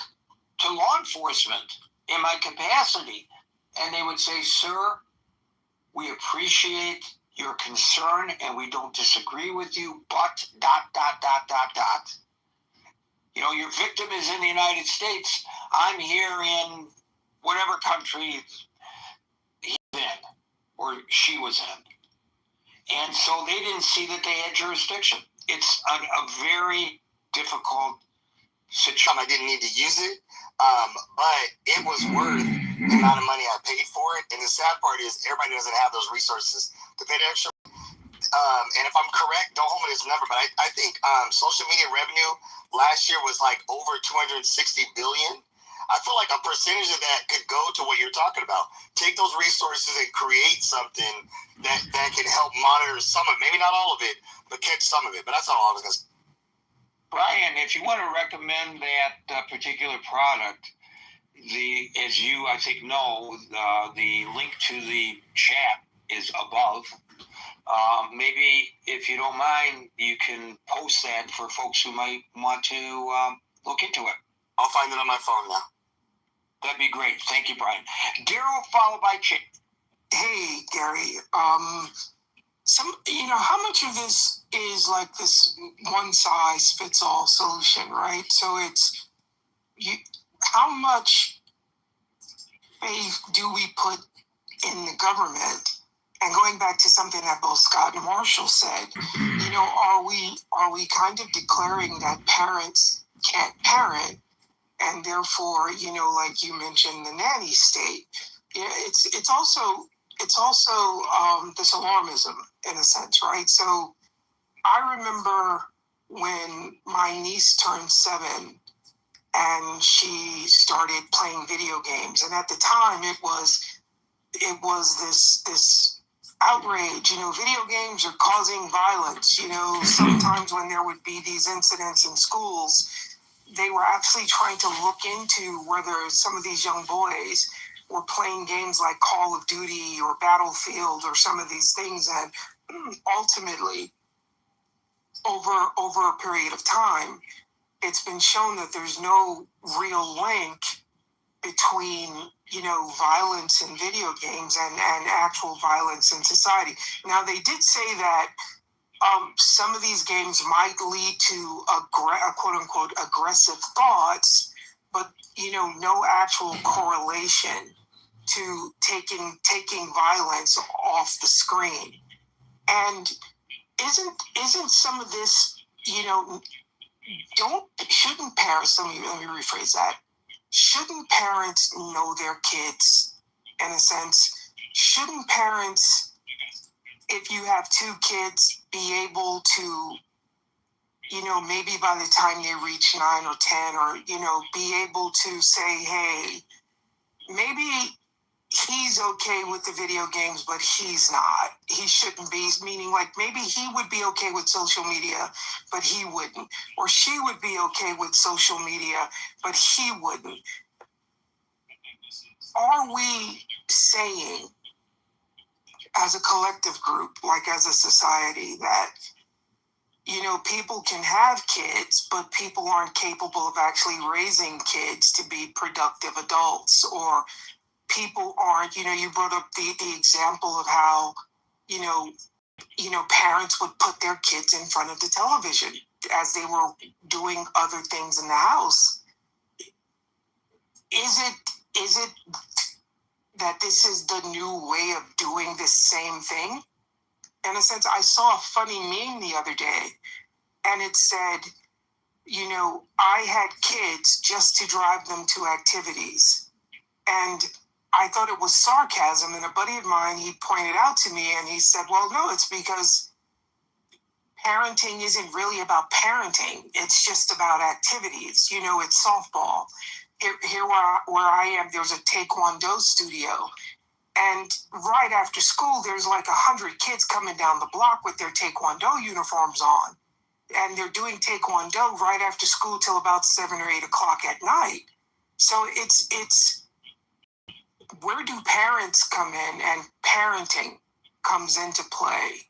Speaker 15: to law enforcement in my capacity, and they would say, "Sir, we appreciate your concern and we don't disagree with you, but ... You know, your victim is in the United States. I'm here in whatever country he's in or she was in." And so they didn't see that they had jurisdiction. It's a very difficult situation.
Speaker 20: I didn't need to use it, but it was worth the amount of money I paid for it. And the sad part is everybody doesn't have those resources to pay the extra. And if I'm correct, don't hold me to this number, but I think social media revenue last year was like over $260 billion. I feel like a percentage of that could go to what you're talking about. Take those resources and create something that can help monitor some of it. Maybe not all of it, but catch some of it. But that's all I was going to say.
Speaker 15: Brian, if you want to recommend that particular product, as you, I think, know, the link to the chat is above. Maybe, if you don't mind, you can post that for folks who might want to look into it.
Speaker 20: I'll find it on my phone now.
Speaker 15: That'd be great. Thank you, Brian. Daryl, followed by Chip.
Speaker 21: Hey, Gary. how much of this is like this one size fits all solution, right? So it's how much faith do we put in the government? And going back to something that both Scott and Marshall said, are we kind of declaring that parents can't parent, and therefore, like you mentioned, the nanny state? It's also this alarmism in a sense, right? So I remember when my niece turned 7 and she started playing video games, and at the time it was this outrage. Video games are causing violence. Sometimes when there would be these incidents in schools, they were actually trying to look into whether some of these young boys were playing games like Call of Duty or Battlefield or some of these things. And ultimately, over a period of time, it's been shown that there's no real link between violence in video games and actual violence in society. Now, they did say that some of these games might lead to quote-unquote aggressive thoughts, but no actual correlation to taking violence off the screen. And isn't some of this, shouldn't parents, let me rephrase that, shouldn't parents know their kids in a sense? Shouldn't parents, if you have 2 kids, be able to, maybe by the time they reach 9 or 10 or, be able to say, hey, maybe he's okay with the video games, but he's not. He shouldn't be, meaning like maybe he would be okay with social media, but he wouldn't. Or she would be okay with social media, but he wouldn't. Are we saying as a collective group, like as a society, that, people can have kids, but people aren't capable of actually raising kids to be productive adults? Or people aren't, you brought up the example of how, parents would put their kids in front of the television as they were doing other things in the house. Is it that this is the new way of doing the same thing? In a sense, I saw a funny meme the other day, and it said, I had kids just to drive them to activities. And I thought it was sarcasm, and a buddy of mine, he pointed out to me, and he said, well, no, it's because parenting isn't really about parenting. It's just about activities. It's softball. Here where I am, there's a Taekwondo studio. And right after school, there's like 100 kids coming down the block with their Taekwondo uniforms on. And they're doing Taekwondo right after school till about 7 or 8 o'clock at night. So it's where do parents come in, and parenting comes into play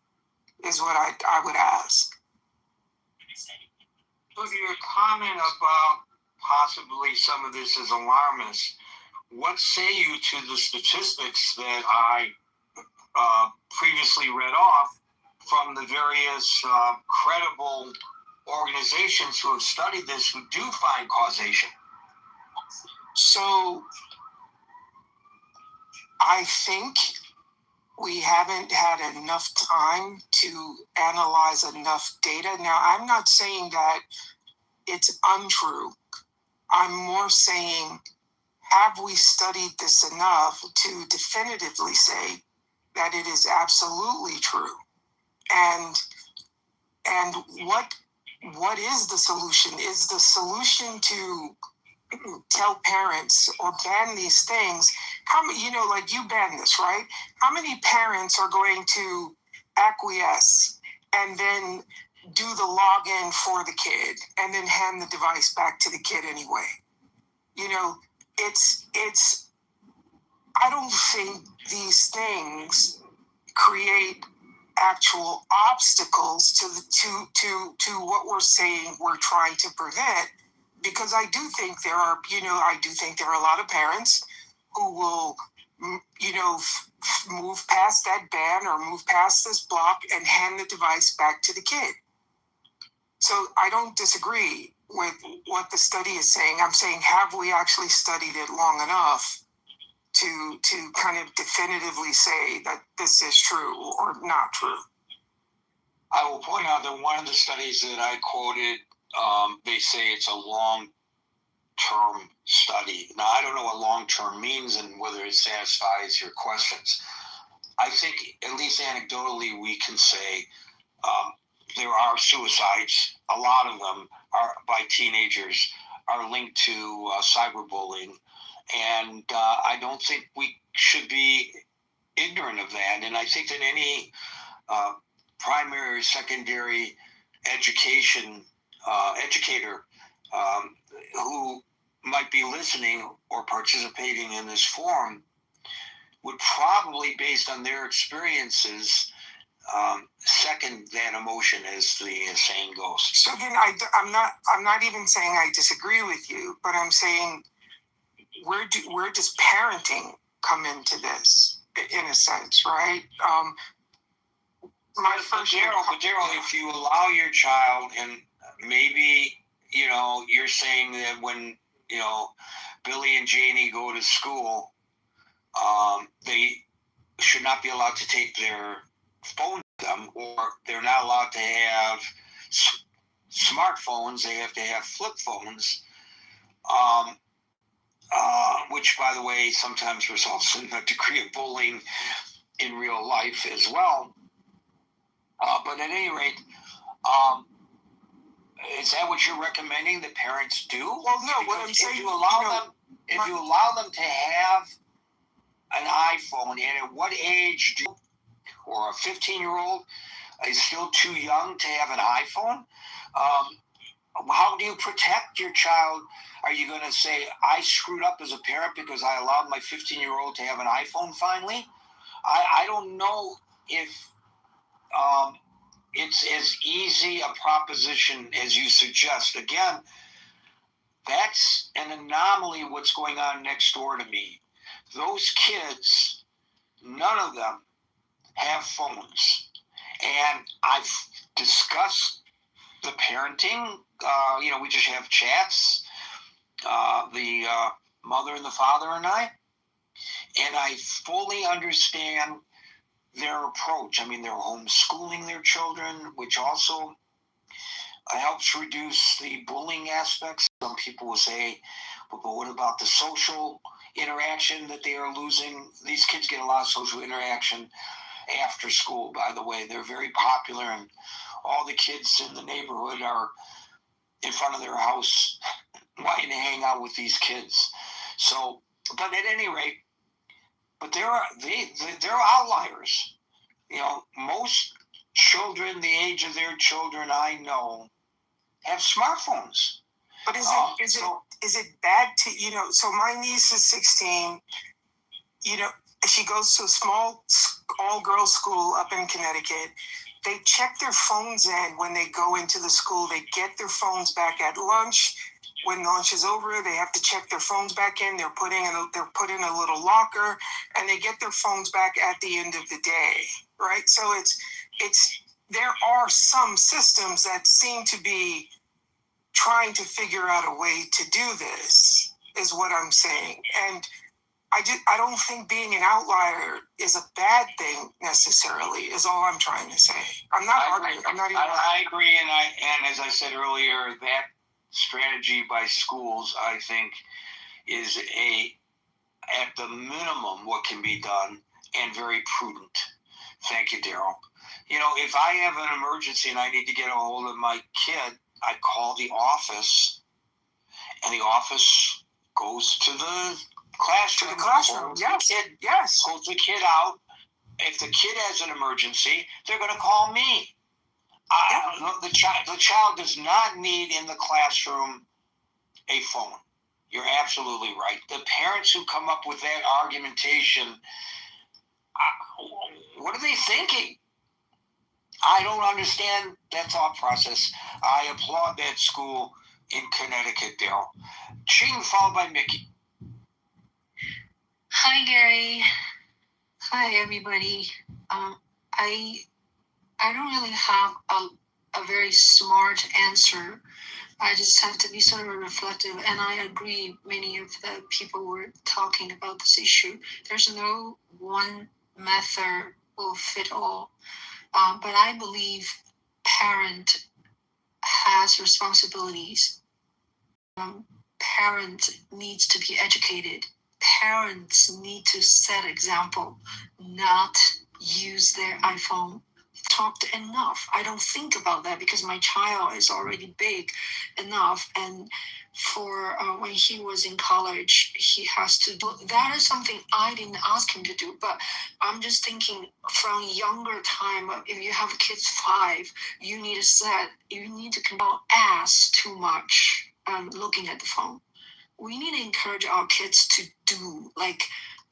Speaker 21: is what I would ask.
Speaker 15: So your comment about possibly some of this is alarmist, what say you to the statistics that I previously read off from the various credible organizations who have studied this, who do find causation?
Speaker 21: So I think we haven't had enough time to analyze enough data. Now, I'm not saying that it's untrue. I'm more saying, have we studied this enough to definitively say that it is absolutely true? And what is the solution? Is the solution to tell parents or ban these things? How many, like you ban this, right? How many parents are going to acquiesce and then do the login for the kid and then hand the device back to the kid anyway? I don't think these things create actual obstacles to what we're saying we're trying to prevent, because I do think there are a lot of parents who will move past that ban or move past this block and hand the device back to the kid. So I don't disagree with what the study is saying. I'm saying, have we actually studied it long enough to kind of definitively say that this is true or not true?
Speaker 15: I will point out that one of the studies that I quoted, they say it's a long-term study. Now, I don't know what long-term means and whether it satisfies your questions. I think, at least anecdotally, we can say there are suicides. A lot of them are by teenagers, are linked to cyberbullying. And I don't think we should be ignorant of that. And I think that any primary or secondary educator who might be listening or participating in this forum would probably, based on their experiences, second that emotion, as the saying goes.
Speaker 21: So then I'm not even saying I disagree with you, but I'm saying where does parenting come into this, in a sense, right?
Speaker 15: But Daryl, if you allow your child, and maybe, you're saying that when, Billy and Janie go to school, they should not be allowed to take their phone with them, or they're not allowed to have smartphones. They have to have flip phones, which, by the way, sometimes results in a degree of bullying in real life as well. But at any rate, is that what you're recommending that parents do?
Speaker 21: Well, no. What I'm saying,
Speaker 15: if you allow them to have an iPhone, and at what age or a 15-year-old is still too young to have an iPhone? How do you protect your child? Are you going to say, I screwed up as a parent because I allowed my 15-year-old to have an iPhone finally? I don't know if it's as easy a proposition as you suggest. Again, that's an anomaly, what's going on next door to me. Those kids, none of them have phones. And I've discussed the parenting. We just have chats, the mother and the father and I. And I fully understand their approach. I mean, they're homeschooling their children, which also helps reduce the bullying aspects. Some people will say, well, but what about the social interaction that they are losing? These kids get a lot of social interaction after school, by the way. They're very popular, and all the kids in the neighborhood are in front of their house wanting to hang out with these kids. So, but at any rate, but they're outliers. Most children, the age of their children, I know, have smartphones.
Speaker 21: But is it bad to, so my niece is 16, she goes to a small all-girls school up in Connecticut. They check their phones in when they go into the school. They get their phones back at lunch. When lunch is over, they have to check their phones back in. They're put in a little locker, and they get their phones back at the end of the day, right? So there are some systems that seem to be trying to figure out a way to do this, is what I'm saying. And I don't think being an outlier is a bad thing necessarily, is all I'm trying to say. I'm not arguing.
Speaker 15: I agree, and as I said earlier, that strategy by schools, I think, is at the minimum what can be done, and very prudent. Thank you, Daryl. If I have an emergency and I need to get a hold of my kid, I call the office, and the office goes to the classroom.
Speaker 21: To the classroom, yes.
Speaker 15: Pulls the kid out. If the kid has an emergency, they're going to call me. The child does not need in the classroom a phone. You're absolutely right. The parents who come up with that argumentation, what are they thinking? I don't understand that thought process. I applaud that school in Connecticut, Daryl. Ching, followed by Mickey.
Speaker 7: Hi, Gary. Hi, everybody. I don't really have a very smart answer. I just have to be sort of reflective, and I agree. Many of the people were talking about this issue. There's no one method will fit all, but I believe parent has responsibilities. Parent needs to be educated. Parents need to set example, not use their iPhone. Talked enough. I don't think about that because my child is already big enough, and for when he was in college, he has to do that. Is something I didn't ask him to do, but I'm just thinking from younger time. If you have kids 5, you need to not ask too much. Looking at the phone, we need to encourage our kids to do, like,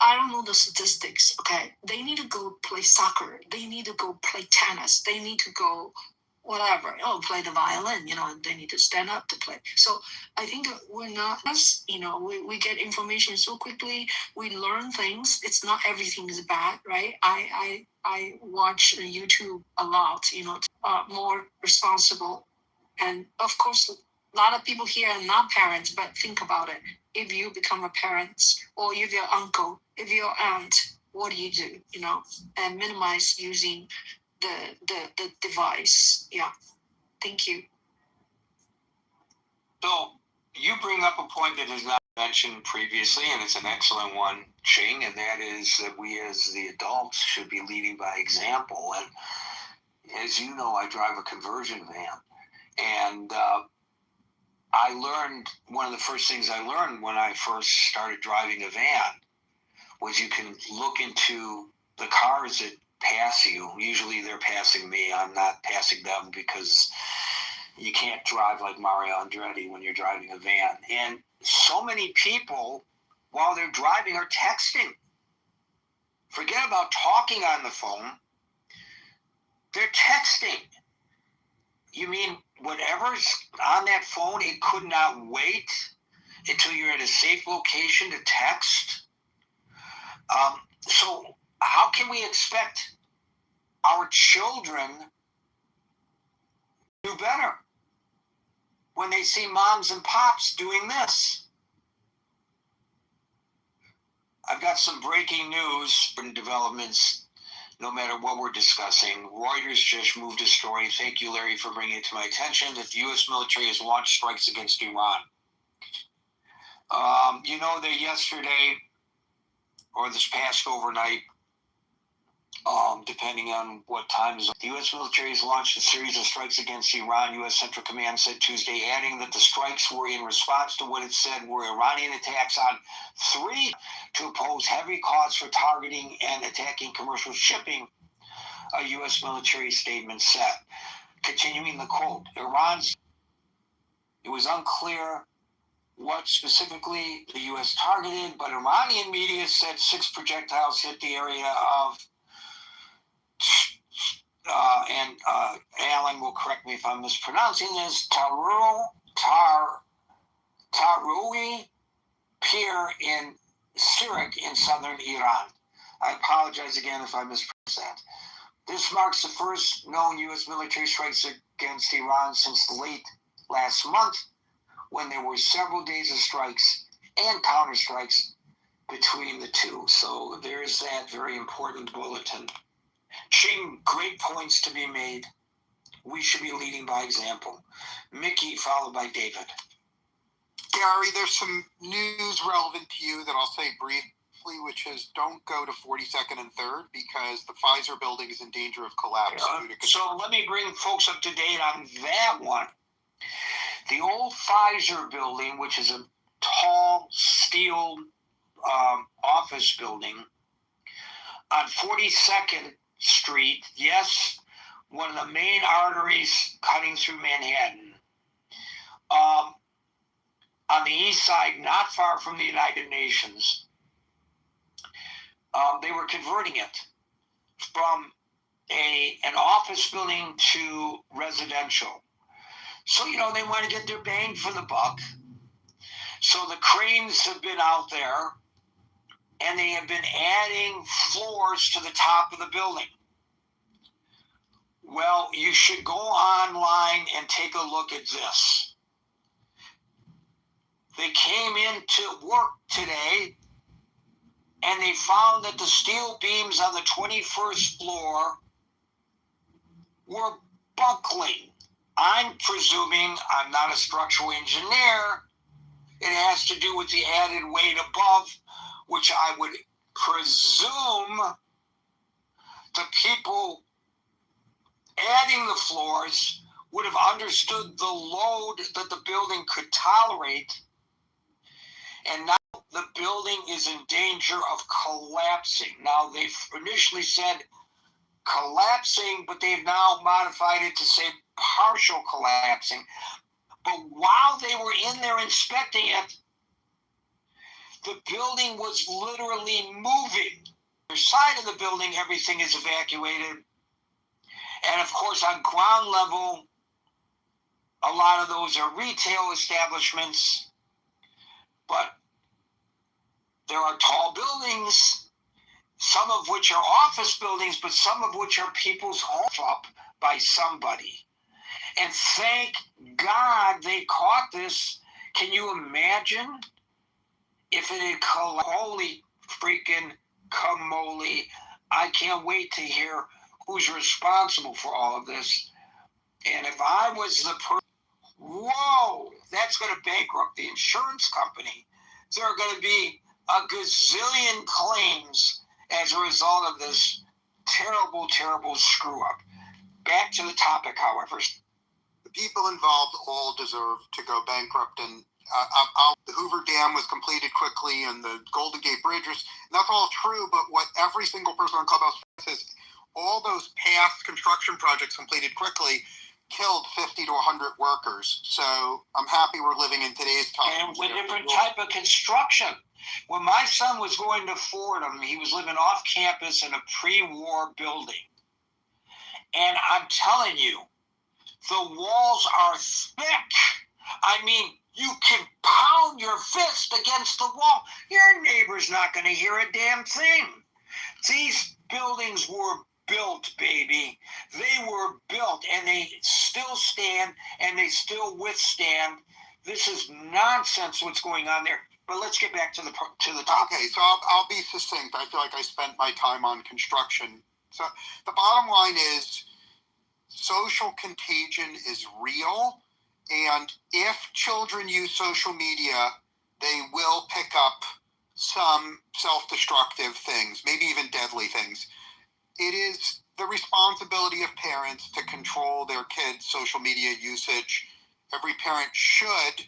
Speaker 7: I don't know the statistics, okay? They need to go play soccer. They need to go play tennis. They need to go whatever, play the violin, they need to stand up to play. So I think we're not, we get information so quickly. We learn things. It's not everything is bad, right? I watch YouTube a lot, more responsible. And of course, a lot of people here are not parents, but think about it. If you become a parent, or if your uncle, if your aunt, what do? And minimize using the device. Yeah. Thank you.
Speaker 15: So you bring up a point that is not mentioned previously, and it's an excellent one, Ching, and that is that we as the adults should be leading by example. And as you know, I drive a conversion van, and I learned, one of the first things I learned when I first started driving a van was you can look into the cars that pass you. Usually they're passing me. I'm not passing them because you can't drive like Mario Andretti when you're driving a van. And so many people, while they're driving, are texting. Forget about talking on the phone. They're texting. You mean whatever's on that phone, it could not wait until you're at a safe location to text? So how can we expect our children to do better when they see moms and pops doing this? I've got some breaking news and developments. No matter what we're discussing, Reuters just moved a story. Thank you, Larry, for bringing it to my attention, that the U.S. military has launched strikes against Iran. You know that yesterday, or this past overnight, depending on what time, the U.S. military has launched a series of strikes against Iran, U.S. Central Command said Tuesday, adding that the strikes were in response to what it said were Iranian attacks on 3 to oppose heavy costs for targeting and attacking commercial shipping, a U.S. military statement said. Continuing the quote, it was unclear what specifically the U.S. targeted, but Iranian media said 6 projectiles hit the area of and Alan will correct me if I'm mispronouncing this, Taroui Pier in Sirak in southern Iran. I apologize again if I mispronounced that. This marks the first known U.S. military strikes against Iran since late last month, when there were several days of strikes and counterstrikes between the two. So there's that very important bulletin. Ching, great points to be made. We should be leading by example. Mickey, followed by David.
Speaker 22: Gary, there's some news relevant to you that I'll say briefly, which is don't go to 42nd and 3rd because the Pfizer building is in danger of collapse.
Speaker 15: So let me bring folks up to date on that one. The old Pfizer building, which is a tall steel office building on 42nd Street, yes, one of the main arteries cutting through Manhattan. On the east side, not far from the United Nations, they were converting it from an office building to residential. So, they want to get their bang for the buck. So the cranes have been out there and they have been adding floors to the top of the building. Well, you should go online and take a look at this. They came into work today and they found that the steel beams on the 21st floor were buckling. I'm presuming, I'm not a structural engineer, it has to do with the added weight above, which I would presume the people adding the floors would have understood the load that the building could tolerate, and now the building is in danger of collapsing. Now, they initially said collapsing, but they've now modified it to say partial collapsing. But while they were in there inspecting it, the building was literally moving. The side of the building, everything is evacuated. And of course, on ground level, a lot of those are retail establishments, but there are tall buildings, some of which are office buildings, but some of which are people's homes up by somebody. And thank God they caught this. Can you imagine if it had collapsed? Holy freaking camole. I can't wait to hear who's responsible for all of this. And if I was the person, whoa, that's going to bankrupt the insurance company. There are going to be a gazillion claims as a result of this terrible, terrible screw up. Back to the topic, however.
Speaker 22: The people involved all deserve to go bankrupt, and the Hoover Dam was completed quickly, and the Golden Gate Bridge was, and that's all true, but what every single person on Clubhouse says, all those past construction projects completed quickly killed 50 to 100 workers. So I'm happy we're living in today's time.
Speaker 15: And with different type of construction. When my son was going to Fordham, he was living off campus in a pre-war building. And I'm telling you, the walls are thick. I mean, you can pound your fist against the wall. Your neighbor's not going to hear a damn thing. These buildings were built, baby. They were built, and they still stand, and they still withstand. This is nonsense what's going on there. But let's get back to the topic.
Speaker 22: Okay, so I'll be succinct. I feel like I spent my time on construction. So the bottom line is social contagion is real, and if children use social media, they will pick up some self-destructive things, maybe even deadly things. It is the responsibility of parents to control their kids' social media usage. Every parent should,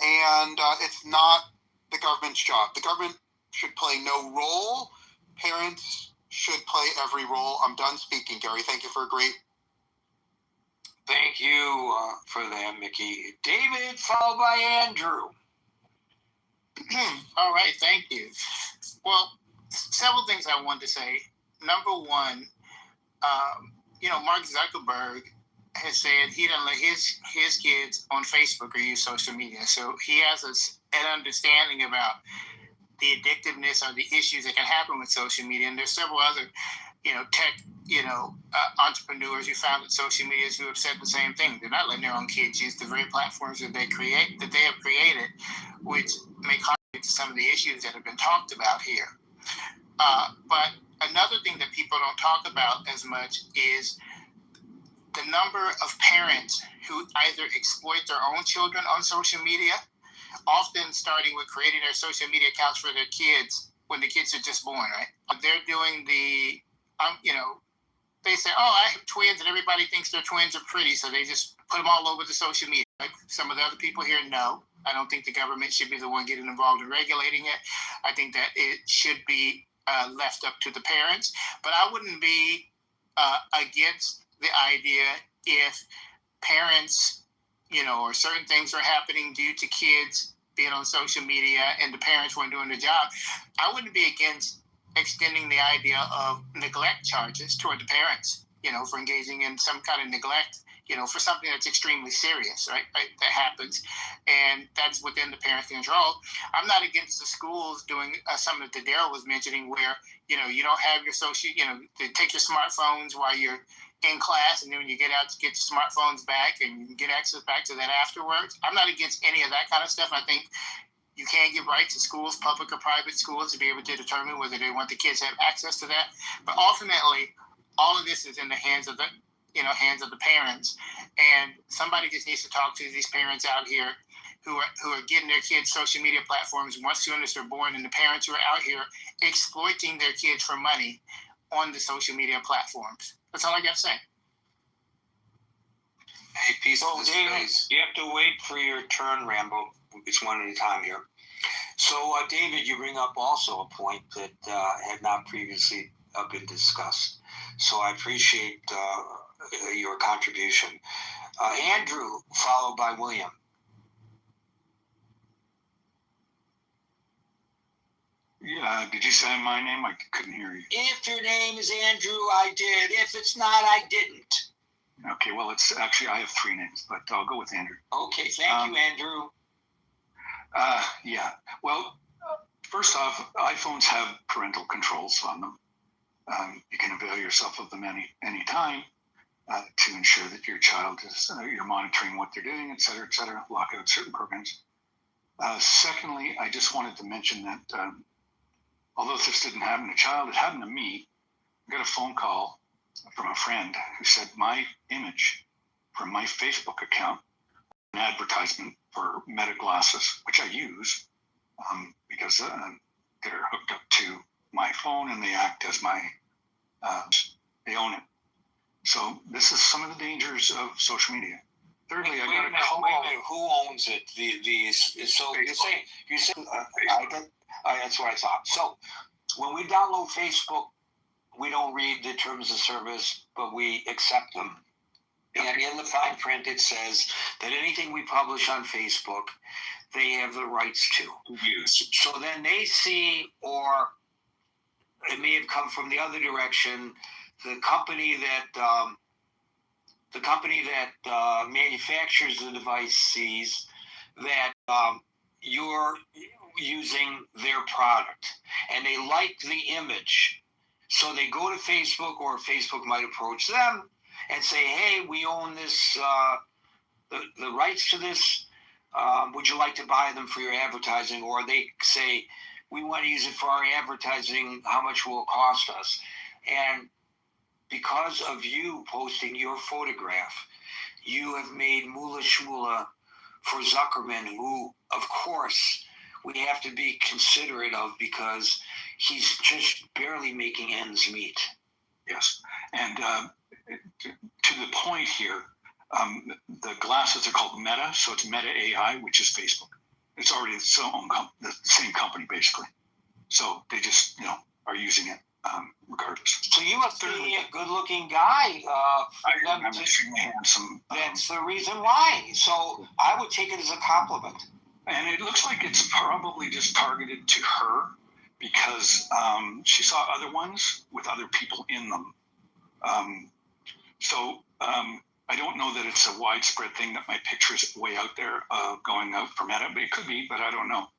Speaker 22: and it's not the government's job. The government should play no role. Parents should play every role. I'm done speaking, Gary. Thank you for a great...
Speaker 15: Thank you for that, Mickey. David, followed by Andrew.
Speaker 5: All right, thank you. Well, several things I wanted to say. Number one, Mark Zuckerberg has said he doesn't let his kids on Facebook or use social media. So he has an understanding about the addictiveness or the issues that can happen with social media. And there's several other, tech, entrepreneurs who founded social media who have said the same thing. They're not letting their own kids use the very platforms that they have created, which may contribute to some of the issues that have been talked about here. But another thing that people don't talk about as much is the number of parents who either exploit their own children on social media, often starting with creating their social media accounts for their kids when the kids are just born, right? They're doing the, they say, oh, I have twins, and everybody thinks their twins are pretty, so they just put them all over the social media. Like some of the other people here, no. I don't think the government should be the one getting involved in regulating it. I think that it should be left up to the parents. But I wouldn't be against the idea if parents, or certain things are happening due to kids being on social media and the parents weren't doing the job. I wouldn't be against extending the idea of neglect charges toward the parents, for engaging in some kind of neglect for something that's extremely serious, right? That happens, and that's within the parent's control. I'm not against the schools doing something that Daryl was mentioning, where you don't have your they take your smartphones while you're in class, and then when you get out, to get your smartphones back, and you can get access back to that afterwards. I'm not against any of that kind of stuff. I think you can give rights to schools, public or private schools, to be able to determine whether they want the kids to have access to that. But ultimately, all of this is in the hands of the parents, and somebody just needs to talk to these parents out here who are getting their kids social media platforms once soon as they're born, and the parents who are out here exploiting their kids for money on the social media platforms. That's all I got to say.
Speaker 15: Hey, peace of space. You have to wait for your turn, Rambo. It's one at a time here. So, David, you bring up also a point that had not previously been discussed. So I appreciate your contribution. Andrew, followed by William.
Speaker 3: Yeah, did you say my name? I couldn't hear you.
Speaker 15: If your name is Andrew, I did. If it's not, I didn't.
Speaker 3: Okay, well, it's actually, I have 3 names, but I'll go with Andrew.
Speaker 15: Okay, thank you, Andrew.
Speaker 3: Yeah, well, first off, iPhones have parental controls on them. You can avail yourself of them any time to ensure that your child is, you're monitoring what they're doing, et cetera, lock out certain programs. Secondly, I just wanted to mention that although this didn't happen to a child, it happened to me. I got a phone call from a friend who said my image from my Facebook account, an advertisement for Meta glasses, which I use because they're hooked up to my phone and they act as my, they own it. So this is some of the dangers of social media. Thirdly, I got a call.
Speaker 15: Wait a minute, who owns it? So you're saying that's what I thought. So when we download Facebook, we don't read the terms of service, but we accept them. And in the fine print, it says that anything we publish on Facebook, they have the rights to use. So then they see, or it may have come from the other direction, the company that manufactures the device sees that you're using their product, and they like the image. So they go to Facebook, or Facebook might approach them and say, hey, we own this, the rights to this. Would you like to buy them for your advertising? Or they say, we want to use it for our advertising. How much will it cost us? And because of you posting your photograph, you have made Moolah Shmoolah for Zuckerman, who, of course, we have to be considerate of because he's just barely making ends meet.
Speaker 3: Yes, and to the point here, the glasses are called Meta, so it's Meta AI, which is Facebook. It's already the same company, basically. So they just, are using it regardless.
Speaker 15: So you must be a good-looking guy.
Speaker 3: I'm extremely handsome.
Speaker 15: That's the reason why. So I would take it as a compliment.
Speaker 3: And it looks like it's probably just targeted to her because she saw other ones with other people in them. I don't know that it's a widespread thing that my picture is way out there going out for Meta, but it could be, but I don't know.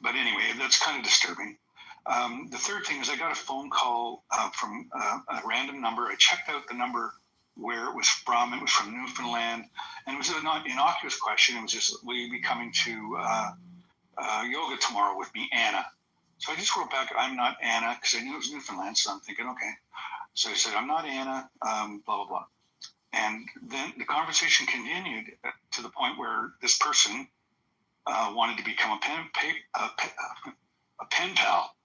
Speaker 3: But anyway, that's kind of disturbing. The third thing is I got a phone call from a random number. I checked out the number where it was from. It was from Newfoundland, and it was an innocuous question. It was just, will you be coming to yoga tomorrow with me, Anna? So I just wrote back, I'm not Anna, because I knew it was Newfoundland, so I'm thinking, okay. So I said, I'm not Anna, blah, blah, blah. And then the conversation continued to the point where this person wanted to become a pen pal.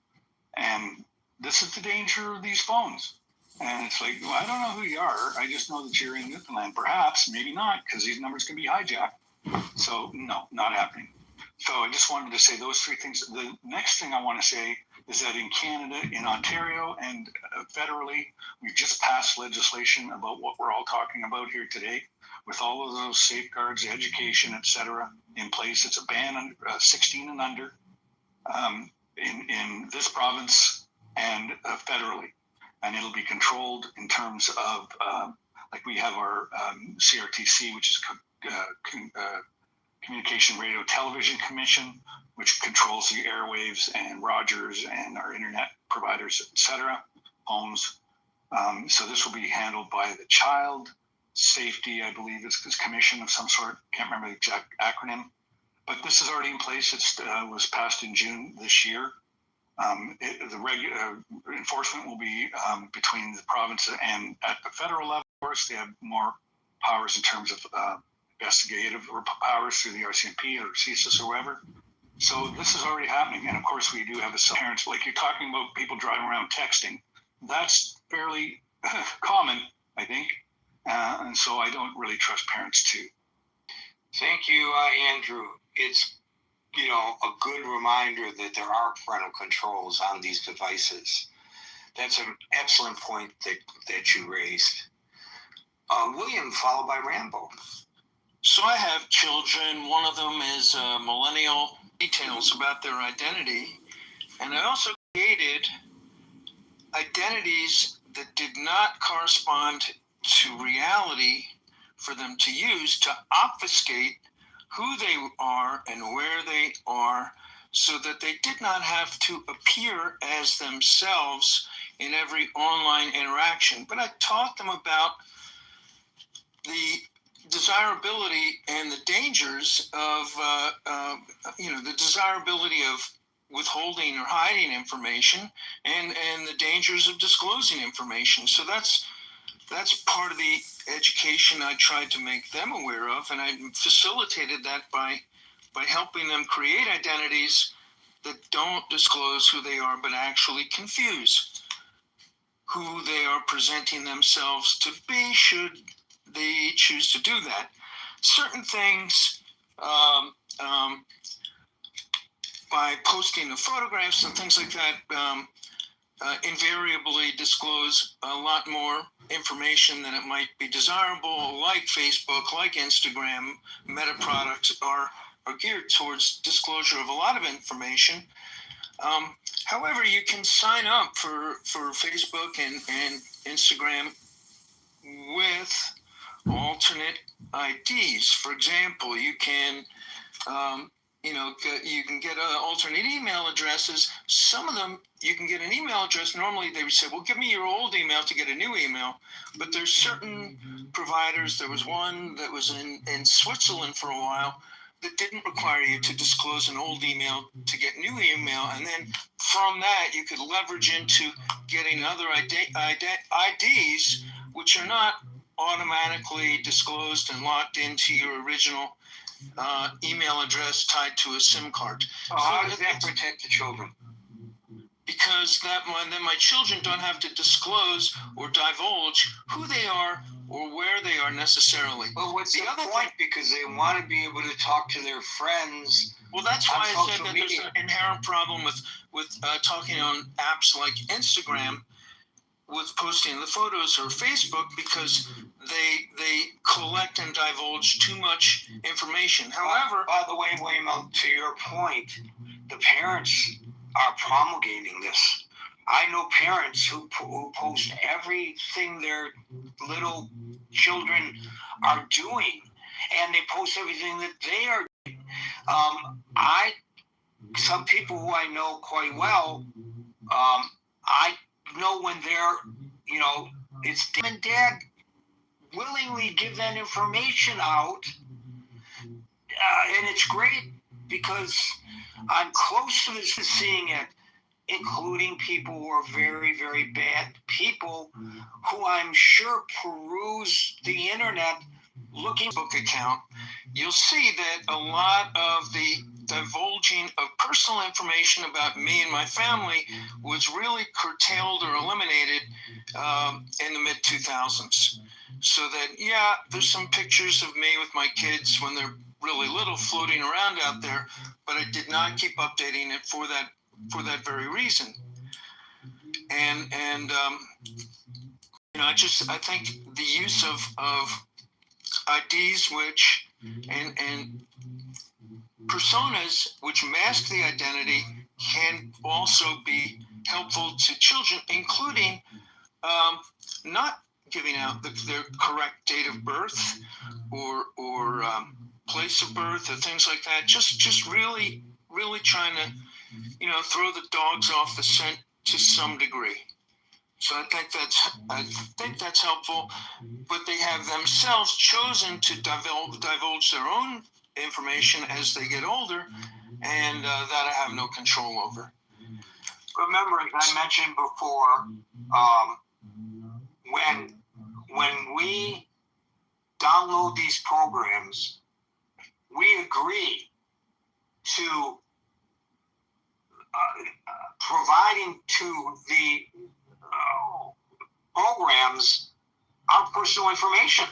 Speaker 3: And this is the danger of these phones. And it's like, well, I don't know who you are. I just know that you're in Newfoundland. Perhaps, maybe not, because these numbers can be hijacked. So, no, not happening. So I just wanted to say those 3 things. The next thing I want to say is that in Canada, in Ontario, and federally, we've just passed legislation about what we're all talking about here today, with all of those safeguards, education, et cetera, in place. It's a ban on 16 and under in this province and federally. And it'll be controlled in terms of Like we have our CRTC, which is Communication Radio Television Commission, which controls the airwaves and Rogers and our internet providers, etc., homes. So this will be handled by the Child Safety, I believe it's commission of some sort. Can't remember the exact acronym, but this is already in place. It was passed in June this year. The regular enforcement will be between the province and at the federal level. Of course, they have more powers in terms of investigative powers through the RCMP or CSIS or whatever. So this is already happening. And of course, we do have parents, like you're talking about people driving around texting. That's fairly common, I think. And so I don't really trust parents too.
Speaker 15: Thank you, Andrew. It's, a good reminder that there are parental controls on these devices. That's an excellent point that you raised. William, followed by Rambo.
Speaker 2: So I have children. One of them is millennial. Details about their identity. And I also created identities that did not correspond to reality for them to use to obfuscate who they are and where they are, so that they did not have to appear as themselves in every online interaction. But I taught them about the desirability and the dangers of, the desirability of withholding or hiding information and the dangers of disclosing information. So that's part of the education I tried to make them aware of, and I facilitated that by helping them create identities that don't disclose who they are, but actually confuse who they are presenting themselves to be, should they choose to do that. Certain things, by posting the photographs and things like that, invariably disclose a lot more information than it might be desirable, like Facebook, like Instagram. Meta products are geared towards disclosure of a lot of information. However, you can sign up for Facebook and Instagram with alternate IDs. For example, you can you can get alternate email addresses. Some of them, you can get an email address. Normally they would say, well, give me your old email to get a new email. But there's certain providers. There was one that was in Switzerland for a while that didn't require you to disclose an old email to get new email. And then from that, you could leverage into getting other IDs, which are not automatically disclosed and locked into your original email address tied to a SIM card.
Speaker 15: So how does that protect the children?
Speaker 2: Because then my children don't have to disclose or divulge who they are or where they are necessarily.
Speaker 15: Well, what's the other point? Because they want to be able to talk to their friends.
Speaker 2: Well, that's why I said that there's an inherent problem with talking on apps like Instagram with posting the photos, or Facebook, because they collect and divulge too much information. However,
Speaker 15: by the way, William, to your point, the parents are promulgating this. I know parents who post everything their little children are doing, and they post everything that they are doing. Some people who I know quite well, I know when they're, it's mom and dad willingly give that information out, and it's great because I'm close to this, seeing it, including people who are very, very bad people who I'm sure peruse the internet looking
Speaker 2: book account. You'll see that a lot of the divulging of personal information about me and my family was really curtailed or eliminated in the mid-2000s. So that, yeah, there's some pictures of me with my kids when they're really little floating around out there, but I did not keep updating it for that very reason. And I think the use of IDs and personas which mask the identity can also be helpful to children, including not giving out their correct date of birth or place of birth or things like that. Just really trying to, throw the dogs off the scent to some degree. So I think that's helpful. But they have themselves chosen to divulge their own information as they get older, and that I have no control over.
Speaker 15: Remember, as I mentioned before, when we download these programs, we agree to providing to the programs our personal information.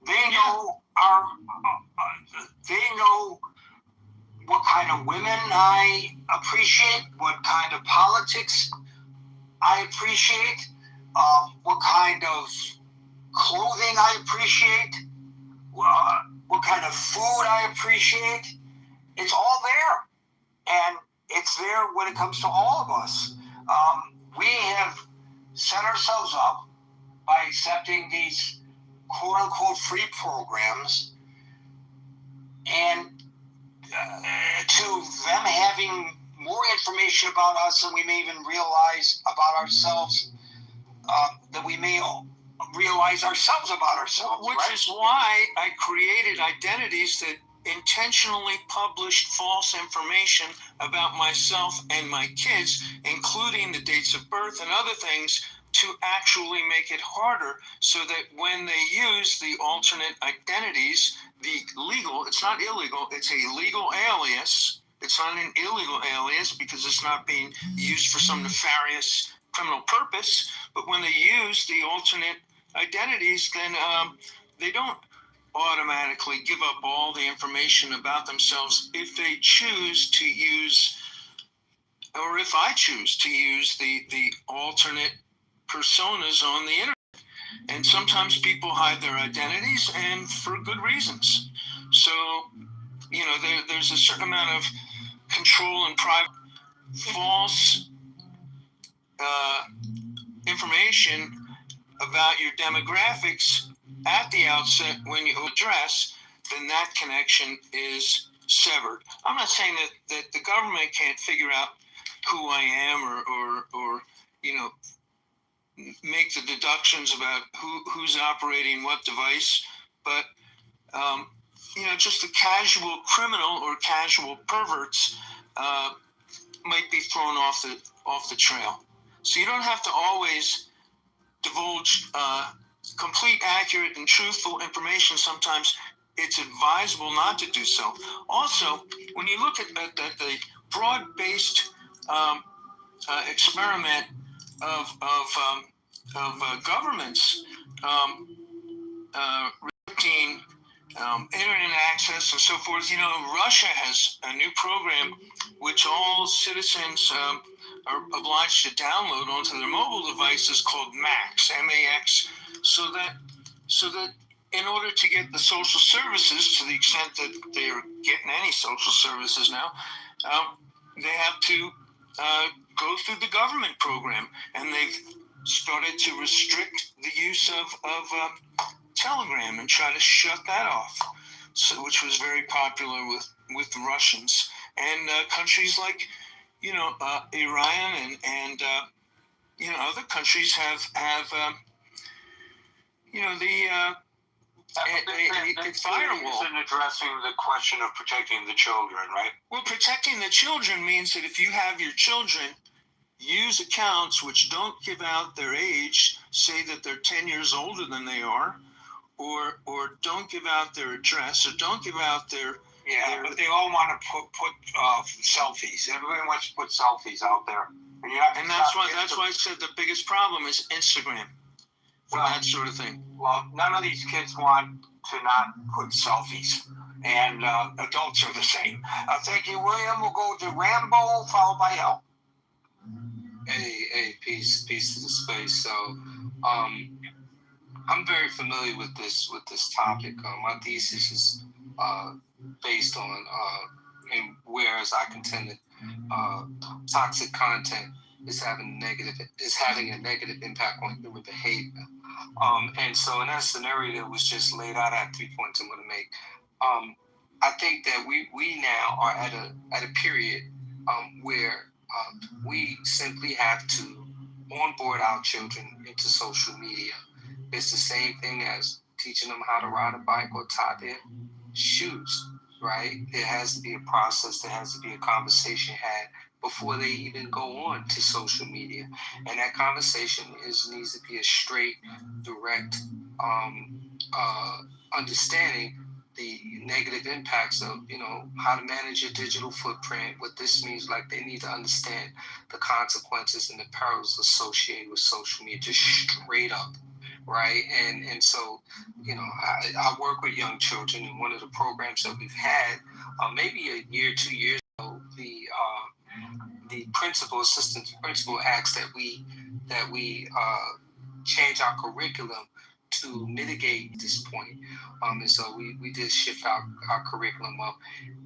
Speaker 15: They know they know what kind of women I appreciate, what kind of politics I appreciate, what kind of clothing I appreciate, what kind of food I appreciate. It's all there. And it's there when it comes to all of us. We have set ourselves up by accepting these quote-unquote free programs and to them having more information about us than we may even realize about ourselves, that we may realize ourselves about ourselves.
Speaker 2: Which is why I created identities that intentionally published false information about myself and my kids, including the dates of birth and other things, to actually make it harder so that when they use the alternate identities, it's not illegal, it's a legal alias. It's not an illegal alias because it's not being used for some nefarious criminal purpose. But when they use the alternate identities, then they don't automatically give up all the information about themselves if they choose to use, or if I choose to use the alternate personas on the internet. And sometimes people hide their identities, and for good reasons. So, there's a certain amount of control and private false information about your demographics at the outset when you address, then that connection is severed. I'm not saying that the government can't figure out who I am or make the deductions about who's operating what device, but just the casual criminal or casual perverts might be thrown off the trail. So you don't have to always divulge complete, accurate, and truthful information. Sometimes it's advisable not to do so. Also, when you look at the broad-based experiment of governments restricting internet access and so forth. Russia has a new program which all citizens are obliged to download onto their mobile devices called MAX, M-A-X, so that in order to get the social services, to the extent that they are getting any social services now, they have to go through the government program, and they've started to restrict the use of Telegram and try to shut that off, which was very popular with the Russians and countries like Iran and other countries have a firewall.
Speaker 15: In addressing the question of protecting the children, right?
Speaker 2: Well, protecting the children means that if you have your children use accounts which don't give out their age, say that they're 10 years older than they are, or don't give out their address, or don't give out their...
Speaker 15: Yeah, but they all want to put selfies. Everybody wants to put selfies out there.
Speaker 2: And that's why I said the biggest problem is Instagram for that sort of thing.
Speaker 15: Well, none of these kids want to not put selfies. And adults are the same. Thank you, William. We'll go to Rambo, followed by Al.
Speaker 9: Hey, peace to the space. So, I'm very familiar with this topic. My thesis is based on, and whereas I contend that toxic content is having a negative impact on human behavior. And so in that scenario that was just laid out, I have 3 points I'm going to make. I think that we now are at a period where we simply have to onboard our children into social media. It's the same thing as teaching them how to ride a bike or tie their shoes, right? There has to be a process, there has to be a conversation had before they even go on to social media. And that conversation needs to be a straight, direct understanding the negative impacts of, how to manage your digital footprint, what this means. Like, they need to understand the consequences and the perils associated with social media, just straight up, right? And so, I work with young children, and one of the programs that we've had, maybe a year, 2 years ago, the assistant principal asked that we change our curriculum to mitigate this point. And so we did shift our curriculum up,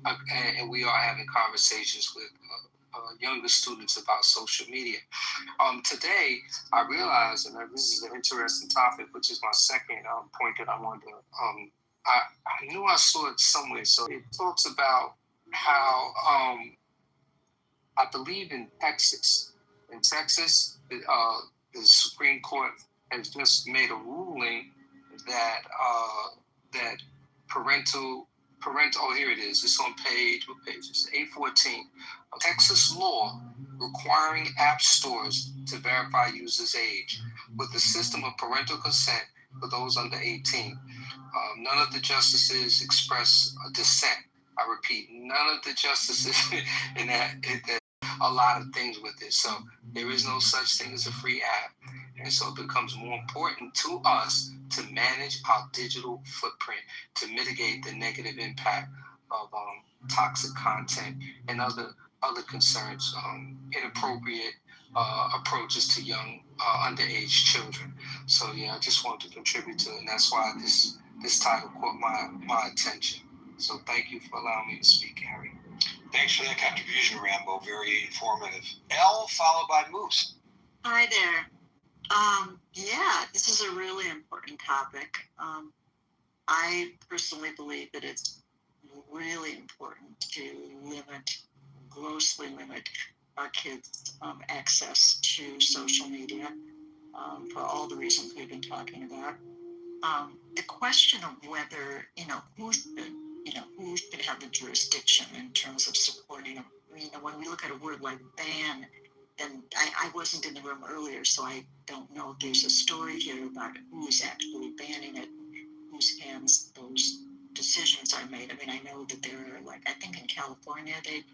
Speaker 9: and we are having conversations with younger students about social media. Today, I realized, and this is an interesting topic, which is my second point that I wanted to, I knew I saw it somewhere. So it talks about how, I believe in Texas, the Supreme Court has just made a ruling that parental. Oh, here it is. It's on what page? It's 814. Texas law requiring app stores to verify users' age with a system of parental consent for those under 18. None of the justices express a dissent. I repeat, none of the justices in that a lot of things with it. So there is no such thing as a free app. And so it becomes more important to us to manage our digital footprint, to mitigate the negative impact of toxic content and other concerns, inappropriate approaches to young underage children. So yeah, I just wanted to contribute to it, and that's why this title caught my attention. So thank you for allowing me to speak, Harry.
Speaker 15: Thanks for that contribution, Rambo. Very informative. Elle, followed by Moose.
Speaker 11: Hi there. Yeah, this is a really important topic. I personally believe that it's really important to grossly limit our kids' access to social media for all the reasons we've been talking about. The question of whether, who should have the jurisdiction in terms of supporting them. When we look at a word like ban, then I wasn't in the room earlier, so I don't know if there's a story here about who's actually banning it, whose hands those decisions are made. I know that there are, I think in California, they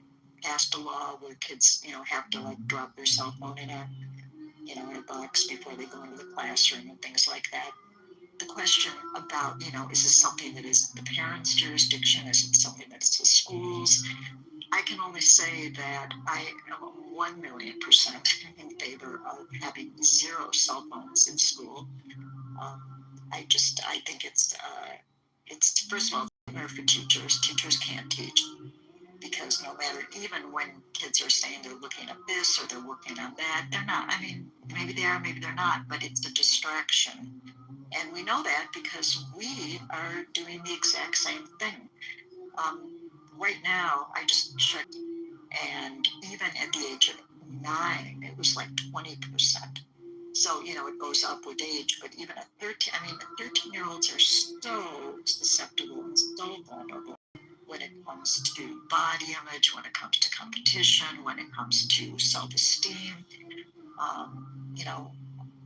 Speaker 11: passed a law where kids, have to drop their cell phone in a box before they go into the classroom and things like that. The question about, is this something that is the parents' jurisdiction? Is it something that's the schools? I can only say that I am 1,000,000% in favor of having 0 cell phones in school. I think it's first of all, better for teachers. Teachers can't teach because no matter, even when kids are saying they're looking at this or they're working on that, they're not. Maybe they are, maybe they're not, but it's a distraction. And we know that because we are doing the exact same thing. Right now, I just checked, and even at the age of 9, it was 20%. So, it goes up with age, but even at 13, the 13-year-olds are so susceptible and so vulnerable when it comes to body image, when it comes to competition, when it comes to self-esteem,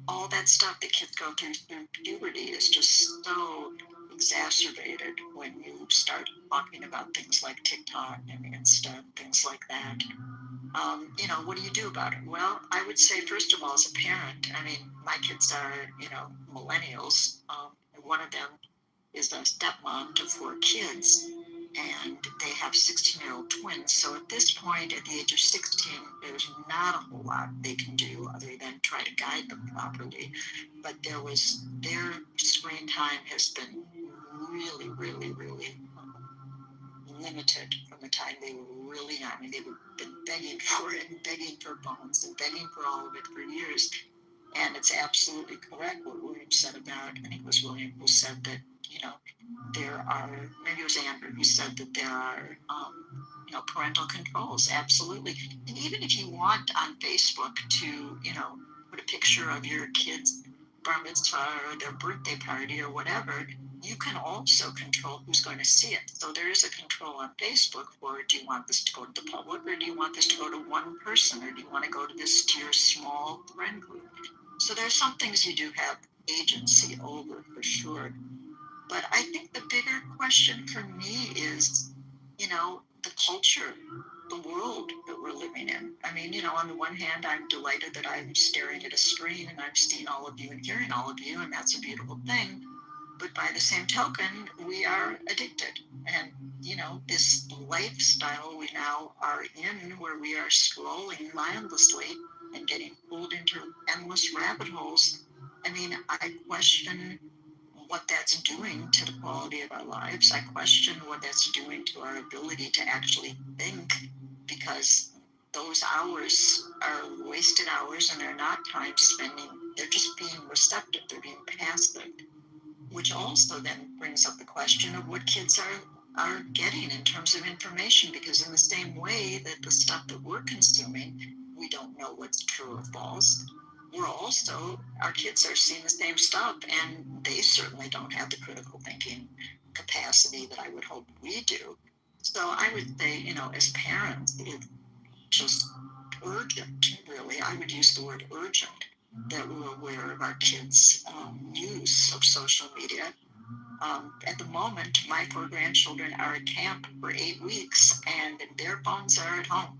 Speaker 11: all that stuff that kids go through puberty is just so exacerbated when you start talking about things like TikTok and Insta, things like that. What do you do about it? Well, I would say, first of all, as a parent, my kids are, millennials. One of them is a stepmom to 4 kids, and they have 16-year-old twins. So at this point, at the age of 16, there's not a whole lot they can do other than try to guide them properly. But their screen time has been really, really, really limited from the time they were really young. They've been begging for it and begging for phones and begging for all of it for years. And it's absolutely correct. We're in said about, I think it was William who said that, there are, maybe it was Andrew who said that there are, parental controls. Absolutely. And even if you want on Facebook to, put a picture of your kid's bar mitzvah or their birthday party or whatever, you can also control who's going to see it. So there is a control on Facebook for, do you want this to go to the public, or do you want this to go to one person, or do you want to go to your small friend group? So there's some things you do have agency over for sure. But I think the bigger question for me is, the culture, the world that we're living in. I mean, on the one hand, I'm delighted that I'm staring at a screen and I'm seeing all of you and hearing all of you, and that's a beautiful thing. But by the same token, we are addicted. And, this lifestyle we now are in, where we are scrolling mindlessly and getting pulled into endless rabbit holes. I mean, I question what that's doing to the quality of our lives. I question what that's doing to our ability to actually think, because those hours are wasted hours and they're not time spending. They're just being receptive. They're being passive, which also then brings up the question of what kids are getting in terms of information, because in the same way that the stuff that we're consuming, we don't know what's true or false. Our kids are seeing the same stuff, and they certainly don't have the critical thinking capacity that I would hope we do. So I would say, as parents, it's just urgent, really. I would use the word urgent, that we're aware of our kids' use of social media. At the moment, my 4 grandchildren are at camp for 8 weeks, and their phones are at home.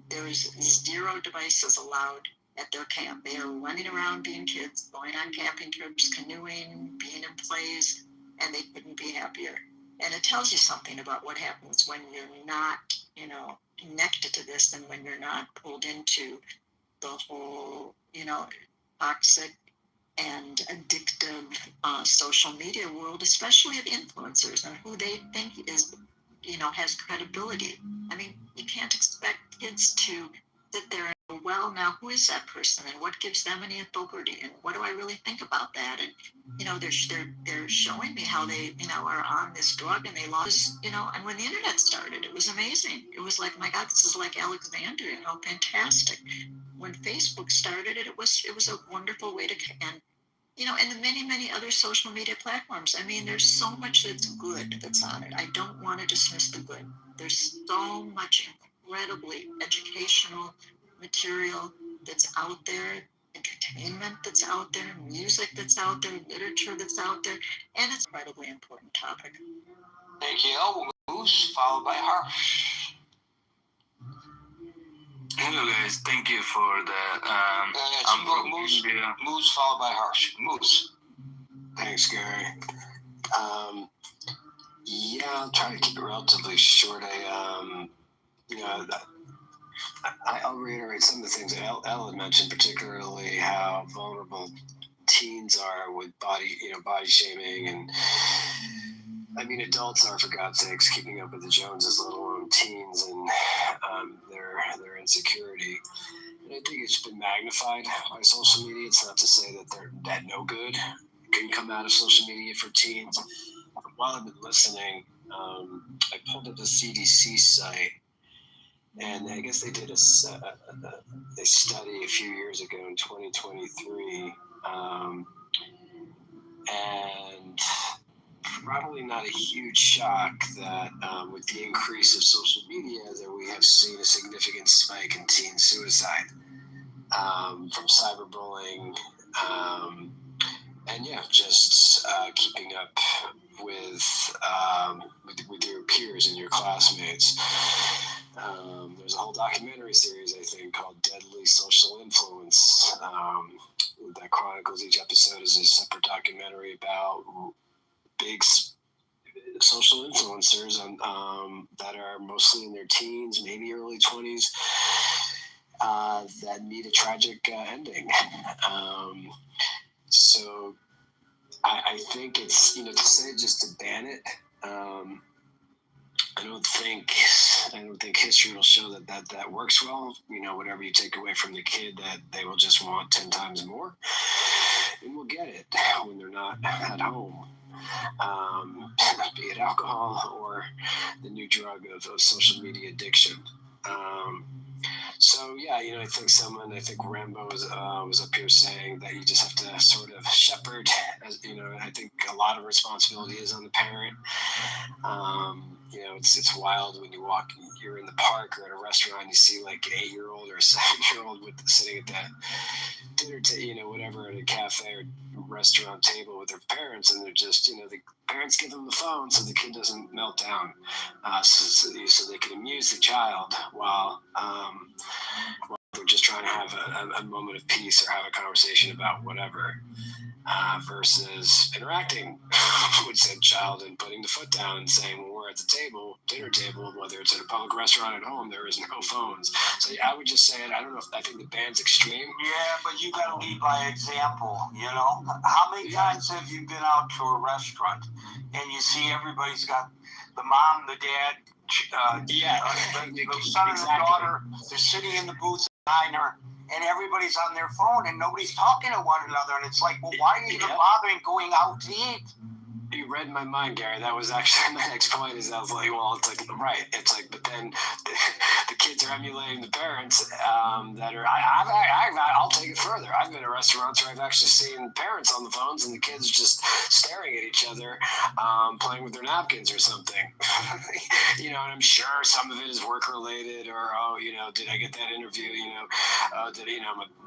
Speaker 11: There is 0 devices allowed at their camp. They are running around being kids, going on camping trips, canoeing, being in plays, and they couldn't be happier. And it tells you something about what happens when you're not, connected to this, and when you're not pulled into the whole, toxic and addictive social media world, especially of influencers and who they think is, has credibility. I mean, you can't expect kids to sit there and go, well, now who is that person, and what gives them any authority, and what do I really think about that? And they're showing me how they are on this drug, and they lost, and when the internet started, it was amazing. It was like, my God, this is like Alexandria, how fantastic. When Facebook started, it was a wonderful way to, and and the many, many other social media platforms. I mean, there's so much that's good that's on it. I don't want to dismiss the good. There's so much incredibly educational material that's out there, entertainment that's out there, music that's out there, literature that's out there, and it's an incredibly important topic.
Speaker 15: Thank you. Moose, followed by Harsh.
Speaker 4: Hello guys, thank you for the
Speaker 15: Moose followed by Harsh. Moose.
Speaker 12: Thanks, Gary. I'll try to keep it relatively short. I'll reiterate some of the things that Ellen mentioned, particularly how vulnerable teens are with body shaming, and I mean, adults are, for God's sakes, keeping up with the Joneses, let alone teens and their insecurity. And I think it's been magnified by social media. It's not to say that no good can come out of social media for teens. While I've been listening, I pulled up the CDC site, and I guess they did a study a few years ago in 2023, and probably not a huge shock that with the increase of social media, that we have seen a significant spike in teen suicide from cyberbullying, and just keeping up with your peers and your classmates. There's a whole documentary series, I think, called Deadly Social Influence, that chronicles each episode as a separate documentary about big social influencers that are mostly in their teens, maybe early 20s, that meet a tragic ending. So I think it's, to say just to ban it, I don't think history will show that works well. Whatever you take away from the kid, that they will just want 10 times more. and will get it when they're not at home. Be it alcohol or the new drug of social media addiction. So yeah, I think Rambo was up here saying that you just have to sort of shepherd, I think a lot of responsibility is on the parent. It's wild when you're in the park or at a restaurant, you see like an 8-year-old or a 7-year-old sitting at that dinner whatever, at a cafe or restaurant table with their parents, and they're just, the parents give them the phone so the kid doesn't melt down, so they can amuse the child while they're just trying to have a moment of peace or have a conversation about whatever, versus interacting with said child and putting the foot down and saying, when we're at the dinner table, whether it's at a public restaurant at home, there is no phones. So I would just say it. I think the ban's extreme.
Speaker 15: Yeah, but you got to lead by example. How many times have you been out to a restaurant and you see everybody's got the mom, the dad, the son and the daughter, they're sitting in the booth behind her, and everybody's on their phone and nobody's talking to one another, and it's like, well, why are you even bothering going out to eat?
Speaker 12: You read my mind, Gary. That was actually my next point. Is I was like, well, it's like, right. It's like, but then the kids are emulating the parents that are. I'll take it further. I've been at restaurants where I've actually seen parents on the phones and the kids just staring at each other, playing with their napkins or something. And I'm sure some of it is work related, or did I get that interview? Did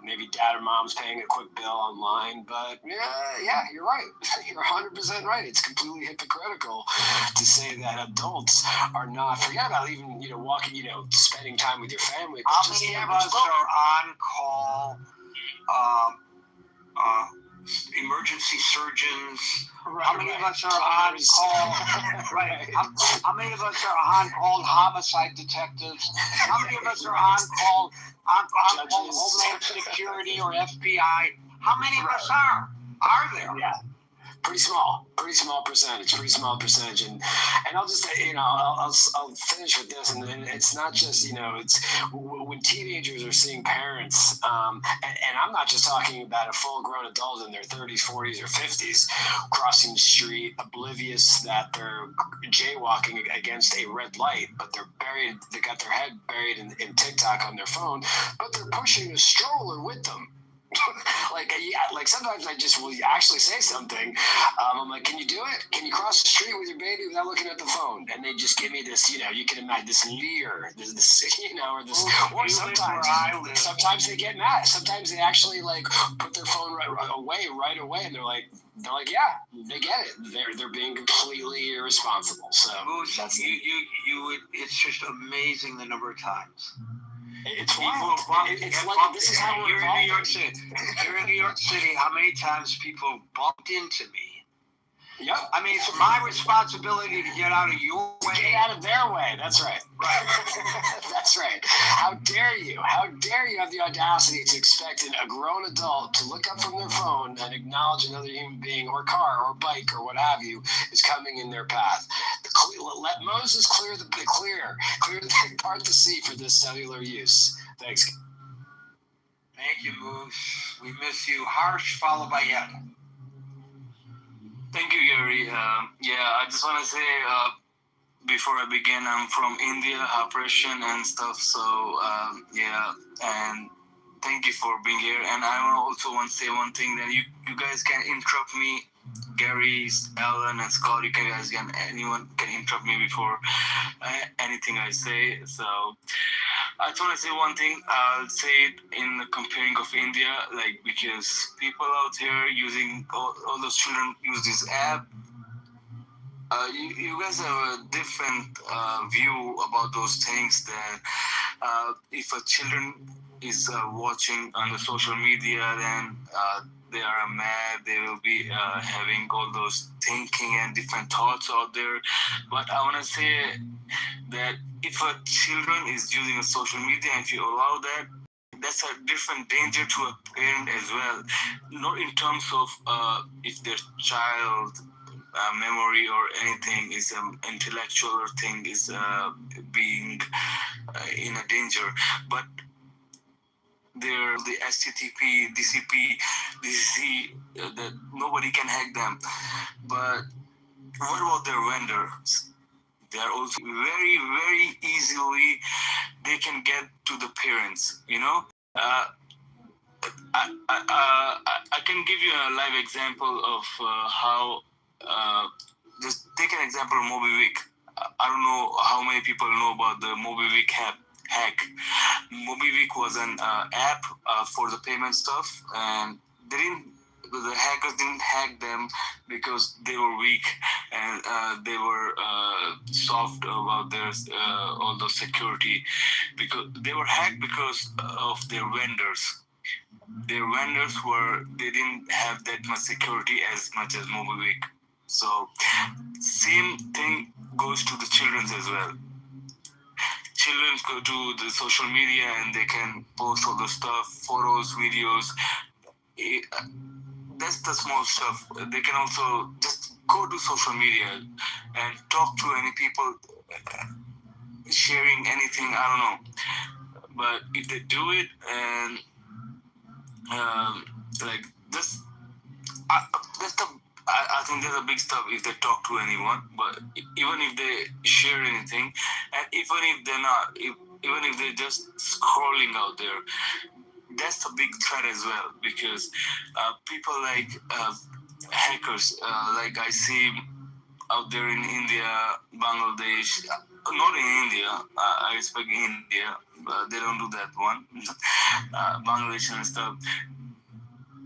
Speaker 12: maybe dad or mom's paying a quick bill online? But yeah, you're right. You're 100% right. It's completely hypocritical to say that adults are not. Forget about even walking, spending time with your family.
Speaker 15: How many of us are on call? Emergency surgeons. Right, how many of us are on call? Right. How many of us are on call homicide detectives? How many of us are on call Homeland Security or FBI? How many of us are there?
Speaker 12: Yeah. Pretty small percentage, and I'll just I'll finish with this, and it's not just it's when teenagers are seeing parents, and I'm not just talking about a full-grown adult in their 30s, 40s, or 50s crossing the street, oblivious that they're jaywalking against a red light, but they got their head buried in TikTok on their phone, but they're pushing a stroller with them. Like sometimes I just will actually say something. I'm like, can you do it? Can you cross the street with your baby without looking at the phone? And they just give me this, you can imagine this leer, or this. Or sometimes they get mad. Sometimes they actually put their phone right away, and they're like, yeah, they get it. They're being completely irresponsible. So that's
Speaker 15: it's just amazing the number of times.
Speaker 12: It's wild. This is how
Speaker 15: you're in New York City. You're in New York City. How many times people bumped into me?
Speaker 12: Yep.
Speaker 15: I mean, it's my responsibility to get out of your way.
Speaker 12: Get out of their way. That's right. Right. That's right. How dare you? How dare you have the audacity to expect a grown adult to look up from their phone and acknowledge another human being or car or bike or what have you is coming in their path. Let Moses clear the part the sea for this cellular use. Thanks.
Speaker 15: Thank you, Moose. We miss you. Harsh, followed by Ed.
Speaker 4: Thank you, Gary. I just want to say, before I begin, I'm from India, Operation and stuff. So, and thank you for being here. And I also want to say one thing, that you guys can interrupt me, Gary, Alan, and Scott. Anyone can interrupt me before anything I say. So I just want to say one thing. I'll say it in the comparing of India, because people out here using all those children use this app. You guys have a different view about those things, that if a children is watching on the social media, then they are mad, they will be having all those thinking and different thoughts out there. But I want to say that if a children is using a social media, and if you allow that, that's a different danger to a parent as well. Not in terms of if their child memory or anything is intellectual thing is being in a danger, but the STTP, DCP, DCC that nobody can hack them. But what about their vendors? They are also very, very easily, they can get to the parents, you know. I can give you a live example of how, just take an example of MobiWik. I don't know how many people know about the MobiWik hack. MobiWik was an app for the payment stuff, and the hackers didn't hack them because they were weak and they were soft about their all the security, because they were hacked because of their vendors. Their vendors they didn't have that much security as much as MobiWik. So same thing goes to the children's as well. Children go to the social media and they can post all the stuff, photos, videos. That's the small stuff. They can also just go to social media and talk to any people, sharing anything, I don't know. But if they do it and like this, I think there's a big stuff if they talk to anyone. But even if they share anything, and even if they're not, even if they're just scrolling out there, that's a big threat as well, because people like hackers, like I see out there in India, Bangladesh, not in India, I respect India, but they don't do that one. Bangladesh and stuff.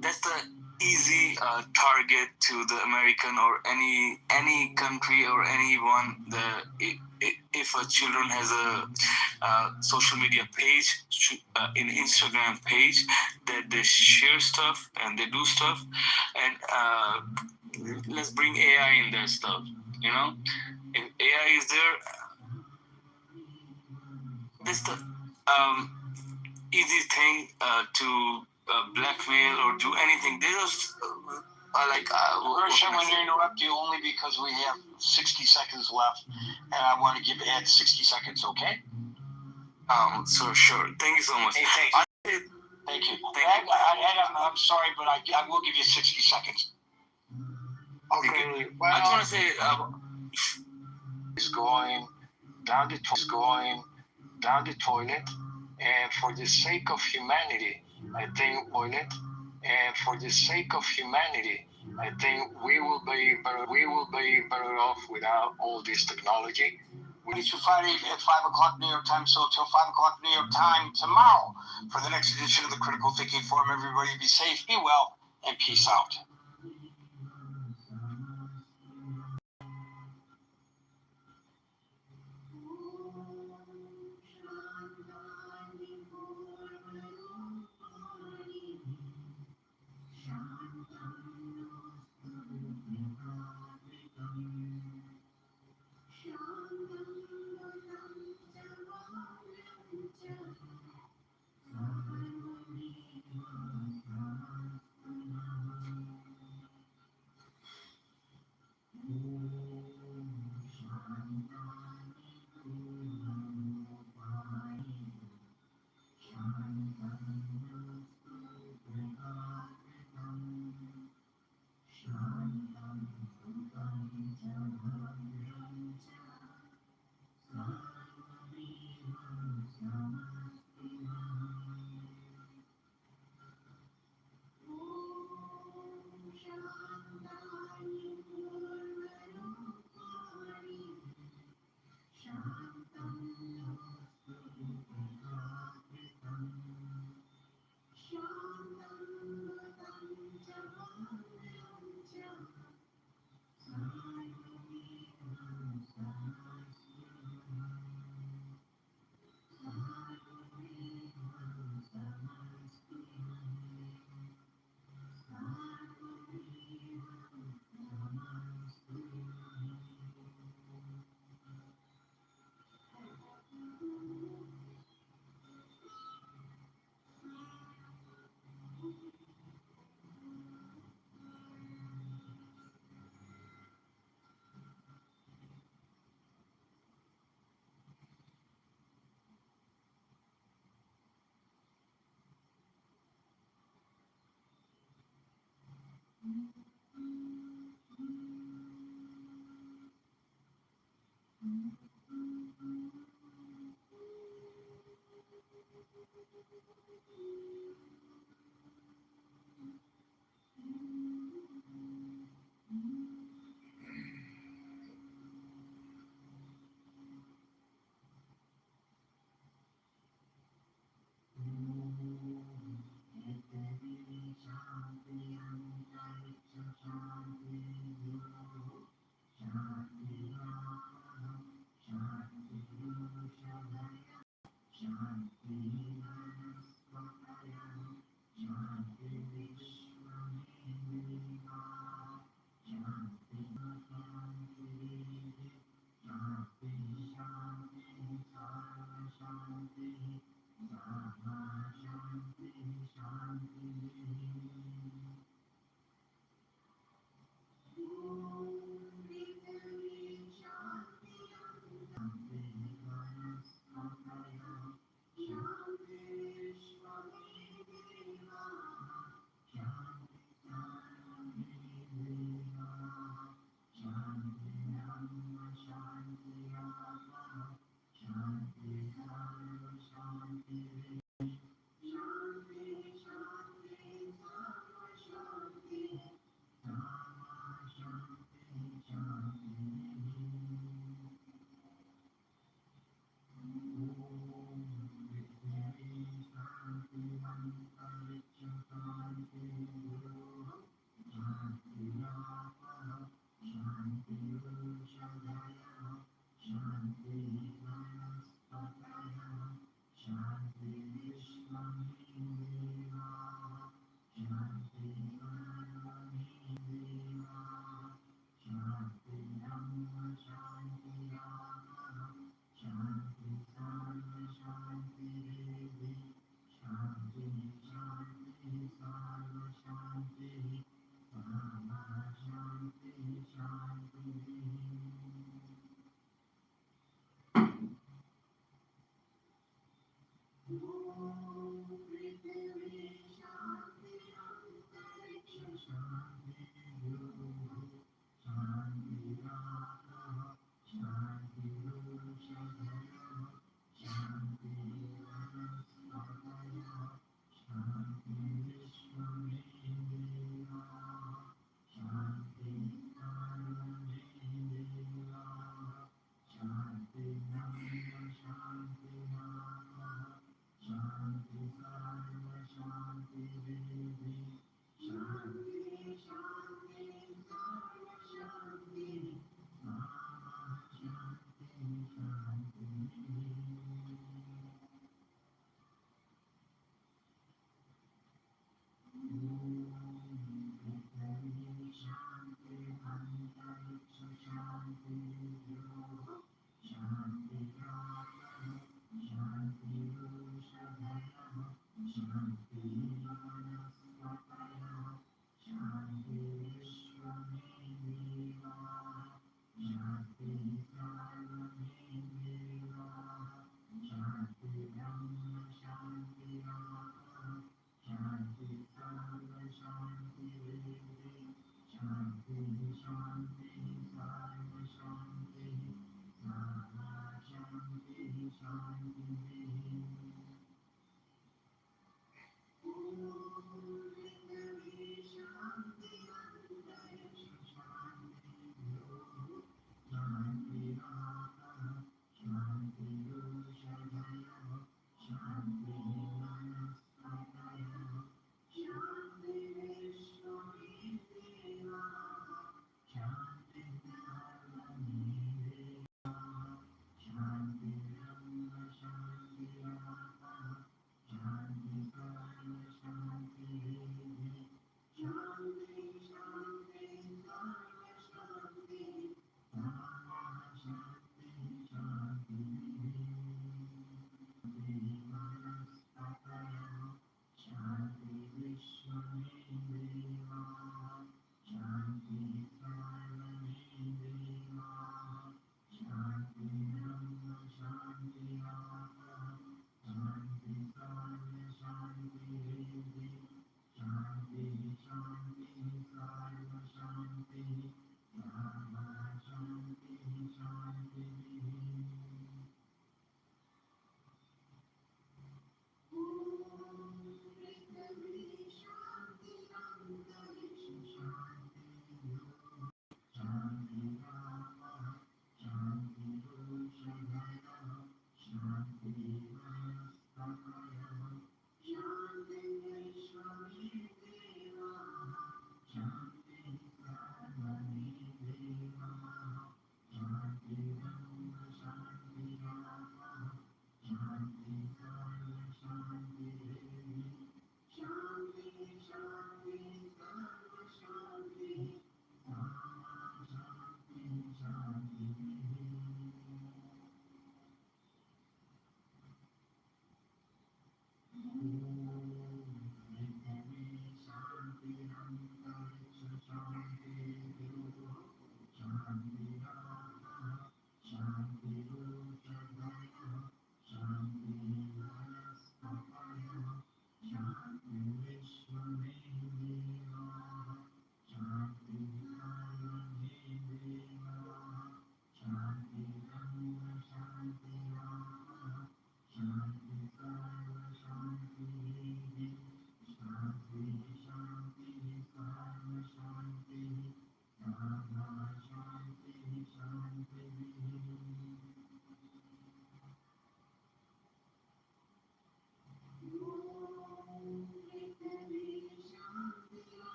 Speaker 4: That's the easy target to the American or any country or anyone. If a children has a social media page, in Instagram page, that they share stuff and they do stuff, and let's bring AI in that stuff. You know, if AI is there, that's the easy thing to blackmail or do anything. They just like.
Speaker 15: First, I'm going to interrupt you only because we have 60 seconds left, and I want to add 60 seconds. Okay?
Speaker 4: So sure. Thank you so much.
Speaker 15: Hey, thank you. Thank you. I'm sorry, but I will give you 60 seconds.
Speaker 12: Okay. Well,
Speaker 4: I just want to say.
Speaker 12: Is going down the toilet, and for the sake of humanity, I think we will be better off without all this technology.
Speaker 15: Monday through Friday at 5 o'clock New York time, so till 5 o'clock New York time tomorrow for the next edition of the Critical Thinking Forum. Everybody be safe, be well, and peace out.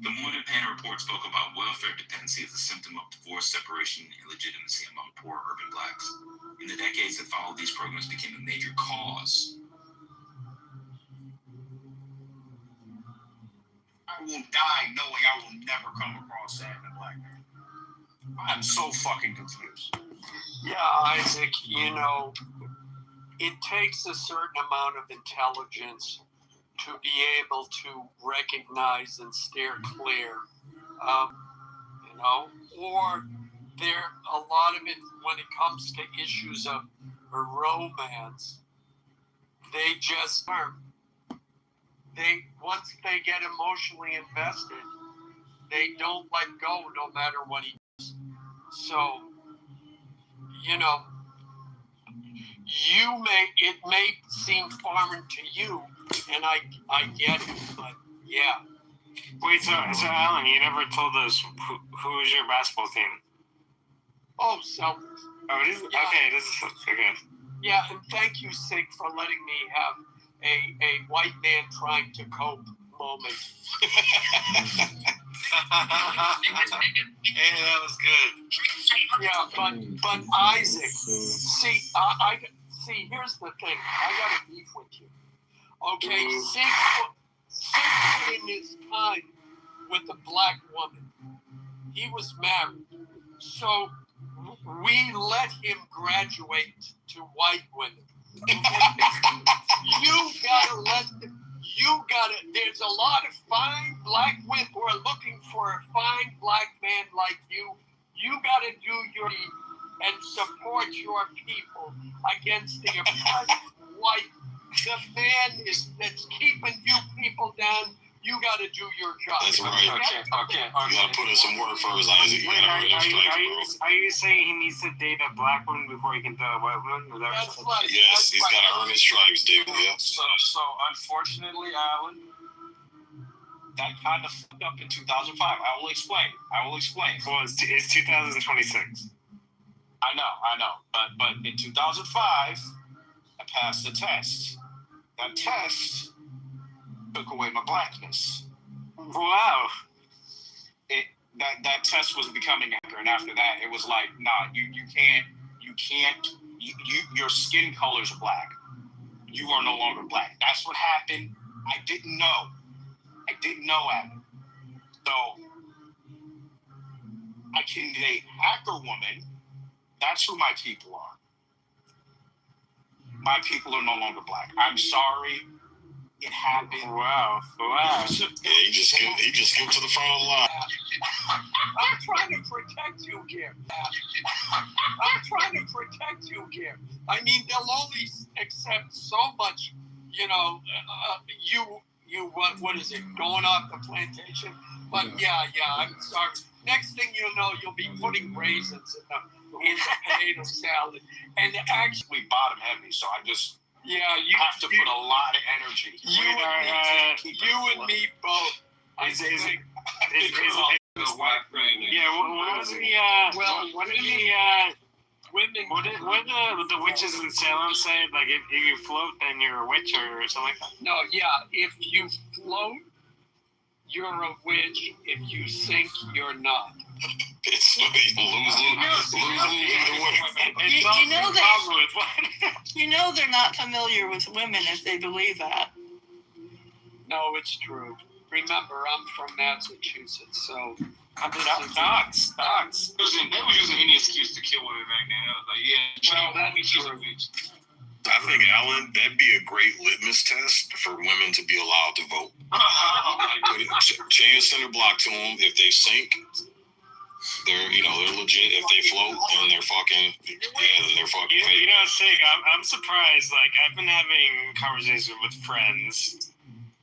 Speaker 1: The Morning Pan report spoke about welfare dependency as a symptom of divorce, separation, and illegitimacy among poor urban blacks. In the decades that followed, these programs became a major cause.
Speaker 14: I will die knowing I will never come across that in a black man. I'm so fucking confused.
Speaker 19: Yeah, Isaac, it takes a certain amount of intelligence to be able to recognize and steer clear, or a lot of it when it comes to issues of romance, they just once they get emotionally invested, they don't let go no matter what he does. So, it may seem foreign to you, and I get it, but yeah.
Speaker 23: Wait, so Alan, you never told us who is your basketball team?
Speaker 19: Oh, Celtics.
Speaker 23: Oh, it is? Yeah. Okay, this is okay.
Speaker 19: Yeah, and thank you, Sig, for letting me have a white man trying to cope moment.
Speaker 23: Hey, that was good.
Speaker 19: Yeah, but Isaac, see, here's the thing. I got a beef with you. Okay, Sig put in his time with a black woman. He was married. So we let him graduate to white women. There's a lot of fine black women who are looking for a fine black man like you. You gotta do your and support your people against the oppressed white. The man that's keeping you people down. You gotta do your job.
Speaker 13: That's right.
Speaker 23: Okay.
Speaker 13: You gotta put in some work first, Isaac. You gotta earn your stripes, bro.
Speaker 23: Are you saying he needs to date a black woman before he can date a white woman?
Speaker 19: That's right.
Speaker 13: Yes, he's gotta earn his stripes, dude. Yeah.
Speaker 14: So unfortunately, Alan, that kind of fucked up in 2005. I will explain.
Speaker 23: Well, it's 2026.
Speaker 14: I know. But in 2005, I passed the test. That test took away my blackness.
Speaker 23: Wow.
Speaker 14: That test was becoming accurate, and after that, it was like, nah, you can't. Your skin color's black. You are no longer black. That's what happened. I didn't know, Adam. So I can date hacker woman. That's who my people are. My people are no longer black. I'm sorry. It happened.
Speaker 23: Wow.
Speaker 13: Yeah, he just skipped to the front of the line.
Speaker 19: I'm trying to protect you here. I mean, they'll only accept so much, what is it, going off the plantation? But yeah, I'm sorry. Next thing you know, you'll be putting raisins in the potato salad. And actually
Speaker 14: bottom heavy, so I just...
Speaker 19: Yeah,
Speaker 14: you have to put a lot of energy.
Speaker 19: You and me both.
Speaker 23: What is the women? What the witches in Salem say? Like if you float, then you're a witch or something like that.
Speaker 19: No, yeah. If you float, you're a witch. If you sink, you're not.
Speaker 13: It's
Speaker 11: you know they're not familiar with women if they believe that.
Speaker 19: No, it's true. Remember, I'm from Massachusetts, so
Speaker 14: dogs. They were using any excuse to kill women back then. I was like, she's a bitch.
Speaker 13: I think, Alan, that'd be a great litmus test for women to be allowed to vote. Chain your center block to them. If they sink, they're legit. If they float, then they're fucking fake.
Speaker 23: Sig, I'm surprised. Like, I've been having conversations with friends